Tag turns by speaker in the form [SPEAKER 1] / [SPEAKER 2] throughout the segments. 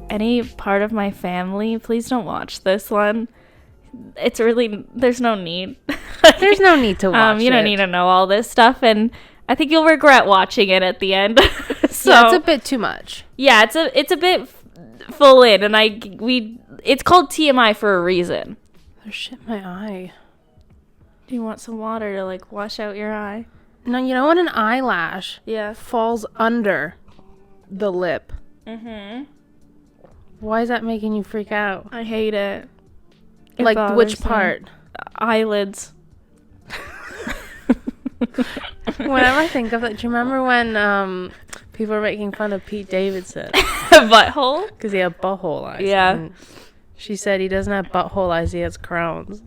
[SPEAKER 1] any part of my family, please don't watch this one. It's really, there's no need.
[SPEAKER 2] There's no need to watch
[SPEAKER 1] You don't need to know all this stuff, and I think you'll regret watching it at the end. So
[SPEAKER 2] yeah, it's a bit too much.
[SPEAKER 1] Yeah, it's a bit full in, and it's called TMI for a reason.
[SPEAKER 2] There's shit in my eye.
[SPEAKER 1] Do you want some water to like wash out your eye?
[SPEAKER 2] No, you know when an eyelash
[SPEAKER 1] Yeah.
[SPEAKER 2] falls under the lip?
[SPEAKER 1] Mm-hmm.
[SPEAKER 2] Why is that making you freak out?
[SPEAKER 1] I hate it.
[SPEAKER 2] Like, which
[SPEAKER 1] bothers me.
[SPEAKER 2] part?
[SPEAKER 1] Eyelids.
[SPEAKER 2] Whenever I think of it, do you remember when people were making fun of Pete Davidson?
[SPEAKER 1] Butthole?
[SPEAKER 2] Because he had butthole eyes.
[SPEAKER 1] Yeah.
[SPEAKER 2] And she said he doesn't have butthole eyes, he has Crohn's.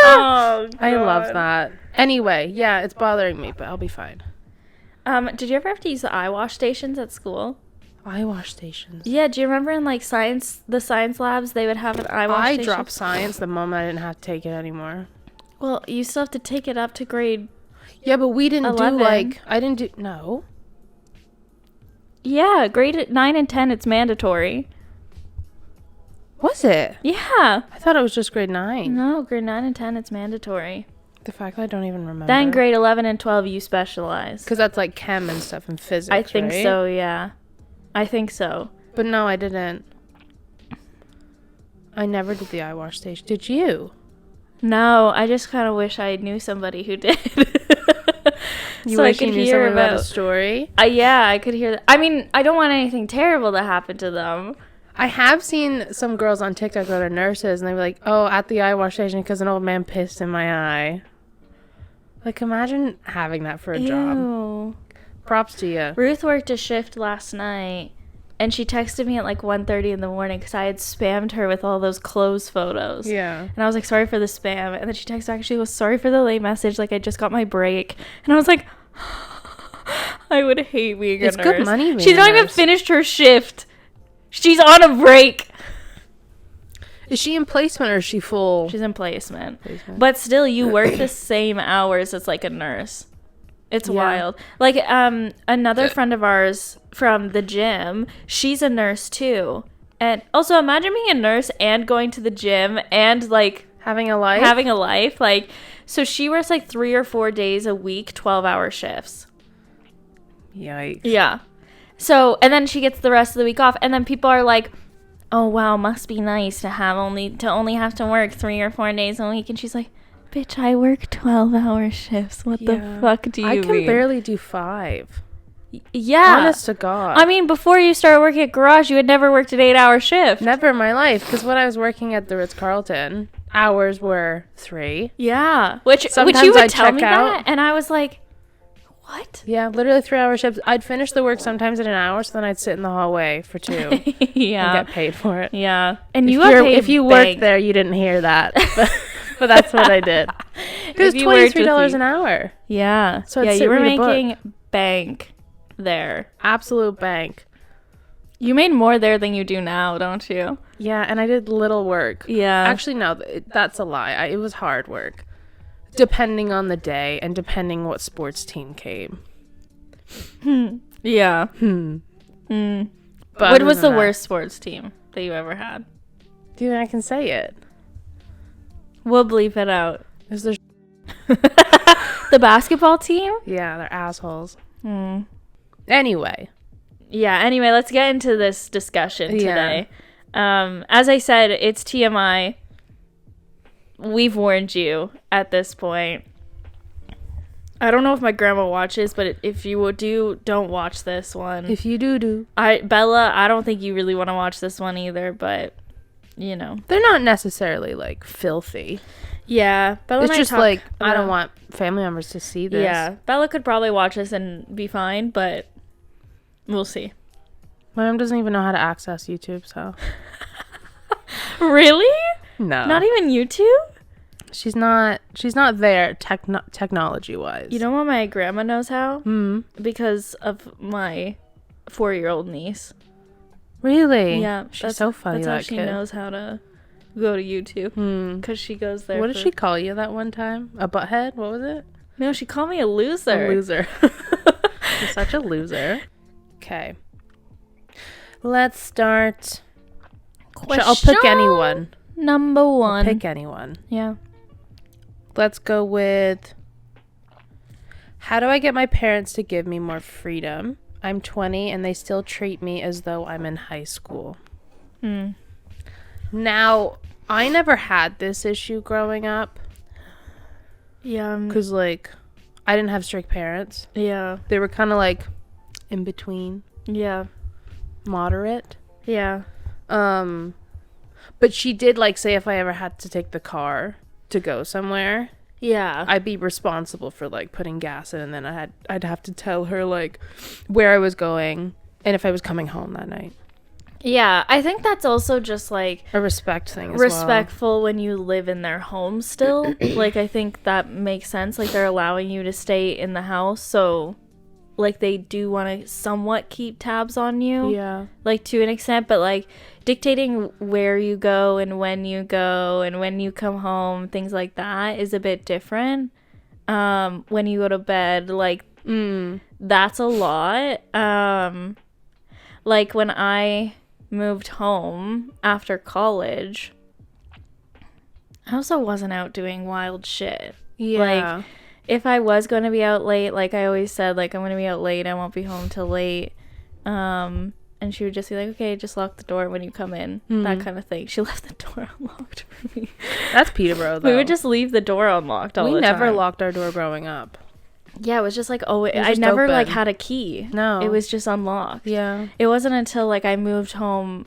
[SPEAKER 1] Oh, God.
[SPEAKER 2] I love that. Anyway, yeah, it's bothering me, but I'll be fine.
[SPEAKER 1] Did you ever have to use the eye wash stations at school?
[SPEAKER 2] Eye wash stations.
[SPEAKER 1] Yeah, do you remember in like the science labs, they would have an eye wash station?
[SPEAKER 2] I dropped science the moment I didn't have to take it anymore.
[SPEAKER 1] Well, you still have to take it up to grade.
[SPEAKER 2] Yeah, but we didn't
[SPEAKER 1] 11.
[SPEAKER 2] No.
[SPEAKER 1] Yeah, grade 9 and 10, it's mandatory.
[SPEAKER 2] Was it?
[SPEAKER 1] Yeah.
[SPEAKER 2] I thought it was just grade 9.
[SPEAKER 1] No, grade 9 and 10, it's mandatory.
[SPEAKER 2] The fact that I don't even remember.
[SPEAKER 1] Then grade 11 and 12, you specialize.
[SPEAKER 2] Because that's like chem and stuff and physics,
[SPEAKER 1] I think
[SPEAKER 2] right?
[SPEAKER 1] so, yeah. I think so.
[SPEAKER 2] But no, I didn't. I never did the eye wash station. Did you?
[SPEAKER 1] No, I just kind of wish I knew somebody who did.
[SPEAKER 2] You
[SPEAKER 1] so
[SPEAKER 2] wish
[SPEAKER 1] I could
[SPEAKER 2] you knew
[SPEAKER 1] hear
[SPEAKER 2] someone about a story?
[SPEAKER 1] Yeah, I could hear that. I mean, I don't want anything terrible to happen to them.
[SPEAKER 2] I have seen some girls on TikTok that are nurses, and they were like, oh, at the eye wash station because an old man pissed in my eye. Like, imagine having that for a job.
[SPEAKER 1] Ew.
[SPEAKER 2] Props to you.
[SPEAKER 1] Ruth worked a shift last night, and she texted me at like 1:30 in the morning because I had spammed her with all those clothes photos.
[SPEAKER 2] Yeah.
[SPEAKER 1] And I was like, sorry for the spam. And then she texted back, she was sorry for the late message. Like, I just got my break. And I was like, I would hate being a nurse.
[SPEAKER 2] It's good money being
[SPEAKER 1] She's
[SPEAKER 2] a
[SPEAKER 1] not even
[SPEAKER 2] nurse.
[SPEAKER 1] finished her shift. She's on a break.
[SPEAKER 2] Is she in placement or is she full?
[SPEAKER 1] She's in placement. But still, you work the same hours as like a nurse. It's wild. Like, another friend of ours from the gym, she's a nurse too. And also, imagine being a nurse and going to the gym and like
[SPEAKER 2] having a life.
[SPEAKER 1] Like, so she works like 3 or 4 days a week, 12-hour shifts.
[SPEAKER 2] Yikes.
[SPEAKER 1] Yeah. So, and then she gets the rest of the week off. And then people are like, oh, wow, must be nice to only have to work 3 or 4 days a week. And she's like, bitch, I work 12-hour shifts. What the fuck do you mean?
[SPEAKER 2] I can barely do 5.
[SPEAKER 1] Yeah.
[SPEAKER 2] Honest to God.
[SPEAKER 1] I mean, before you started working at Garage, you had never worked an 8-hour shift.
[SPEAKER 2] Never in my life. Because when I was working at the Ritz-Carlton, hours were 3.
[SPEAKER 1] Yeah. Which
[SPEAKER 2] Sometimes
[SPEAKER 1] you would
[SPEAKER 2] I'd
[SPEAKER 1] tell
[SPEAKER 2] check
[SPEAKER 1] me
[SPEAKER 2] out.
[SPEAKER 1] that, and I was like, what?
[SPEAKER 2] Yeah, literally 3-hour shifts. I'd finish the work sometimes in an hour, so then I'd sit in the hallway for 2.
[SPEAKER 1] Yeah.
[SPEAKER 2] And get paid for it.
[SPEAKER 1] Yeah. And you got paid
[SPEAKER 2] if you worked there, you didn't hear that. But that's what I did. It was $23 an hour.
[SPEAKER 1] Yeah.
[SPEAKER 2] So
[SPEAKER 1] yeah,
[SPEAKER 2] I'd
[SPEAKER 1] you were
[SPEAKER 2] read a book.
[SPEAKER 1] making bank there.
[SPEAKER 2] Absolute bank.
[SPEAKER 1] You made more there than you do now, don't you?
[SPEAKER 2] Yeah, and I did little work.
[SPEAKER 1] Yeah.
[SPEAKER 2] Actually, no, that's a lie. It was hard work. Depending on the day and depending what sports team came.
[SPEAKER 1] Yeah.
[SPEAKER 2] But
[SPEAKER 1] What was the worst sports team that you ever had?
[SPEAKER 2] Do you think I can say it?
[SPEAKER 1] We'll bleep it out.
[SPEAKER 2] Is there...
[SPEAKER 1] The basketball team?
[SPEAKER 2] Yeah, they're assholes. Anyway.
[SPEAKER 1] Yeah, anyway, let's get into this discussion today. As I said, it's TMI. We've warned you at this point. I don't know if my grandma watches, but if you do, don't watch this one.
[SPEAKER 2] If you do.
[SPEAKER 1] Bella, I don't think you really want to watch this one either, but, you know.
[SPEAKER 2] They're not necessarily, like, filthy.
[SPEAKER 1] Yeah. Bella
[SPEAKER 2] It's
[SPEAKER 1] and
[SPEAKER 2] just,
[SPEAKER 1] I
[SPEAKER 2] like, I don't want family members to see this.
[SPEAKER 1] Yeah. Bella could probably watch this and be fine, but we'll see.
[SPEAKER 2] My mom doesn't even know how to access YouTube, so.
[SPEAKER 1] Really?
[SPEAKER 2] No.
[SPEAKER 1] Not even YouTube?
[SPEAKER 2] She's not there technology wise.
[SPEAKER 1] You know what my grandma knows how? Because of my 4-year-old niece.
[SPEAKER 2] Really?
[SPEAKER 1] Yeah.
[SPEAKER 2] She's so funny,
[SPEAKER 1] that's
[SPEAKER 2] that
[SPEAKER 1] how she
[SPEAKER 2] kid.
[SPEAKER 1] knows how to go to YouTube. Because she goes there.
[SPEAKER 2] What did she call you that one time? A butthead? What was it?
[SPEAKER 1] No, she called me a loser.
[SPEAKER 2] A loser. You're such a loser. Okay. Let's start.
[SPEAKER 1] Question
[SPEAKER 2] I'll pick anyone.
[SPEAKER 1] number 1.
[SPEAKER 2] Pick anyone.
[SPEAKER 1] Yeah.
[SPEAKER 2] Let's go with, how do I get my parents to give me more freedom? I'm 20 and they still treat me as though I'm in high school. Now, I never had this issue growing up.
[SPEAKER 1] Yeah.
[SPEAKER 2] Because, like, I didn't have strict parents.
[SPEAKER 1] Yeah.
[SPEAKER 2] They were kind of, like, in between.
[SPEAKER 1] Yeah.
[SPEAKER 2] Moderate.
[SPEAKER 1] Yeah.
[SPEAKER 2] But she did, like, say if I ever had to take the car to go somewhere,
[SPEAKER 1] Yeah.
[SPEAKER 2] I'd be responsible for, like, putting gas in, and then I'd have to tell her, like, where I was going and if I was coming home that night.
[SPEAKER 1] Yeah, I think that's also just like
[SPEAKER 2] A respect thing as
[SPEAKER 1] respectful when you live in their home still. Like, I think that makes sense. Like, they're allowing you to stay in the house, so like they do want to somewhat keep tabs on you.
[SPEAKER 2] Yeah.
[SPEAKER 1] Like, to an extent, but like dictating where you go and when you come home, things like that is a bit different. When you go to bed, like that's a lot. Like when I moved home after college, I also wasn't out doing wild shit.
[SPEAKER 2] Yeah.
[SPEAKER 1] Like, if I was going to be out late, like I always said, like, I'm going to be out late, I won't be home till late. And she would just be like, okay, just lock the door when you come in. That kind of thing. She left the door unlocked for me.
[SPEAKER 2] That's Peterborough, though.
[SPEAKER 1] We would just leave the door unlocked all the time.
[SPEAKER 2] We never locked our door growing up.
[SPEAKER 1] Yeah, it was just like, I
[SPEAKER 2] just
[SPEAKER 1] never
[SPEAKER 2] open.
[SPEAKER 1] like had a key.
[SPEAKER 2] No.
[SPEAKER 1] It was just unlocked.
[SPEAKER 2] Yeah.
[SPEAKER 1] It wasn't until like I moved home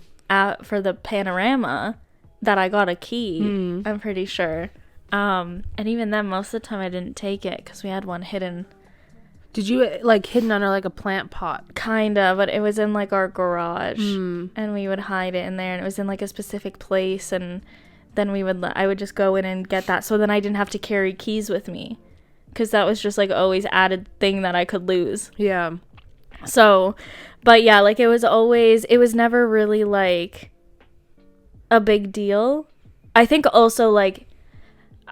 [SPEAKER 1] for the panorama that I got a key. I'm pretty sure. And even then, most of the time I didn't take it because we had one hidden.
[SPEAKER 2] Did you, like, hidden under, like, a plant pot?
[SPEAKER 1] Kinda, but it was in like our garage, and we would hide it in there, and it was in like a specific place, and then I would just go in and get that, so then I didn't have to carry keys with me. Because that was just, like, always added thing that I could lose.
[SPEAKER 2] Yeah.
[SPEAKER 1] So, but yeah, like, it was never really, like, a big deal. I think also, like,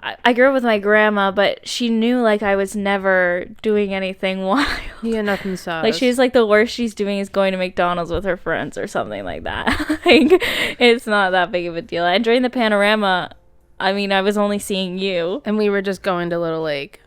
[SPEAKER 1] I grew up with my grandma, but she knew, like, I was never doing anything wild.
[SPEAKER 2] Yeah, nothing sus.
[SPEAKER 1] Like, she's like, the worst she's doing is going to McDonald's with her friends or something like that. Like, it's not that big of a deal. And during the panorama, I mean, I was only seeing you.
[SPEAKER 2] And we were just going to Little Lake.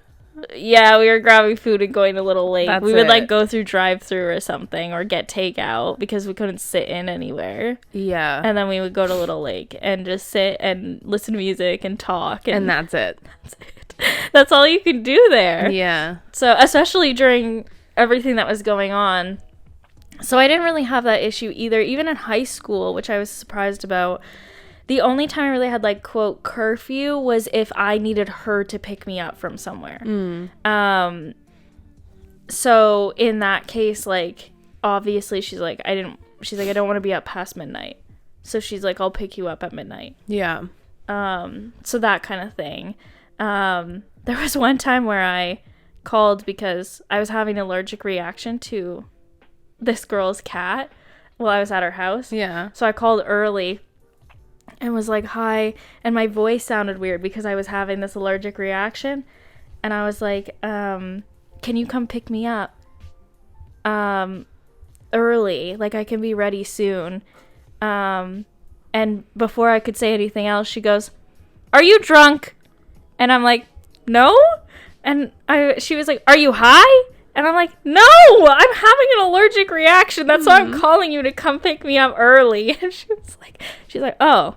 [SPEAKER 1] Yeah, we were grabbing food and going to Little Lake.
[SPEAKER 2] That's
[SPEAKER 1] we would, like,
[SPEAKER 2] it.
[SPEAKER 1] go through drive-thru or something or get takeout because we couldn't sit in anywhere.
[SPEAKER 2] Yeah.
[SPEAKER 1] And then we would go to Little Lake and just sit and listen to music and talk.
[SPEAKER 2] And that's it.
[SPEAKER 1] That's it. That's all you can do there.
[SPEAKER 2] Yeah.
[SPEAKER 1] So, especially during everything that was going on. So, I didn't really have that issue either. Even in high school, which I was surprised about. The only time I really had, like, quote, curfew was if I needed her to pick me up from somewhere. So in that case, like, obviously she's like, I don't want to be up past midnight. So she's like, I'll pick you up at midnight.
[SPEAKER 2] Yeah.
[SPEAKER 1] So that kind of thing. There was one time where I called because I was having an allergic reaction to this girl's cat while I was at her house.
[SPEAKER 2] Yeah.
[SPEAKER 1] So I called early and was like, hi, and my voice sounded weird because I was having this allergic reaction, and I was like, can you come pick me up early, like I can be ready soon? And before I could say anything else, she goes, are you drunk? And I'm like, no. And she was like, are you high? And I'm like, no, I'm having an allergic reaction. That's why I'm calling you to come pick me up early. And she's like, oh,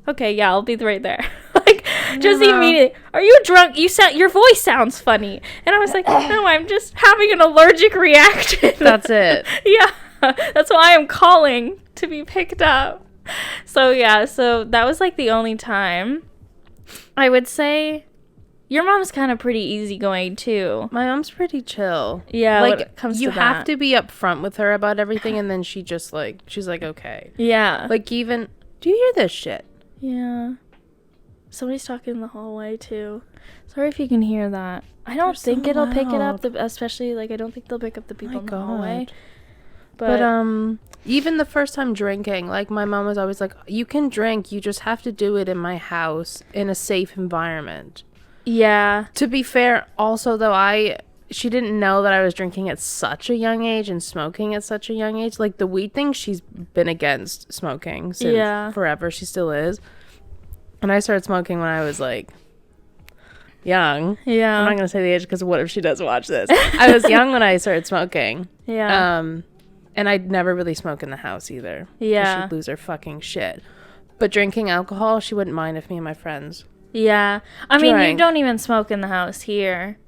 [SPEAKER 1] okay, yeah, I'll be right there. Like, just immediately, are you drunk? Your voice sounds funny. And I was like, no, I'm just having an allergic reaction.
[SPEAKER 2] That's it.
[SPEAKER 1] Yeah, that's why I'm calling to be picked up. So, yeah, so that was, like, the only time. I would say your mom's kind of pretty easygoing, too.
[SPEAKER 2] My mom's pretty chill.
[SPEAKER 1] Yeah,
[SPEAKER 2] like,
[SPEAKER 1] when it comes to
[SPEAKER 2] you
[SPEAKER 1] that.
[SPEAKER 2] have to be upfront with her about everything, and then she just, like, she's like, okay.
[SPEAKER 1] Yeah.
[SPEAKER 2] Like, even, do you hear this shit?
[SPEAKER 1] Yeah. Somebody's talking in the hallway, too. Sorry if you can hear that. I don't think it'll pick it up, especially, like, I don't think they'll pick up the people in the hallway. But
[SPEAKER 2] even the first time drinking, like, my mom was always like, you can drink, you just have to do it in my house in a safe environment.
[SPEAKER 1] Yeah.
[SPEAKER 2] To be fair, also, though, she didn't know that I was drinking at such a young age and smoking at such a young age. Like, the weed thing, she's been against smoking since forever. She still is. And I started smoking when I was, like, young.
[SPEAKER 1] Yeah.
[SPEAKER 2] I'm not going to say the age because what if she does watch this? I was young when I started smoking.
[SPEAKER 1] Yeah.
[SPEAKER 2] And I'd never really smoke in the house either.
[SPEAKER 1] Yeah.
[SPEAKER 2] She'd lose her fucking shit. But drinking alcohol, she wouldn't mind if me and my friends.
[SPEAKER 1] Yeah. I mean, you don't even smoke in the house here.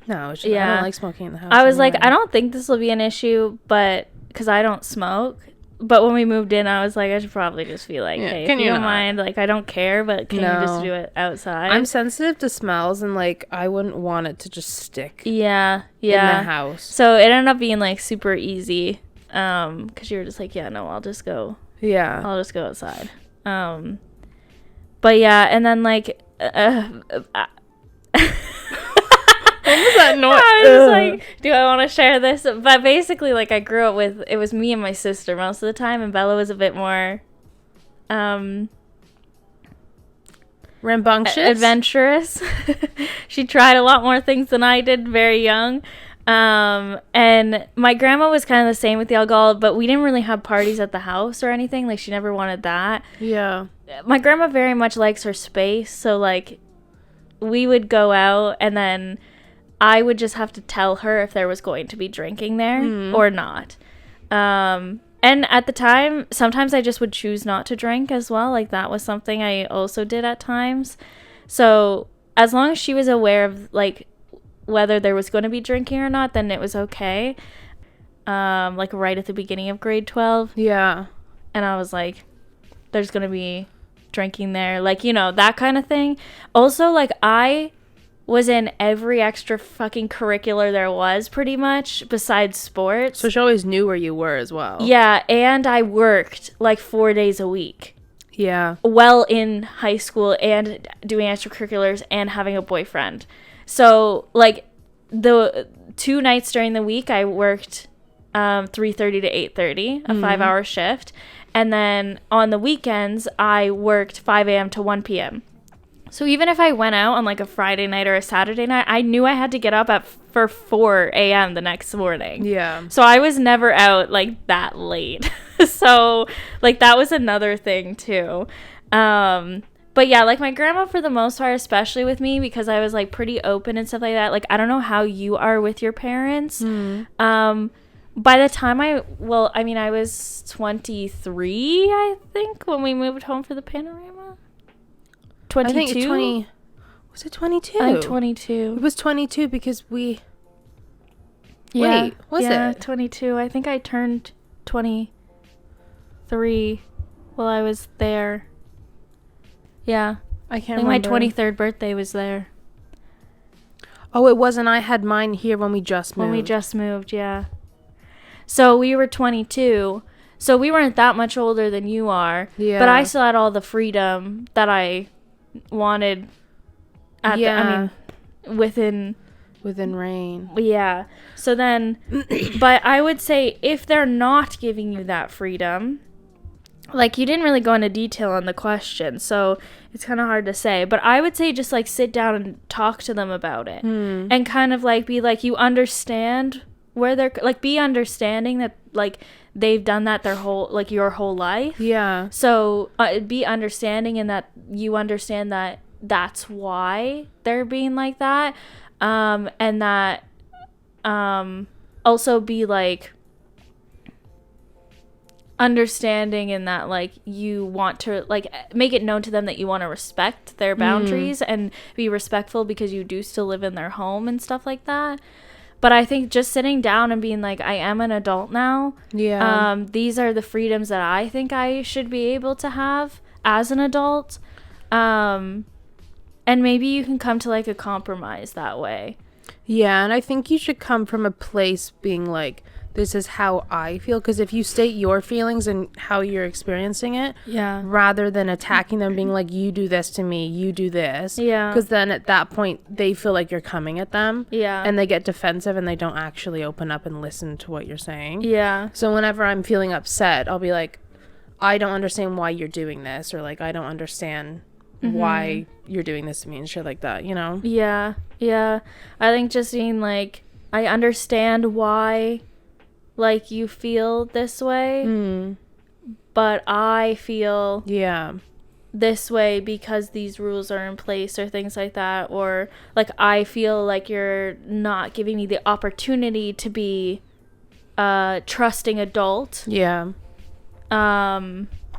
[SPEAKER 2] No, I don't like smoking in the house.
[SPEAKER 1] I was like, I don't think this will be an issue, but because I don't smoke. But when we moved in, I was like, I should probably just be like, hey, if you don't mind, like, I don't care, but can you just do it outside?
[SPEAKER 2] I'm sensitive to smells, and, like, I wouldn't want it to just stick
[SPEAKER 1] in the
[SPEAKER 2] house.
[SPEAKER 1] So it ended up being, like, super easy, because you were just like, yeah, no, I'll just go outside. But, yeah, and then, like,
[SPEAKER 2] what was that noise?
[SPEAKER 1] I was like, do I want to share this? But basically, like, I grew up with, it was me and my sister most of the time, and Bella was a bit more
[SPEAKER 2] rambunctious,
[SPEAKER 1] adventurous. She tried a lot more things than I did very young. And my grandma was kind of the same with the alcohol, but we didn't really have parties at the house or anything. Like, she never wanted that.
[SPEAKER 2] Yeah.
[SPEAKER 1] My grandma very much likes her space, so, like, we would go out, and then I would just have to tell her if there was going to be drinking there or not. And at the time, sometimes I just would choose not to drink as well. Like, that was something I also did at times. So as long as she was aware of, like, whether there was going to be drinking or not, then it was okay. Like, right at the beginning of grade 12.
[SPEAKER 2] Yeah. And
[SPEAKER 1] I was like, there's going to be drinking there. Like, you know, that kind of thing. Also, like, I was in every extra fucking curricular there was, pretty much, besides sports.
[SPEAKER 2] So she always knew where you were as well.
[SPEAKER 1] Yeah, and I worked, like, 4 days a week.
[SPEAKER 2] Yeah.
[SPEAKER 1] Well, in high school, and doing extracurriculars, and having a boyfriend. So, like, the 2 nights during the week, I worked 3:30 to 8:30, a 5-hour shift. And then on the weekends, I worked 5 a.m. to 1 p.m. So even if I went out on, like, a Friday night or a Saturday night, I knew I had to get up for 4 a.m. the next morning.
[SPEAKER 2] Yeah.
[SPEAKER 1] So I was never out, like, that late. So, like, that was another thing, too. But, yeah, like, my grandma, for the most part, especially with me, because I was, like, pretty open and stuff like that. Like, I don't know how you are with your parents. By the time I was 23, I think, when we moved home for the panorama. 22?
[SPEAKER 2] I think was it 22?
[SPEAKER 1] I think 22.
[SPEAKER 2] It was 22 because we...
[SPEAKER 1] Yeah,
[SPEAKER 2] wait, was it?
[SPEAKER 1] 22. I think I turned 23 while I was there. Yeah.
[SPEAKER 2] I can't
[SPEAKER 1] remember.
[SPEAKER 2] My
[SPEAKER 1] 23rd birthday was there.
[SPEAKER 2] Oh, it wasn't. I had mine here when we just moved.
[SPEAKER 1] Yeah. So we were 22. So we weren't that much older than you are. Yeah. But I still had all the freedom that I wanted within
[SPEAKER 2] reign.
[SPEAKER 1] Yeah. So then, but I would say if they're not giving you that freedom, like, you didn't really go into detail on the question, so it's kind of hard to say, but I would say just, like, sit down and talk to them about it and kind of, like, be like, you understand where they're, like, be understanding that, like, they've done that your whole life. Yeah. So be understanding in that you understand that that's why they're being like that. And that also be, like, understanding in that, like, you want to, like, make it known to them that you want to respect their boundaries and be respectful because you do still live in their home and stuff like that. But I think just sitting down and being like, I am an adult now. Yeah. These are the freedoms that I think I should be able to have as an adult. And maybe you can come to, like, a compromise that way.
[SPEAKER 2] Yeah, and I think you should come from a place being like, this is how I feel. Because if you state your feelings and how you're experiencing it, rather than attacking them, being like, you do this to me, you do this. Yeah. Because then at that point, they feel like you're coming at them. Yeah. And they get defensive and they don't actually open up and listen to what you're saying. Yeah. So whenever I'm feeling upset, I'll be like, I don't understand why you're doing this. Or, like, I don't understand why you're doing this to me and shit like that, you know?
[SPEAKER 1] Yeah. Yeah. I think just being like, I understand why, like, you feel this way, but I feel this way because these rules are in place or things like that, or like I feel like you're not giving me the opportunity to be a trusting adult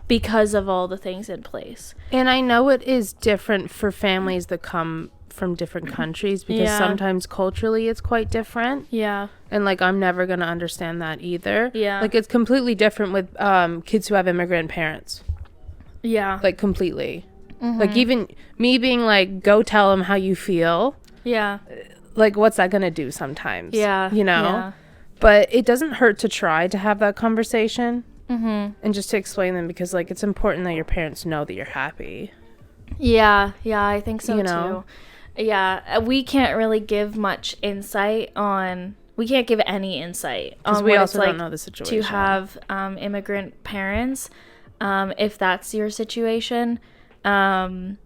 [SPEAKER 1] because of all the things in place.
[SPEAKER 2] And I know it is different for families that come from different countries, because sometimes culturally it's quite different, and like I'm never gonna understand that either. Like it's completely different with kids who have immigrant parents. Like completely. Like even me being like, go tell them how you feel. Like what's that gonna do sometimes? You know? But it doesn't hurt to try to have that conversation and just to explain them, because like it's important that your parents know that you're happy.
[SPEAKER 1] I think so too. We can't really give much insight on. We can't give any insight on
[SPEAKER 2] we
[SPEAKER 1] what
[SPEAKER 2] also
[SPEAKER 1] it's
[SPEAKER 2] don't
[SPEAKER 1] like
[SPEAKER 2] know the situation.
[SPEAKER 1] To have immigrant parents. If that's your situation, that's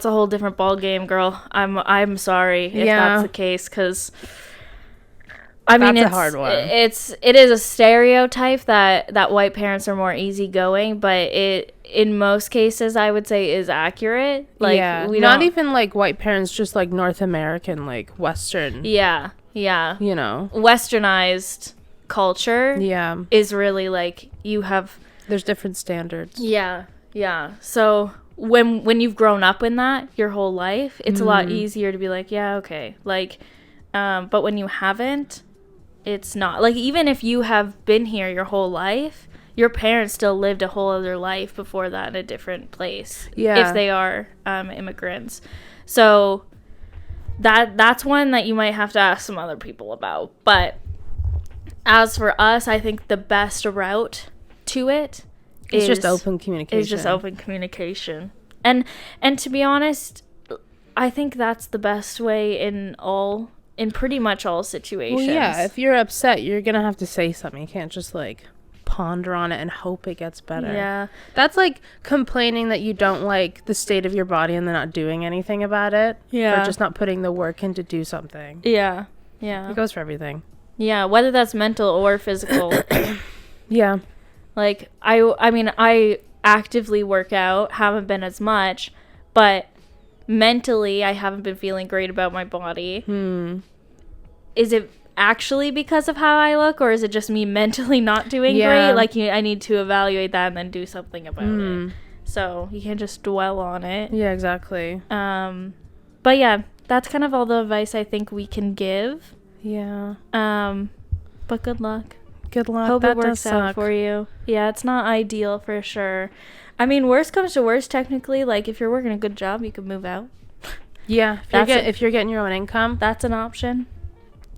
[SPEAKER 1] a whole different ball game, girl. I'm sorry if that's the case, because I mean it's a hard one. It is a stereotype that white parents are more easygoing, but it in most cases I would say is accurate. Like we
[SPEAKER 2] not even like white parents, just like North American, like Western. You know,
[SPEAKER 1] westernized culture is really like there's different
[SPEAKER 2] standards.
[SPEAKER 1] So when you've grown up in that your whole life, it's a lot easier to be like, okay, like but when you haven't, it's not. Like even if you have been here your whole life, your parents still lived a whole other life before that in a different place, if they are immigrants. So that's one that you might have to ask some other people about. But as for us, I think the best route to it is
[SPEAKER 2] just open communication.
[SPEAKER 1] And to be honest, I think that's the best way in pretty much all situations.
[SPEAKER 2] Well, if you're upset, you're gonna have to say something. You can't just like ponder on it and hope it gets better. That's like complaining that you don't like the state of your body and then not doing anything about it. Or just not putting the work in to do something. It goes for everything.
[SPEAKER 1] Whether that's mental or physical. Like I mean I actively work out, haven't been as much, but mentally I haven't been feeling great about my body. Is it actually because of how I look, or is it just me mentally not doing great? Like I need to evaluate that and then do something about it. So you can't just dwell on it.
[SPEAKER 2] Exactly.
[SPEAKER 1] But that's kind of all the advice I think we can give. But good luck. Hope it works out for you. It's not ideal for sure. I mean, worst comes to worst, technically, like if you're working a good job, you could move out.
[SPEAKER 2] If you're getting your own income,
[SPEAKER 1] that's an option.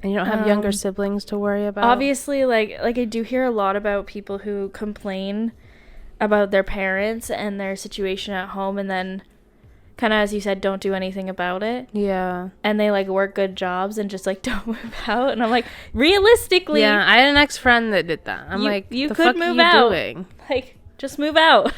[SPEAKER 2] And you don't have younger siblings to worry about.
[SPEAKER 1] Obviously, like I do hear a lot about people who complain about their parents and their situation at home, and then kind of, as you said, don't do anything about it. And they like work good jobs and just like don't move out. And I'm like, realistically,
[SPEAKER 2] I had an ex-friend that did that. I'm like,
[SPEAKER 1] you could move out. Like, just move out.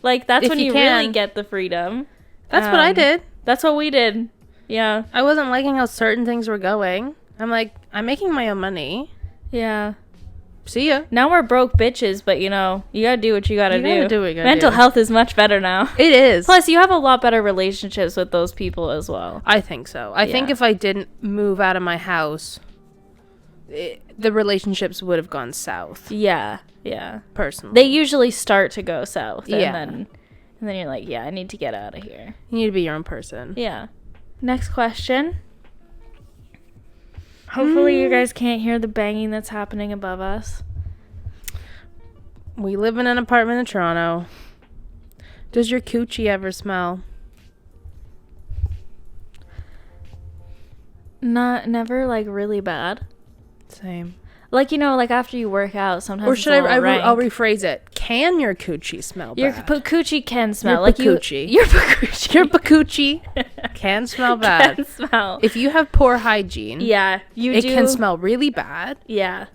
[SPEAKER 1] Like that's when you really get the freedom.
[SPEAKER 2] That's what I did.
[SPEAKER 1] That's what we did.
[SPEAKER 2] I wasn't liking how certain things were going. I'm like, I'm making my own money. See ya.
[SPEAKER 1] Now we're broke bitches, but you gotta do what you gotta do.
[SPEAKER 2] Mental
[SPEAKER 1] health is much better now.
[SPEAKER 2] It is.
[SPEAKER 1] Plus, you have a lot better relationships with those people as well.
[SPEAKER 2] I think so. I think if I didn't move out of my house, the relationships would have gone south. Personally.
[SPEAKER 1] They usually start to go south. And then you're like, I need to get out of here.
[SPEAKER 2] You need to be your own person.
[SPEAKER 1] Next question. Hopefully you guys can't hear the banging that's happening above us.
[SPEAKER 2] We live in an apartment in Toronto. Does your coochie ever smell?
[SPEAKER 1] Never, like, really bad.
[SPEAKER 2] Same.
[SPEAKER 1] Like, like after you work out, sometimes
[SPEAKER 2] or should I'll rephrase it. Can your coochie smell bad?
[SPEAKER 1] Your coochie can smell.
[SPEAKER 2] Your
[SPEAKER 1] like
[SPEAKER 2] coochie.
[SPEAKER 1] Your coochie.
[SPEAKER 2] Your coochie can smell bad.
[SPEAKER 1] Can smell.
[SPEAKER 2] If you have poor hygiene,
[SPEAKER 1] it
[SPEAKER 2] can smell really bad.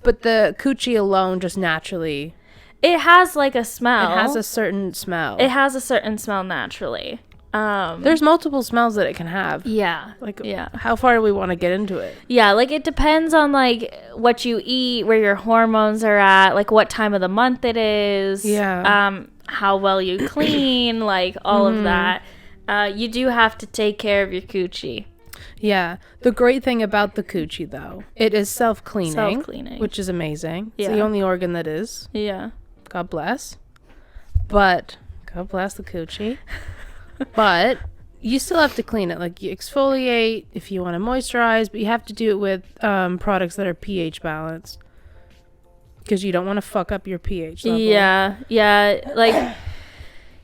[SPEAKER 2] But the coochie alone just naturally,
[SPEAKER 1] it has like a smell.
[SPEAKER 2] It has a certain smell.
[SPEAKER 1] It has a certain smell naturally.
[SPEAKER 2] There's multiple smells that it can have.
[SPEAKER 1] Yeah.
[SPEAKER 2] Like, how far do we want to get into it?
[SPEAKER 1] Yeah, like, it depends on, like, what you eat, where your hormones are at, like, what time of the month it is.
[SPEAKER 2] Yeah.
[SPEAKER 1] How well you clean, like, all of that. You do have to take care of your coochie.
[SPEAKER 2] Yeah. The great thing about the coochie, though, it is self-cleaning.
[SPEAKER 1] Self-cleaning.
[SPEAKER 2] Which is amazing.
[SPEAKER 1] Yeah.
[SPEAKER 2] It's the only organ that is.
[SPEAKER 1] Yeah.
[SPEAKER 2] God bless. But, God bless the coochie. But you still have to clean it. Like, you exfoliate if you want to moisturize, but you have to do it with products that are pH balanced. Because you don't want to fuck up your pH level.
[SPEAKER 1] Yeah. Yeah. Like,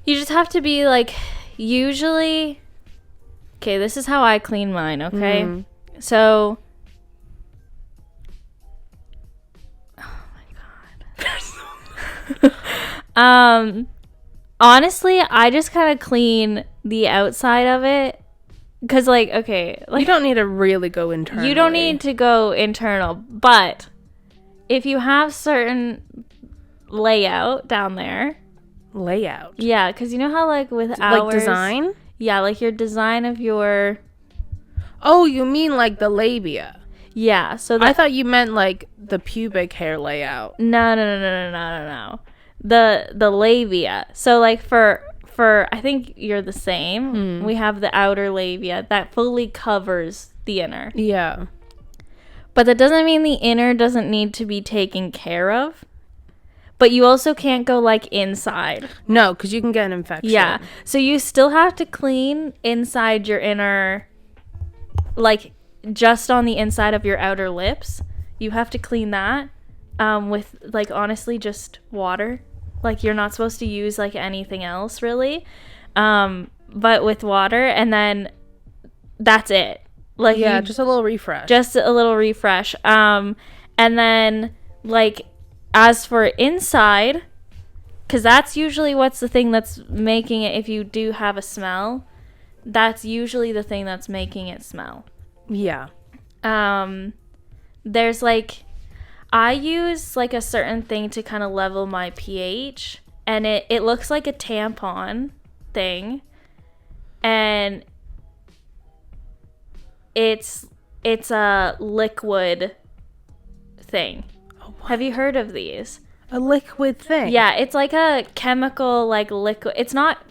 [SPEAKER 1] you just have to be, like, usually... Okay, this is how I clean mine, okay? So... Oh, my God. Honestly, I just kind of clean the outside of it. Because, like, okay. Like,
[SPEAKER 2] you don't need to really go internal.
[SPEAKER 1] You don't need to go internal. But if you have certain layout down there.
[SPEAKER 2] Layout?
[SPEAKER 1] Yeah, because you know how, like, with ours.
[SPEAKER 2] Like design?
[SPEAKER 1] Yeah, like your design of your...
[SPEAKER 2] Oh, you mean like the labia?
[SPEAKER 1] Yeah, so
[SPEAKER 2] I thought you meant like the pubic hair layout.
[SPEAKER 1] No. The labia. So, like, for I think you're the same. We have the outer labia that fully covers the inner.
[SPEAKER 2] Yeah.
[SPEAKER 1] But that doesn't mean the inner doesn't need to be taken care of. But you also can't go, like, inside.
[SPEAKER 2] No, because you can get an infection.
[SPEAKER 1] Yeah. So you still have to clean inside your inner, like, just on the inside of your outer lips. You have to clean that with, like, honestly, just water. Like, you're not supposed to use, like, anything else, really. But with water, and then that's it. Like,
[SPEAKER 2] yeah, just a little refresh.
[SPEAKER 1] Just a little refresh. And then, like... As for inside, because that's usually what's the thing that's making it, if you do have a smell, that's usually the thing that's making it smell.
[SPEAKER 2] Yeah.
[SPEAKER 1] There's, like, I use, like, a certain thing to kind of level my pH, and it looks like a tampon thing, and it's a liquid thing. Have you heard of these?
[SPEAKER 2] A liquid thing?
[SPEAKER 1] Yeah, it's like a chemical, like, liquid. It's not...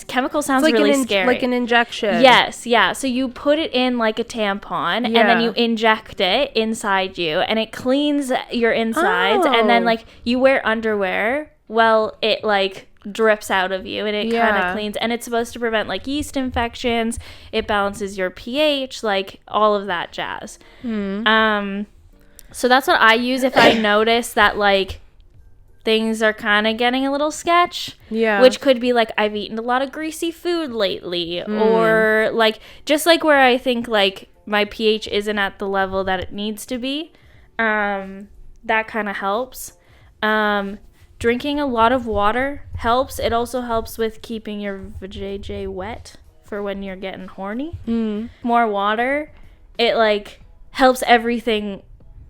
[SPEAKER 1] Chemical sounds like really scary.
[SPEAKER 2] Like an injection.
[SPEAKER 1] Yes, yeah. So you put it in like a tampon, and then you inject it inside you, and it cleans your insides. And then, like, you wear underwear. Well, it, like, drips out of you, and it kind of cleans. And it's supposed to prevent, like, yeast infections. It balances your pH, like, all of that jazz. So that's what I use if I notice that, like, things are kind of getting a little sketch. Yeah. Which could be, like, I've eaten a lot of greasy food lately. Or, like, just, like, where I think, like, my pH isn't at the level that it needs to be. That kind of helps. Drinking a lot of water helps. It also helps with keeping your vajayjay wet for when you're getting horny. More water. It, like, helps everything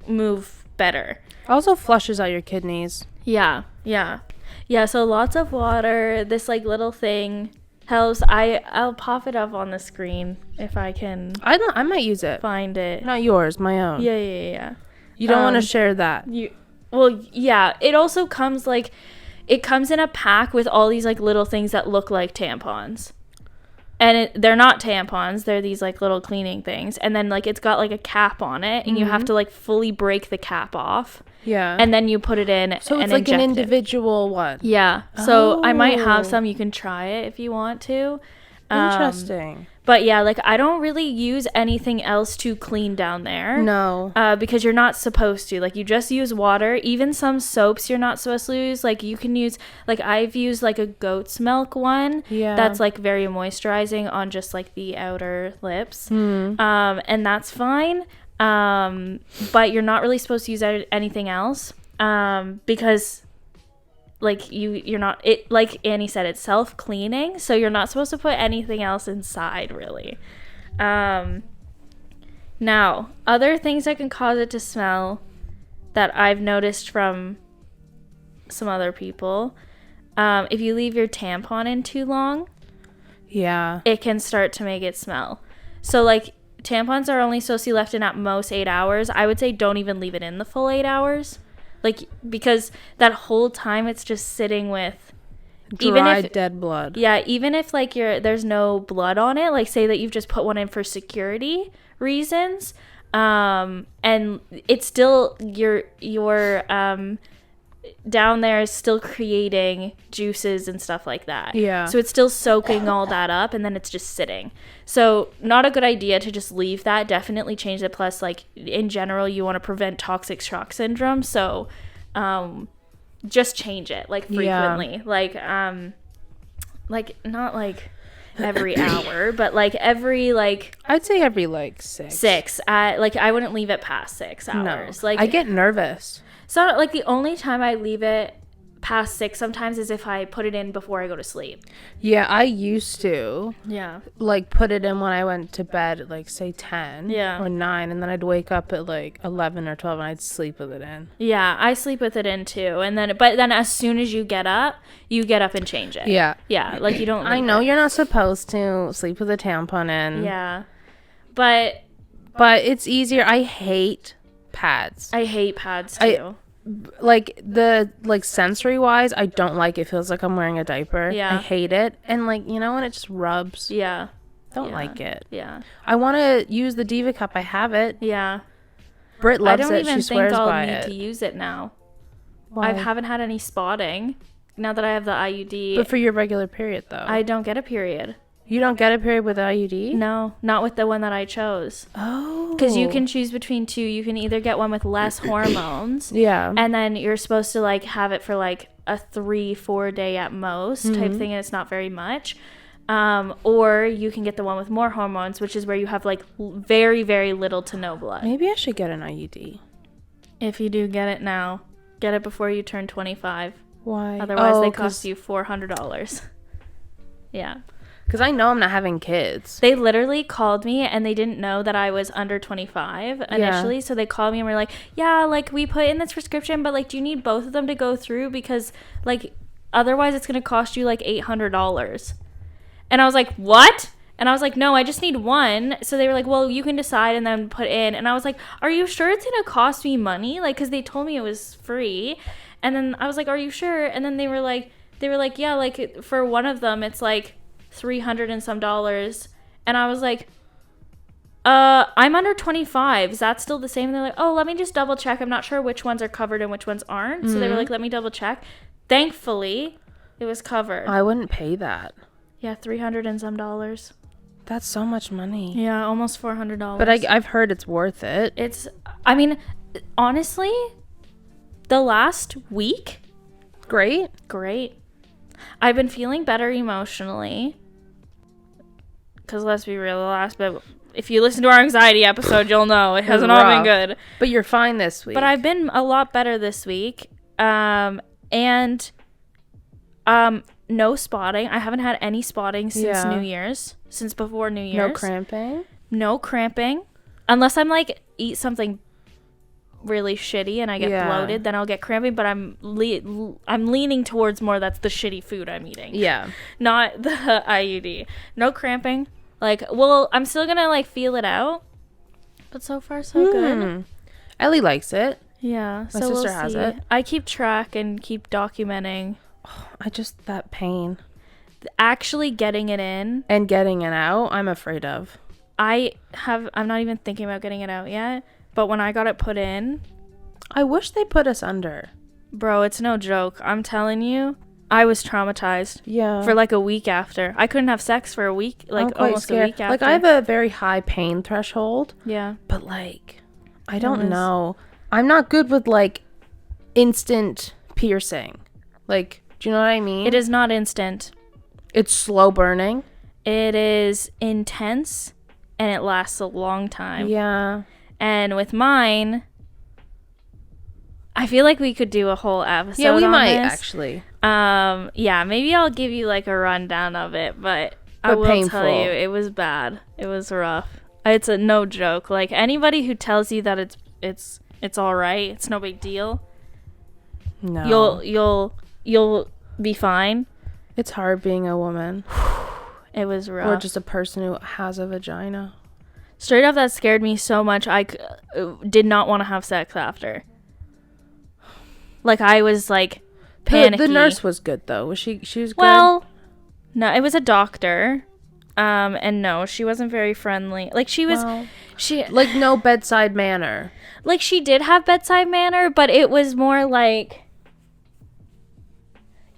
[SPEAKER 1] move better.
[SPEAKER 2] Also flushes out your kidneys.
[SPEAKER 1] Yeah, so lots of water. This, like, little thing helps. I'll pop it up on the screen if I can.
[SPEAKER 2] I might use it.
[SPEAKER 1] Find it.
[SPEAKER 2] Not yours, my own.
[SPEAKER 1] Yeah.
[SPEAKER 2] You don't want to share that.
[SPEAKER 1] Well, yeah. It also comes, like, it comes in a pack with all these, like, little things that look like tampons. And they're not tampons. They're these, like, little cleaning things. And then, like, it's got, like, a cap on it. And you have to, like, fully break the cap off. Yeah. And then you put it in
[SPEAKER 2] so it's, like, an individual one.
[SPEAKER 1] Yeah. So I might have some. You can try it if you want to.
[SPEAKER 2] Interesting.
[SPEAKER 1] But, yeah, like, I don't really use anything else to clean down there.
[SPEAKER 2] No.
[SPEAKER 1] Because you're not supposed to. Like, you just use water. Even some soaps you're not supposed to use. Like, you can use, like, I've used, like, a goat's milk one. Yeah. That's, like, very moisturizing on just, like, the outer lips. And that's fine. But you're not really supposed to use anything else. Because... like, you're not, it, like Annie said, it's self-cleaning, so you're not supposed to put anything else inside, really. Now, other things that can cause it to smell that I've noticed from some other people, if you leave your tampon in too long. it can start to make it smell. So, like, tampons are only supposed to be left in at most 8 hours. I would say don't even leave it in the full 8 hours. Like, because that whole time it's just sitting with
[SPEAKER 2] dead blood.
[SPEAKER 1] Yeah, even if, like, there's no blood on it, like, say that you've just put one in for security reasons, and it's still your down there is still creating juices and stuff like that.
[SPEAKER 2] Yeah.
[SPEAKER 1] So it's still soaking all that up, and then it's just sitting. So not a good idea to just leave that. Definitely change it. Plus, like, in general, you want to prevent toxic shock syndrome. So just change it, like, frequently. Yeah. Like not like every hour, but like every, like,
[SPEAKER 2] I'd say every, like, 6.
[SPEAKER 1] Like, I wouldn't leave it past 6 hours.
[SPEAKER 2] No.
[SPEAKER 1] Like,
[SPEAKER 2] I get nervous.
[SPEAKER 1] So, like, the only time I leave it past 6 sometimes is if I put it in before I go to sleep.
[SPEAKER 2] Yeah, I used to.
[SPEAKER 1] Yeah.
[SPEAKER 2] Like, put it in when I went to bed at, like, say 10
[SPEAKER 1] or
[SPEAKER 2] 9, and then I'd wake up at, like, 11 or 12, and I'd sleep with it in.
[SPEAKER 1] Yeah, I sleep with it in, too. And then, but then as soon as you get up and change it.
[SPEAKER 2] Yeah.
[SPEAKER 1] Yeah, like, you don't
[SPEAKER 2] I know you're not supposed to sleep with a tampon in.
[SPEAKER 1] Yeah. But
[SPEAKER 2] it's easier. I hate pads.
[SPEAKER 1] I hate pads, too.
[SPEAKER 2] Like sensory wise, I don't like it. Feels like I'm wearing a diaper.
[SPEAKER 1] Yeah.
[SPEAKER 2] I hate it. And, like, you know, when it just rubs.
[SPEAKER 1] Yeah.
[SPEAKER 2] Don't like it.
[SPEAKER 1] Yeah.
[SPEAKER 2] I want to use the Diva Cup. I have it.
[SPEAKER 1] Yeah.
[SPEAKER 2] Britt loves it. She
[SPEAKER 1] I don't even
[SPEAKER 2] swears
[SPEAKER 1] think
[SPEAKER 2] by
[SPEAKER 1] I'll need
[SPEAKER 2] it.
[SPEAKER 1] to use it now.
[SPEAKER 2] Why?
[SPEAKER 1] I haven't had any spotting now that I have the IUD.
[SPEAKER 2] But for your regular period, though.
[SPEAKER 1] I don't get a period.
[SPEAKER 2] You don't get a period with IUD?
[SPEAKER 1] No, not with the one that I chose.
[SPEAKER 2] Oh.
[SPEAKER 1] Because you can choose between 2. You can either get one with less hormones.
[SPEAKER 2] Yeah.
[SPEAKER 1] And then you're supposed to, like, have it for, like, a 3-4 day at most type thing, and it's not very much. Or you can get the one with more hormones, which is where you have, like, very, very little to no blood.
[SPEAKER 2] Maybe I should get an IUD.
[SPEAKER 1] If you do get it now, get it before you turn 25.
[SPEAKER 2] Why?
[SPEAKER 1] Otherwise, they cost you $400. Yeah.
[SPEAKER 2] Because I know I'm not having kids.
[SPEAKER 1] They literally called me and they didn't know that I was under 25 initially. Yeah. So they called me and were like, yeah, like, we put in this prescription, but, like, do you need both of them to go through? Because, like, otherwise it's going to cost you, like, $800. And I was like, what? And I was like, no, I just need one. So they were like, well, you can decide and then put in. And I was like, are you sure it's going to cost me money? Like, because they told me it was free. And then I was like, are you sure? And then they were like, yeah, like, for one of them, it's like $300 and some. And I was like, I'm under 25. Is that still the same? And they're like, oh, let me just double check. I'm not sure which ones are covered and which ones aren't. So they were like, let me double check. Thankfully, it was covered.
[SPEAKER 2] I wouldn't pay that.
[SPEAKER 1] Yeah, $300 and some.
[SPEAKER 2] That's so much money.
[SPEAKER 1] Yeah, almost $400.
[SPEAKER 2] But I've heard it's worth it.
[SPEAKER 1] I mean, honestly, the last week,
[SPEAKER 2] great.
[SPEAKER 1] I've been feeling better emotionally. Because let's be real, but if you listen to our anxiety episode, you'll know it hasn't all been good.
[SPEAKER 2] But you're fine this week.
[SPEAKER 1] But I've been a lot better this week. No spotting. I haven't had any spotting since New Year's. Since before New Year's. No cramping. Unless I'm, like, eat something really shitty and I get bloated, then I'll get cramping. But I'm leaning towards more that's the shitty food I'm eating.
[SPEAKER 2] Yeah.
[SPEAKER 1] Not the IUD. No cramping. Like, well, I'm still gonna, like, feel it out. But so far, so good.
[SPEAKER 2] Ellie likes it.
[SPEAKER 1] Yeah.
[SPEAKER 2] My sister has it.
[SPEAKER 1] I keep track and keep documenting.
[SPEAKER 2] That pain.
[SPEAKER 1] Actually getting it in.
[SPEAKER 2] And getting it out, I'm afraid of.
[SPEAKER 1] I'm not even thinking about getting it out yet. But when I got it put in.
[SPEAKER 2] I wish they put us under.
[SPEAKER 1] Bro, it's no joke. I'm telling you. I was traumatized.
[SPEAKER 2] Yeah.
[SPEAKER 1] For like a week after. I couldn't have sex for a week. Like almost scared. A week after.
[SPEAKER 2] Like I have a very high pain threshold.
[SPEAKER 1] Yeah.
[SPEAKER 2] But like, I don't know. I'm not good with like instant piercing. Like, do you know what I mean?
[SPEAKER 1] It is not instant.
[SPEAKER 2] It's slow burning.
[SPEAKER 1] It is intense and it lasts a long time.
[SPEAKER 2] Yeah.
[SPEAKER 1] And with mine, I feel like we could do a whole episode.
[SPEAKER 2] Yeah, we
[SPEAKER 1] on
[SPEAKER 2] might
[SPEAKER 1] this.
[SPEAKER 2] Actually.
[SPEAKER 1] Yeah, maybe I'll give you like a rundown of it, but I will tell you it was bad. It was rough. It's a no joke. Like anybody who tells you that it's all right, it's no big deal.
[SPEAKER 2] No.
[SPEAKER 1] You'll be fine.
[SPEAKER 2] It's hard being a woman.
[SPEAKER 1] It was rough.
[SPEAKER 2] Or just a person who has a vagina.
[SPEAKER 1] Straight up, that scared me so much. I did not want to have sex after. Like, I was, like, panicky.
[SPEAKER 2] The nurse was good, though. She was good?
[SPEAKER 1] Well, no, it was a doctor. And no, she wasn't very friendly. Like, she was...
[SPEAKER 2] Well,
[SPEAKER 1] she
[SPEAKER 2] like, no bedside manner.
[SPEAKER 1] Like, she did have bedside manner, but it was more like...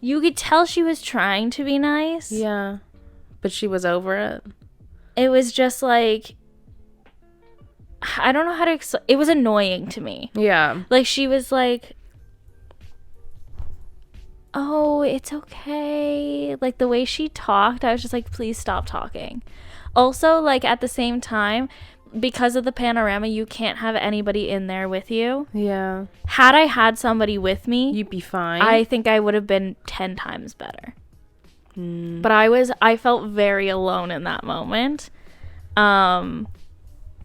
[SPEAKER 1] You could tell she was trying to be nice.
[SPEAKER 2] Yeah. But she was over it.
[SPEAKER 1] It was just, like... I don't know how to explain. It was annoying to me.
[SPEAKER 2] Yeah.
[SPEAKER 1] Like, she was like... Oh, it's okay. Like, the way she talked, I was just like, please stop talking. Also, like, at the same time, because of the panorama, you can't have anybody in there with you.
[SPEAKER 2] Yeah.
[SPEAKER 1] Had I had somebody with me,
[SPEAKER 2] you'd be fine.
[SPEAKER 1] I think I would have been 10 times better. But I felt very alone in that moment. Yeah,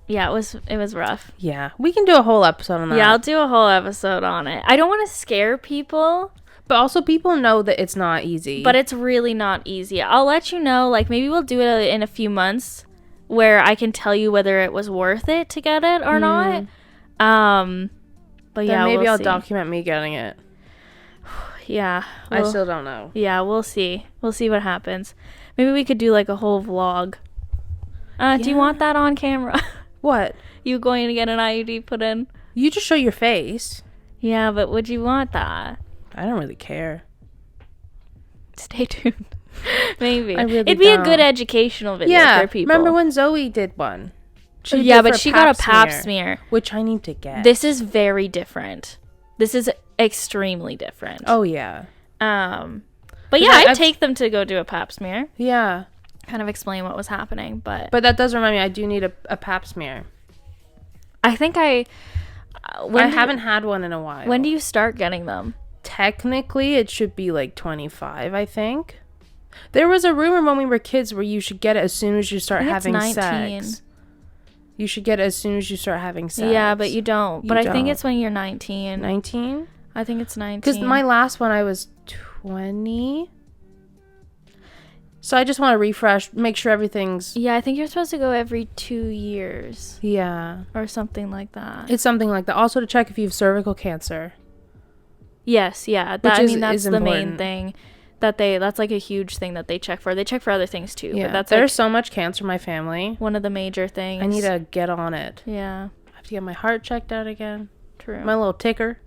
[SPEAKER 1] it was rough.
[SPEAKER 2] Yeah. We can do a whole episode on that.
[SPEAKER 1] Yeah, I'll do a whole episode on it. I don't want to scare people.
[SPEAKER 2] But also, people know that it's not easy.
[SPEAKER 1] But it's really not easy. I'll let you know. Like, maybe we'll do it in a few months where I can tell you whether it was worth it to get it or not. But
[SPEAKER 2] then
[SPEAKER 1] yeah,
[SPEAKER 2] maybe I'll
[SPEAKER 1] see.
[SPEAKER 2] document me getting it.
[SPEAKER 1] Yeah.
[SPEAKER 2] I still don't know.
[SPEAKER 1] Yeah, we'll see. We'll see what happens. Maybe we could do, like, a whole vlog. Do you want that on camera?
[SPEAKER 2] What?
[SPEAKER 1] You going to get an IUD put in?
[SPEAKER 2] You just show your face.
[SPEAKER 1] Yeah, but would you want that?
[SPEAKER 2] I don't really care.
[SPEAKER 1] Stay tuned. Maybe.
[SPEAKER 2] It'd
[SPEAKER 1] be a good educational video for people.
[SPEAKER 2] Remember when Zoe did one?
[SPEAKER 1] But she got a pap smear.
[SPEAKER 2] Which I need to get.
[SPEAKER 1] This is very different. This is extremely different.
[SPEAKER 2] Oh, yeah.
[SPEAKER 1] But yeah, I'd take them to go do a pap smear.
[SPEAKER 2] Yeah.
[SPEAKER 1] Kind of explain what was happening, but
[SPEAKER 2] that does remind me, I do need a pap smear.
[SPEAKER 1] I think I
[SPEAKER 2] haven't had one in a while.
[SPEAKER 1] When do you start getting them?
[SPEAKER 2] Technically, it should be like 25, I think. There was a rumor when we were kids where you should get it as soon as you start having sex. You should get it as soon as you start having sex.
[SPEAKER 1] Yeah, but you don't. I think it's when you're 19.
[SPEAKER 2] 19?
[SPEAKER 1] I think it's 19.
[SPEAKER 2] Because my last one, I was 20. So I just want to refresh, make sure everything's...
[SPEAKER 1] Yeah, I think you're supposed to go every 2 years.
[SPEAKER 2] Yeah.
[SPEAKER 1] Or something like that.
[SPEAKER 2] It's something like that. Also to check if you have cervical cancer.
[SPEAKER 1] Yes, yeah. That's the main thing. That's like a huge thing that they check for. They check for other things too.
[SPEAKER 2] Yeah,
[SPEAKER 1] but that's
[SPEAKER 2] there's so much cancer in my family.
[SPEAKER 1] One of the major things.
[SPEAKER 2] I need to get on it.
[SPEAKER 1] Yeah.
[SPEAKER 2] I have to get my heart checked out again.
[SPEAKER 1] True.
[SPEAKER 2] My little ticker.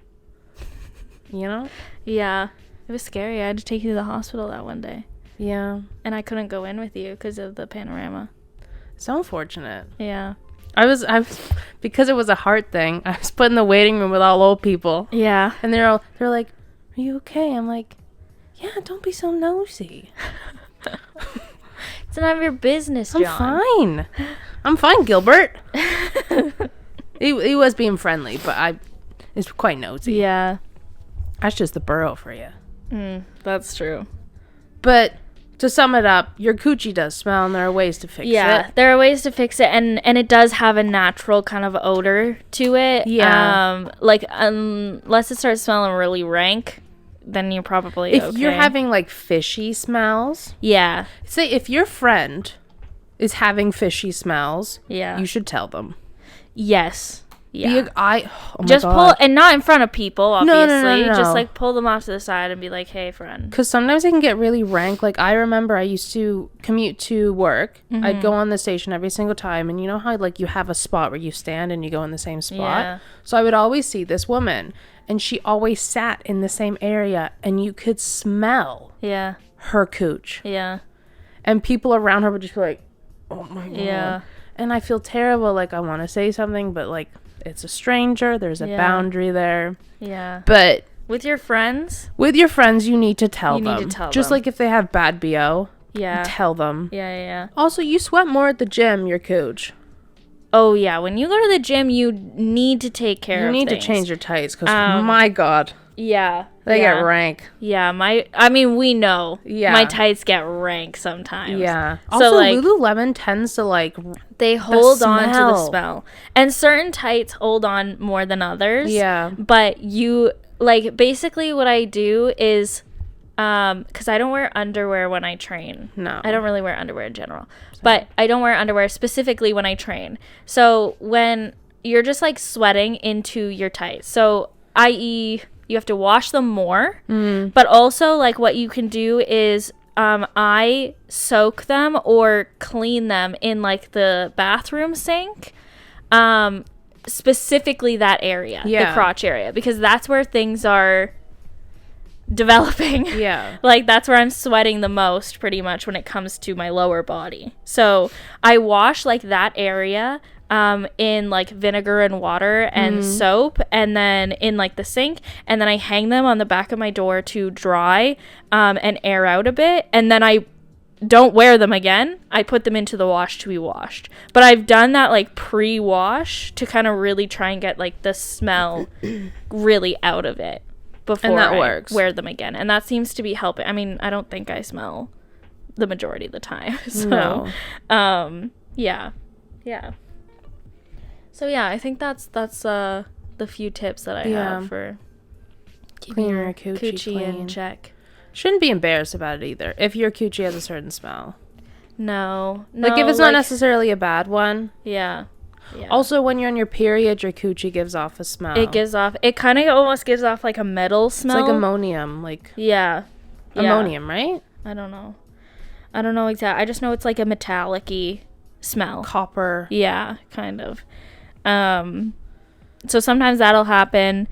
[SPEAKER 2] You know?
[SPEAKER 1] Yeah. It was scary. I had to take you to the hospital that one day.
[SPEAKER 2] Yeah.
[SPEAKER 1] And I couldn't go in with you because of the panorama.
[SPEAKER 2] So unfortunate.
[SPEAKER 1] Yeah.
[SPEAKER 2] I was because it was a heart thing. I was put in the waiting room with all old people.
[SPEAKER 1] Yeah.
[SPEAKER 2] And they're like, "Are you okay?" I'm like, "Yeah, don't be so nosy."
[SPEAKER 1] It's none of your business, John.
[SPEAKER 2] I'm fine, Gilbert. He was being friendly, but it's quite nosy.
[SPEAKER 1] Yeah.
[SPEAKER 2] That's just the borough for you.
[SPEAKER 1] That's true.
[SPEAKER 2] But to sum it up, your coochie does smell, and there are ways to fix it.
[SPEAKER 1] Yeah, there are ways to fix it, and it does have a natural kind of odor to it.
[SPEAKER 2] Yeah.
[SPEAKER 1] Like, unless it starts smelling really rank, then you're probably
[SPEAKER 2] if you're having, like, fishy smells.
[SPEAKER 1] Yeah.
[SPEAKER 2] Say, if your friend is having fishy smells,
[SPEAKER 1] yeah,
[SPEAKER 2] you should tell them.
[SPEAKER 1] Yes. Yeah.
[SPEAKER 2] Just
[SPEAKER 1] pull, and not in front of people, obviously.
[SPEAKER 2] No.
[SPEAKER 1] Just, like, pull them off to the side and be like, hey, friend.
[SPEAKER 2] Because sometimes it can get really rank. Like, I remember I used to commute to work. Mm-hmm. I'd go on the station every single time. And you know how, like, you have a spot where you stand and you go in the same spot? Yeah. So I would always see this woman. And she always sat in the same area. And you could smell her cooch.
[SPEAKER 1] Yeah.
[SPEAKER 2] And people around her would just be like, oh, my God.
[SPEAKER 1] Yeah.
[SPEAKER 2] And I feel terrible. Like, I want to say something, but, like... It's a stranger. There's a boundary there.
[SPEAKER 1] Yeah.
[SPEAKER 2] But
[SPEAKER 1] with your friends,
[SPEAKER 2] you need to tell them.
[SPEAKER 1] Need to tell
[SPEAKER 2] Just
[SPEAKER 1] them.
[SPEAKER 2] like if they have bad BO.
[SPEAKER 1] Yeah.
[SPEAKER 2] Tell them.
[SPEAKER 1] Yeah.
[SPEAKER 2] Also, you sweat more at the gym, your cooch.
[SPEAKER 1] Oh yeah. When you go to the gym, you need to take care of things.
[SPEAKER 2] You need to change your tights because my God.
[SPEAKER 1] Yeah.
[SPEAKER 2] They get rank.
[SPEAKER 1] Yeah. We know. Yeah. My tights get rank sometimes.
[SPEAKER 2] Yeah.
[SPEAKER 1] So,
[SPEAKER 2] also,
[SPEAKER 1] like,
[SPEAKER 2] Lululemon tends to, like,
[SPEAKER 1] they hold on to the smell. And certain tights hold on more than others.
[SPEAKER 2] Yeah.
[SPEAKER 1] But you, like, basically what I do is because I don't wear underwear when I train.
[SPEAKER 2] No.
[SPEAKER 1] I don't really wear underwear in general. Same. But I don't wear underwear specifically when I train. So when you're just like sweating into your tights, so i.e. you have to wash them more, but also like what you can do is I soak them or clean them in like the bathroom sink, specifically that area, the crotch area, because that's where things are developing.
[SPEAKER 2] Yeah.
[SPEAKER 1] Like that's where I'm sweating the most pretty much when it comes to my lower body. So I wash like that area in like vinegar and water and soap, and then in like the sink, and then I hang them on the back of my door to dry and air out a bit, and then I don't wear them again. I put them into the wash to be washed. But I've done that like pre-wash to kind of really try and get like the smell really out of it before works. Wear them again. And that seems to be helping. I mean, I don't think I smell the majority of the time. So,
[SPEAKER 2] no.
[SPEAKER 1] Yeah. So yeah, I think that's the few tips that I have for keeping your coochie in check.
[SPEAKER 2] Shouldn't be embarrassed about it either if your coochie has a certain smell.
[SPEAKER 1] No,
[SPEAKER 2] like if it's not necessarily a bad one.
[SPEAKER 1] Yeah.
[SPEAKER 2] Also, when you're on your period, your coochie gives off a smell.
[SPEAKER 1] It kind of almost gives off like a metal smell.
[SPEAKER 2] It's like ammonium, ammonium, right?
[SPEAKER 1] I don't know exactly. I just know it's like a metallic-y smell.
[SPEAKER 2] Copper.
[SPEAKER 1] Yeah, kind of. So sometimes that'll happen.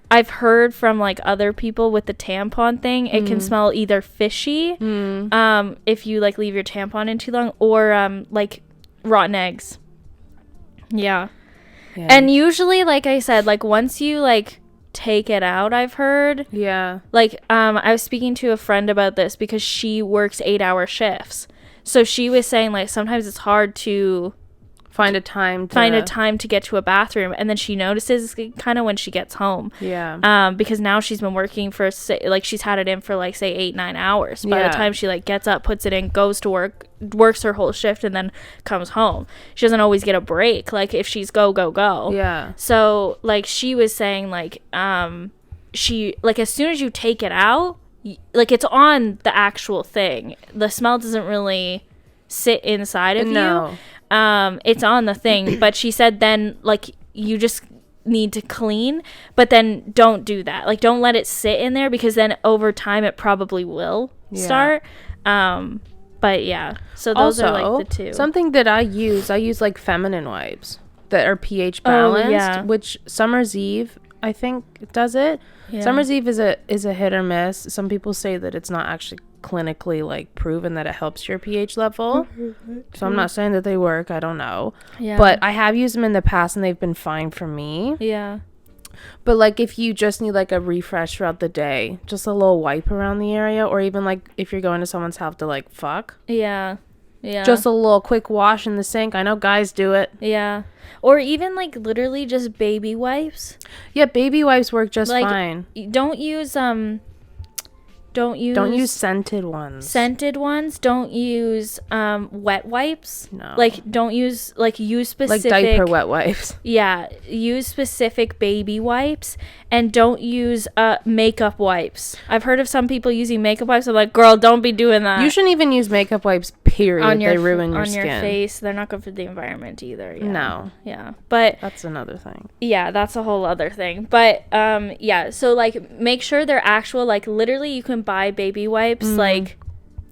[SPEAKER 1] I've heard from like other people with the tampon thing, it can smell either fishy, if you like leave your tampon in too long, or like rotten eggs. Yeah. And usually, like I said, like once you like take it out, I've heard.
[SPEAKER 2] Yeah.
[SPEAKER 1] Like I was speaking to a friend about this because she works 8-hour shifts. So she was saying like sometimes it's hard to
[SPEAKER 2] find a time
[SPEAKER 1] to get to a bathroom, and then she notices kind of when she gets home.
[SPEAKER 2] Yeah.
[SPEAKER 1] Because now she's been working for like she's had it in for like say 8-9 hours. By the time she like gets up, puts it in, goes to work, works her whole shift, and then comes home, she doesn't always get a break. Like if she's go.
[SPEAKER 2] Yeah.
[SPEAKER 1] So like she was saying like she like as soon as you take it out, like it's on the actual thing. The smell doesn't really sit inside of you. It's on the thing, but she said then like you just need to clean, but then don't do that. Like don't let it sit in there, because then over time it probably will start. But yeah, so those are like the two.
[SPEAKER 2] Something that I use like feminine wipes that are pH balanced, which Summer's Eve I think does it. Summer's Eve is a hit or miss. Some people say that it's not actually clinically like proven that it helps your pH level. So I'm not saying that they work. I don't know. But I have used them in the past and they've been fine for me. But like if you just need like a refresh throughout the day, just a little wipe around the area, or even like if you're going to someone's house to like fuck. Just a little quick wash in the sink. I know guys do it.
[SPEAKER 1] Or even like literally just baby wipes.
[SPEAKER 2] Baby wipes work just fine.
[SPEAKER 1] Don't use
[SPEAKER 2] scented ones.
[SPEAKER 1] Don't use wet wipes.
[SPEAKER 2] No.
[SPEAKER 1] Like don't use use specific
[SPEAKER 2] like diaper wet wipes.
[SPEAKER 1] Use specific baby wipes, and don't use makeup wipes. I've heard of some people using makeup wipes. I'm like, girl, don't be doing that.
[SPEAKER 2] You shouldn't even use makeup wipes, period. They ruin your skin. On your
[SPEAKER 1] face. They're not good for the environment either.
[SPEAKER 2] No.
[SPEAKER 1] But
[SPEAKER 2] that's another thing.
[SPEAKER 1] That's a whole other thing. But so like make sure they're actual, like literally you can buy baby wipes. Like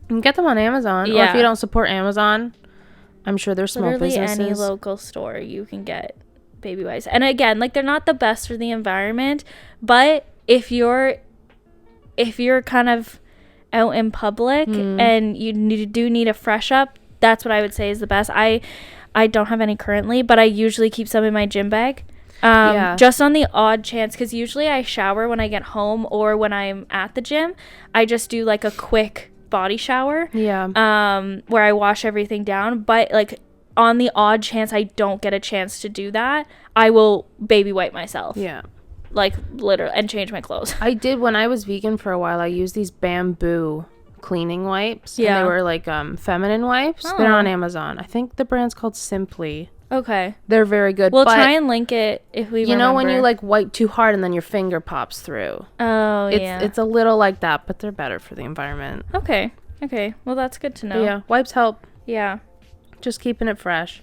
[SPEAKER 2] you can get them on Amazon. Or if you don't support Amazon, I'm sure there's small businesses.
[SPEAKER 1] Any local store you can get baby wipes. And again, like they're not the best for the environment, but if you're kind of out in public and you do need a fresh up, that's what I would say is the best. I don't have any currently, but I usually keep some in my gym bag. Just on the odd chance, because usually I shower when I get home or when I'm at the gym. I just do like a quick body shower where I wash everything down, but like on the odd chance I don't get a chance to do that, I will baby wipe myself, like literally, and change my clothes.
[SPEAKER 2] I did when I was vegan for a while. I used these bamboo cleaning wipes, and they were like feminine wipes. They're on Amazon. I think the brand's called Simply.
[SPEAKER 1] Okay.
[SPEAKER 2] They're very good.
[SPEAKER 1] We'll try and link it if we remember.
[SPEAKER 2] You know when you like wipe too hard and then your finger pops through?
[SPEAKER 1] Oh, yeah.
[SPEAKER 2] It's a little like that, but they're better for the environment.
[SPEAKER 1] Okay. Well, that's good to know.
[SPEAKER 2] Yeah, wipes help.
[SPEAKER 1] Yeah.
[SPEAKER 2] Just keeping it fresh.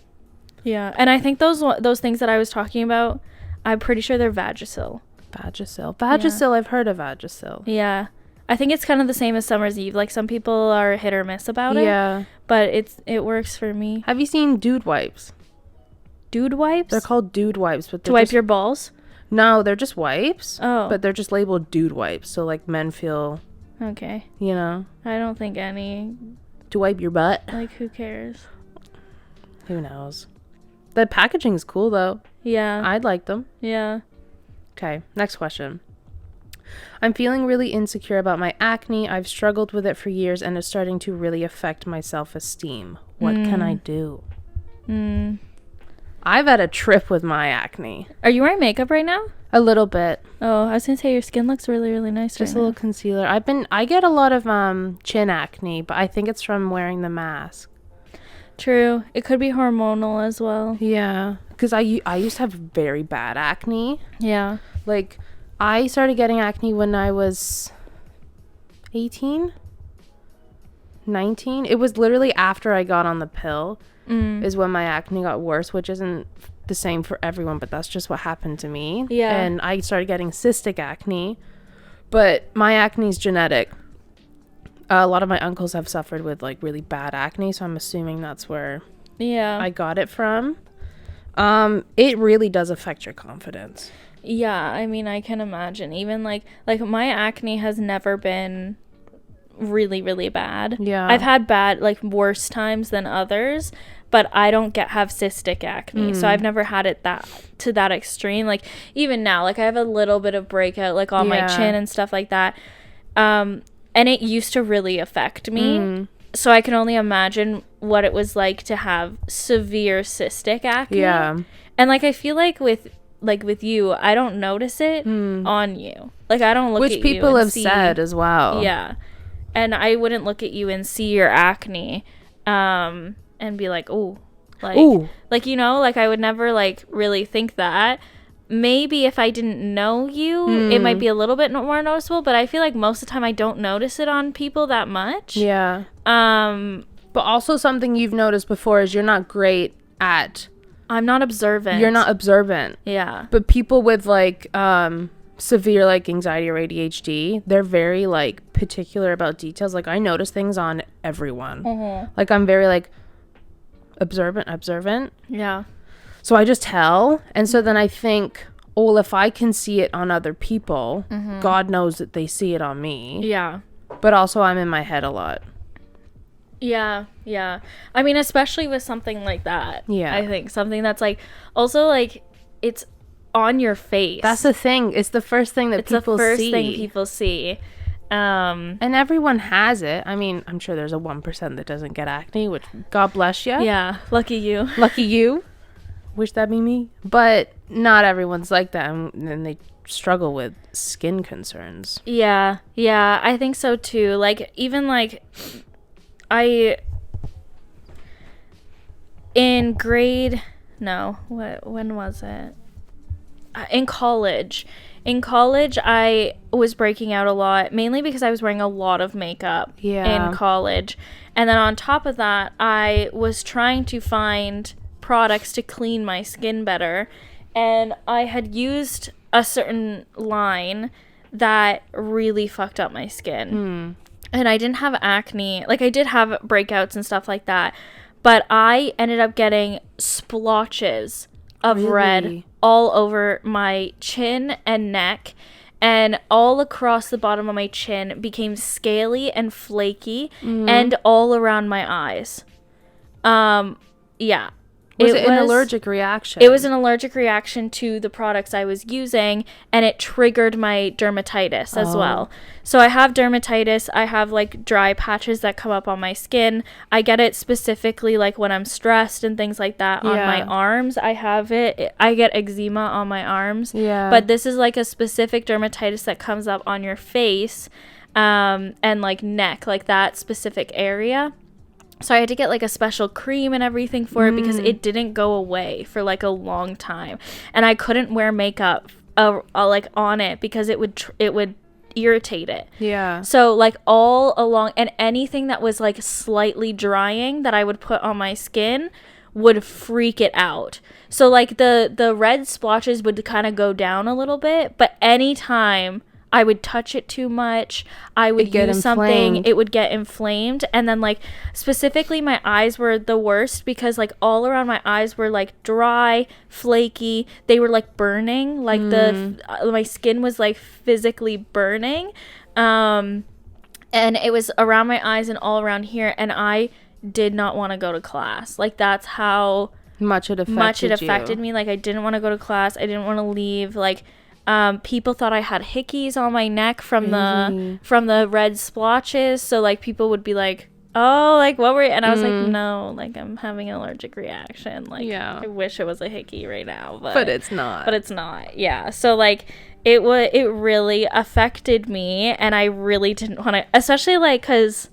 [SPEAKER 1] Yeah, and I think those things that I was talking about, I'm pretty sure they're Vagisil.
[SPEAKER 2] Vagisil, yeah. I've heard of Vagisil.
[SPEAKER 1] Yeah. I think it's kind of the same as Summer's Eve. Like, some people are hit or miss about it.
[SPEAKER 2] Yeah.
[SPEAKER 1] But it works for me.
[SPEAKER 2] Have you seen dude wipes?
[SPEAKER 1] Dude wipes?
[SPEAKER 2] They're called dude wipes. But
[SPEAKER 1] to wipe your balls?
[SPEAKER 2] No, they're just wipes.
[SPEAKER 1] Oh.
[SPEAKER 2] But they're just labeled dude wipes. So, like, men feel...
[SPEAKER 1] Okay.
[SPEAKER 2] You know?
[SPEAKER 1] I don't think any...
[SPEAKER 2] To wipe your butt?
[SPEAKER 1] Like, who cares?
[SPEAKER 2] Who knows? The packaging's cool, though.
[SPEAKER 1] Yeah.
[SPEAKER 2] I'd like them.
[SPEAKER 1] Yeah.
[SPEAKER 2] Okay, next question. I'm feeling really insecure about my acne. I've struggled with it for years and it's starting to really affect my self-esteem. What can I do? I've had a trip with my acne.
[SPEAKER 1] Are you wearing makeup right now?
[SPEAKER 2] A little bit.
[SPEAKER 1] Oh, I was gonna say your skin looks really, really nice.
[SPEAKER 2] Just a little concealer. I get a lot of chin acne, but I think it's from wearing the mask.
[SPEAKER 1] True. It could be hormonal as well.
[SPEAKER 2] Yeah, because I used to have very bad acne.
[SPEAKER 1] Yeah.
[SPEAKER 2] Like, I started getting acne when I was 18, 19. It was literally after I got on the pill is when my acne got worse, which isn't the same for everyone, but that's just what happened to me.
[SPEAKER 1] Yeah.
[SPEAKER 2] And I started getting cystic acne, but my acne is genetic. A lot of my uncles have suffered with like really bad acne, so I'm assuming that's where I got it from. It really does affect your confidence.
[SPEAKER 1] Yeah, I mean, I can imagine. Even like my acne has never been really, really bad.
[SPEAKER 2] Yeah.
[SPEAKER 1] I've had bad, like, worse times than others, but I don't have cystic acne. So I've never had it to that extreme. Like, even now, like, I have a little bit of breakout, like, on my chin and stuff like that. And it used to really affect me. So I can only imagine what it was like to have severe cystic acne.
[SPEAKER 2] Yeah.
[SPEAKER 1] And, like, I feel like with you, I don't notice it on you. Like, I don't look at you.
[SPEAKER 2] Which people have said as well.
[SPEAKER 1] Yeah. And I wouldn't look at you and see your acne and be like, oh, like, ooh. Like, you know, like, I would never, like, really think that. Maybe if I didn't know you, it might be a little bit more noticeable, but I feel like most of the time I don't notice it on people that much.
[SPEAKER 2] Yeah. But also something you've noticed before is you're not great at...
[SPEAKER 1] I'm not observant.
[SPEAKER 2] You're not observant.
[SPEAKER 1] Yeah.
[SPEAKER 2] But people with, like, severe, like, anxiety or ADHD, they're very, like, particular about details. Like, I notice things on everyone. Like, I'm very, like, observant.
[SPEAKER 1] Yeah.
[SPEAKER 2] So I just tell. And so then I think, well, if I can see it on other people, God knows that they see it on me.
[SPEAKER 1] Yeah.
[SPEAKER 2] But also I'm in my head a lot.
[SPEAKER 1] Yeah. I mean, especially with something like that.
[SPEAKER 2] Yeah.
[SPEAKER 1] I think something that's, like, also, like, it's on your face.
[SPEAKER 2] That's the thing. It's the first thing that people see. It's the first thing
[SPEAKER 1] people see.
[SPEAKER 2] And everyone has it. I mean, I'm sure there's a 1% that doesn't get acne, which God bless you.
[SPEAKER 1] Yeah. Lucky you.
[SPEAKER 2] Lucky you. Wish that be me. But not everyone's like that. And they struggle with skin concerns.
[SPEAKER 1] Yeah. I think so too. Like, even like when was it? In college, I was breaking out a lot, mainly because I was wearing a lot of makeup in college. And then on top of that, I was trying to find products to clean my skin better. And I had used a certain line that really fucked up my skin. And I didn't have acne. Like, I did have breakouts and stuff like that. But I ended up getting splotches of red all over my chin and neck, and all across the bottom of my chin became scaly and flaky, and all around my eyes. Yeah.
[SPEAKER 2] Was it an allergic reaction?
[SPEAKER 1] It was an allergic reaction to the products I was using, and it triggered my dermatitis as well. So I have dermatitis. I have, like, dry patches that come up on my skin. I get it specifically, like, when I'm stressed and things like that on my arms. I have it. I get eczema on my arms.
[SPEAKER 2] Yeah.
[SPEAKER 1] But this is, like, a specific dermatitis that comes up on your face and, like, neck, like, that specific area. So I had to get like a special cream and everything for it because it didn't go away for like a long time. And I couldn't wear makeup like on it because it would irritate it.
[SPEAKER 2] Yeah.
[SPEAKER 1] So like all along, and anything that was like slightly drying that I would put on my skin would freak it out. So like the red splotches would kind of go down a little bit, but anytime I would touch it too much, I would use something, it would get inflamed. And then like specifically my eyes were the worst because like all around my eyes were like dry, flaky. They were like burning, like my skin was like physically burning. And it was around my eyes and all around here, and I did not want to go to class. Like that's how
[SPEAKER 2] much it affected
[SPEAKER 1] me. Like I didn't want to go to class. I didn't want to leave. Like people thought I had hickeys on my neck from the red splotches. So like people would be like, oh, like what were you? And I was like, no, like I'm having an allergic reaction. Like I wish it was a hickey right now, but
[SPEAKER 2] it's not.
[SPEAKER 1] Yeah. So like it really affected me, and I really didn't want to, especially like because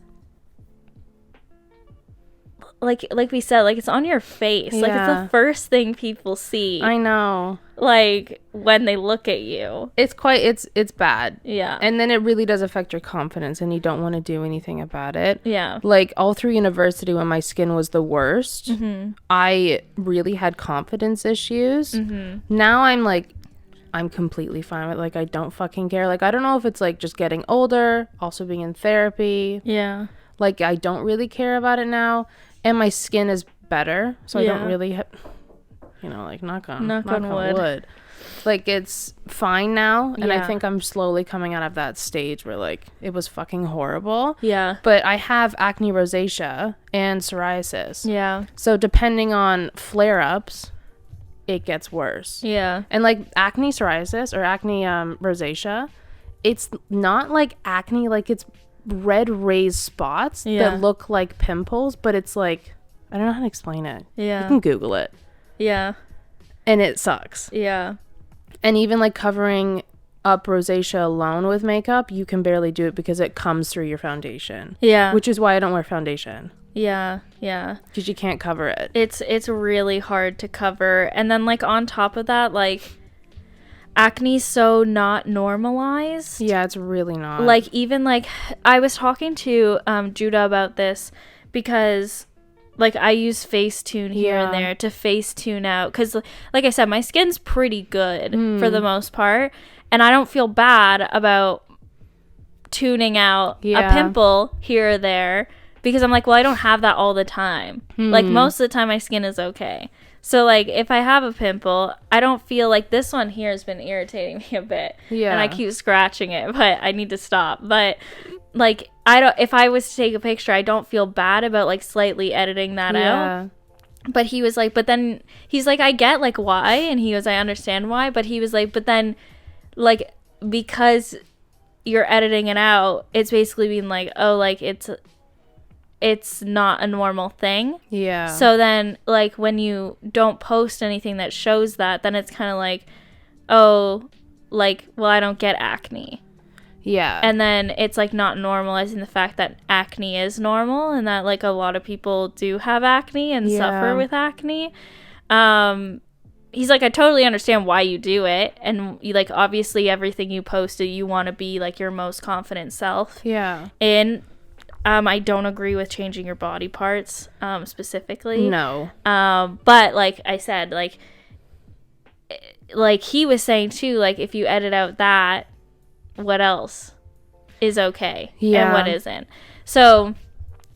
[SPEAKER 1] like we said, like it's on your face. Like it's the first thing people see.
[SPEAKER 2] I know.
[SPEAKER 1] Like when they look at you,
[SPEAKER 2] it's bad.
[SPEAKER 1] Yeah.
[SPEAKER 2] And then it really does affect your confidence, and you don't want to do anything about it.
[SPEAKER 1] Yeah.
[SPEAKER 2] Like all through university, when my skin was the worst, I really had confidence issues. Now I'm completely fine with, like, I don't fucking care. Like I don't know if it's like just getting older, also being in therapy.
[SPEAKER 1] Yeah.
[SPEAKER 2] Like I don't really care about it now. And my skin is better, so I don't really, like knock on wood. Like it's fine now, and I think I'm slowly coming out of that stage where like it was fucking horrible.
[SPEAKER 1] Yeah.
[SPEAKER 2] But I have acne, rosacea, and psoriasis.
[SPEAKER 1] Yeah.
[SPEAKER 2] So depending on flare-ups, it gets worse.
[SPEAKER 1] Yeah.
[SPEAKER 2] And like acne, psoriasis, or acne, rosacea, it's not like acne, like it's red raised spots that look like pimples, but it's like, I don't know how to explain it.
[SPEAKER 1] Yeah.
[SPEAKER 2] You can Google it.
[SPEAKER 1] Yeah.
[SPEAKER 2] And it sucks.
[SPEAKER 1] Yeah.
[SPEAKER 2] And even like covering up rosacea alone with makeup, you can barely do it because it comes through your foundation.
[SPEAKER 1] Yeah.
[SPEAKER 2] Which is why I don't wear foundation.
[SPEAKER 1] Yeah. Yeah.
[SPEAKER 2] Because you can't cover it.
[SPEAKER 1] It's really hard to cover. And then like on top of that, like acne's so not normalized.
[SPEAKER 2] Yeah, it's really not.
[SPEAKER 1] Like even like I was talking to Judah about this because like I use Facetune here and there to Facetune out, because like I said, my skin's pretty good for the most part, and I don't feel bad about tuning out a pimple here or there, because I'm like, well, I don't have that all the time. Like most of the time my skin is okay. So like if I have a pimple, I don't feel like this one here has been irritating me a bit. Yeah. And I keep scratching it, but I need to stop. But like if I was to take a picture, I don't feel bad about like slightly editing that out. But he was like, but then he's like, I get like why, and he was, I understand why, but he was like, but then like because you're editing it out, it's basically being like, oh, like it's not a normal thing. Yeah. So then like when you don't post anything that shows that, then it's kind of like, oh, like, well, I don't get acne. Yeah. And then it's like not normalizing the fact that acne is normal, and that like a lot of people do have acne and suffer with acne. He's like, I totally understand why you do it, and you, like, obviously everything you posted, you want to be like your most confident self. Yeah. And I don't agree with changing your body parts specifically. No. But like I said, like he was saying too, like if you edit out that, what else is okay and what isn't. So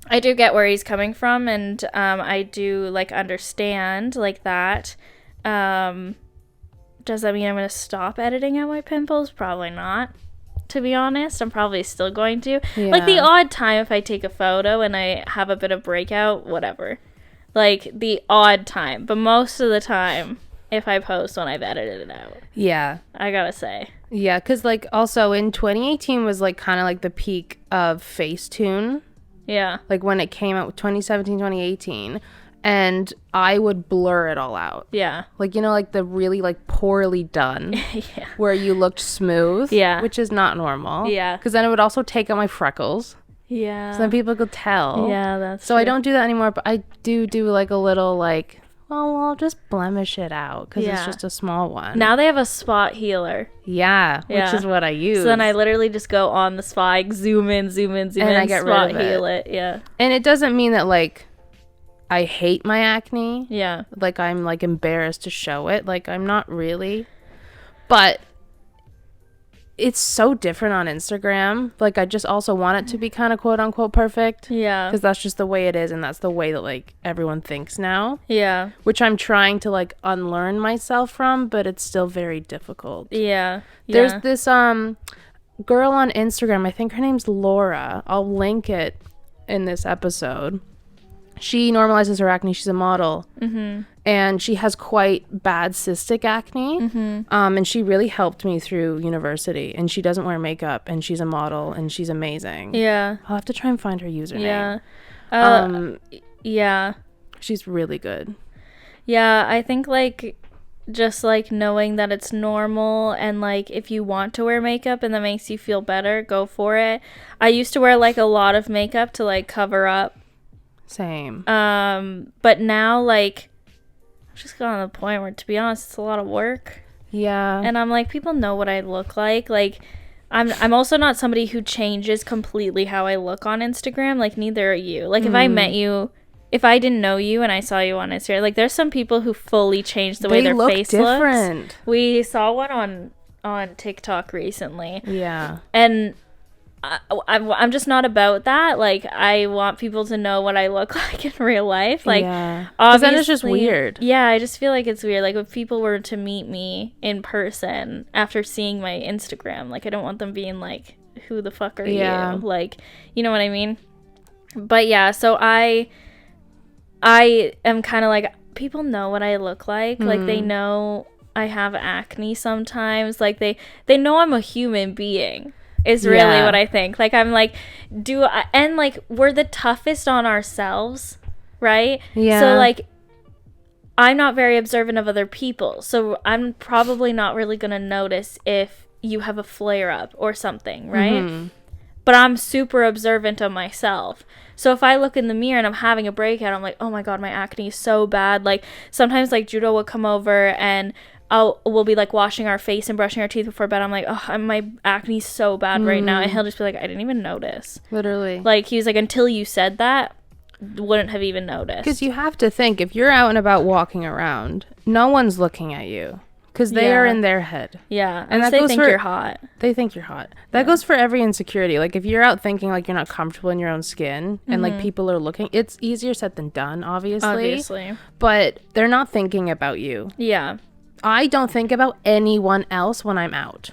[SPEAKER 1] I do get where he's coming from, and I do like understand like that. Does that mean I'm going to stop editing out my pimples? Probably not. To be honest, I'm probably still going to. Yeah. Like the odd time if I take a photo and I have a bit of breakout, whatever. Like the odd time. But most of the time, if I post when I've edited it out. Yeah. I gotta say.
[SPEAKER 2] Yeah, because like also in 2018 was like kind of like the peak of Facetune. Yeah. Like when it came out, 2017, 2018. And I would blur it all out. Yeah. Like, you know, like the really like poorly done. Where you looked smooth. Yeah. Which is not normal. Yeah. Because then it would also take out my freckles.
[SPEAKER 1] Yeah.
[SPEAKER 2] So then people could tell.
[SPEAKER 1] Yeah, that's
[SPEAKER 2] so
[SPEAKER 1] true.
[SPEAKER 2] I don't do that anymore, but I do like a little like, well, I'll just blemish it out because it's just a small one.
[SPEAKER 1] Now they have a spot healer.
[SPEAKER 2] Yeah, which is what I use.
[SPEAKER 1] So then I literally just go on the spot, zoom in, and
[SPEAKER 2] I get
[SPEAKER 1] spot
[SPEAKER 2] rid of
[SPEAKER 1] heal it. Yeah.
[SPEAKER 2] And it doesn't mean that like I hate my acne.
[SPEAKER 1] Yeah.
[SPEAKER 2] Like I'm like embarrassed to show it. Like I'm not really. But it's so different on Instagram. Like I just also want it to be kind of quote unquote perfect.
[SPEAKER 1] Yeah.
[SPEAKER 2] Because that's just the way it is, and that's the way that like everyone thinks now.
[SPEAKER 1] Yeah.
[SPEAKER 2] Which I'm trying to like unlearn myself from, but it's still very difficult.
[SPEAKER 1] Yeah.
[SPEAKER 2] There's this girl on Instagram, I think her name's Laura. I'll link it in this episode. She normalizes her acne. She's a model. Mm-hmm. And she has quite bad cystic acne. Mm-hmm. And she really helped me through university. And she doesn't wear makeup. And she's a model. And she's amazing.
[SPEAKER 1] Yeah.
[SPEAKER 2] I'll have to try and find her username.
[SPEAKER 1] Yeah. Yeah.
[SPEAKER 2] She's really good.
[SPEAKER 1] Yeah, I think, like, just, like, knowing that it's normal and, like, if you want to wear makeup and that makes you feel better, go for it. I used to wear, like, a lot of makeup to, like, cover up.
[SPEAKER 2] Same.
[SPEAKER 1] But now, like, I've just gotten to the point where, to be honest, it's a lot of work.
[SPEAKER 2] Yeah.
[SPEAKER 1] And I'm like, people know what I look like. Like, I'm also not somebody who changes completely how I look on Instagram. Like, neither are you. Like, if I met you, if I didn't know you and I saw you on Instagram, like, there's some people who fully change the way their face
[SPEAKER 2] different.
[SPEAKER 1] Looks. We saw one on TikTok recently.
[SPEAKER 2] Yeah.
[SPEAKER 1] And I'm just not about that. Like, I want people to know what I look like in real life. Like,
[SPEAKER 2] because then it's just weird.
[SPEAKER 1] Yeah, I just feel like it's weird. Like, if people were to meet me in person after seeing my Instagram, like, I don't want them being like, who the fuck are you? Like, you know what I mean? But yeah, so I am kind of like, people know what I look like. Like, they know I have acne sometimes. Like, they know I'm a human being. Is really what I think. Like, I'm like, and like, we're the toughest on ourselves, right? Yeah. So, like, I'm not very observant of other people. So, I'm probably not really going to notice if you have a flare up or something, right? Mm-hmm. But I'm super observant of myself. So, if I look in the mirror and I'm having a breakout, I'm like, oh my God, my acne is so bad. Like, sometimes, like, Judo will come over and we'll be like washing our face and brushing our teeth before bed. I'm like, oh, my acne's so bad right now. And he'll just be like, I didn't even notice. Literally. Like, he was like, until you said that, wouldn't have even noticed.
[SPEAKER 2] Because you have to think, if you're out and about walking around, no one's looking at you. Because they are in their head.
[SPEAKER 1] Yeah. And they think you're hot.
[SPEAKER 2] They think you're hot. That goes for every insecurity. Like, if you're out thinking, like, you're not comfortable in your own skin and, like, people are looking, it's easier said than done, obviously. But they're not thinking about you. Yeah. I don't think about anyone else when I'm out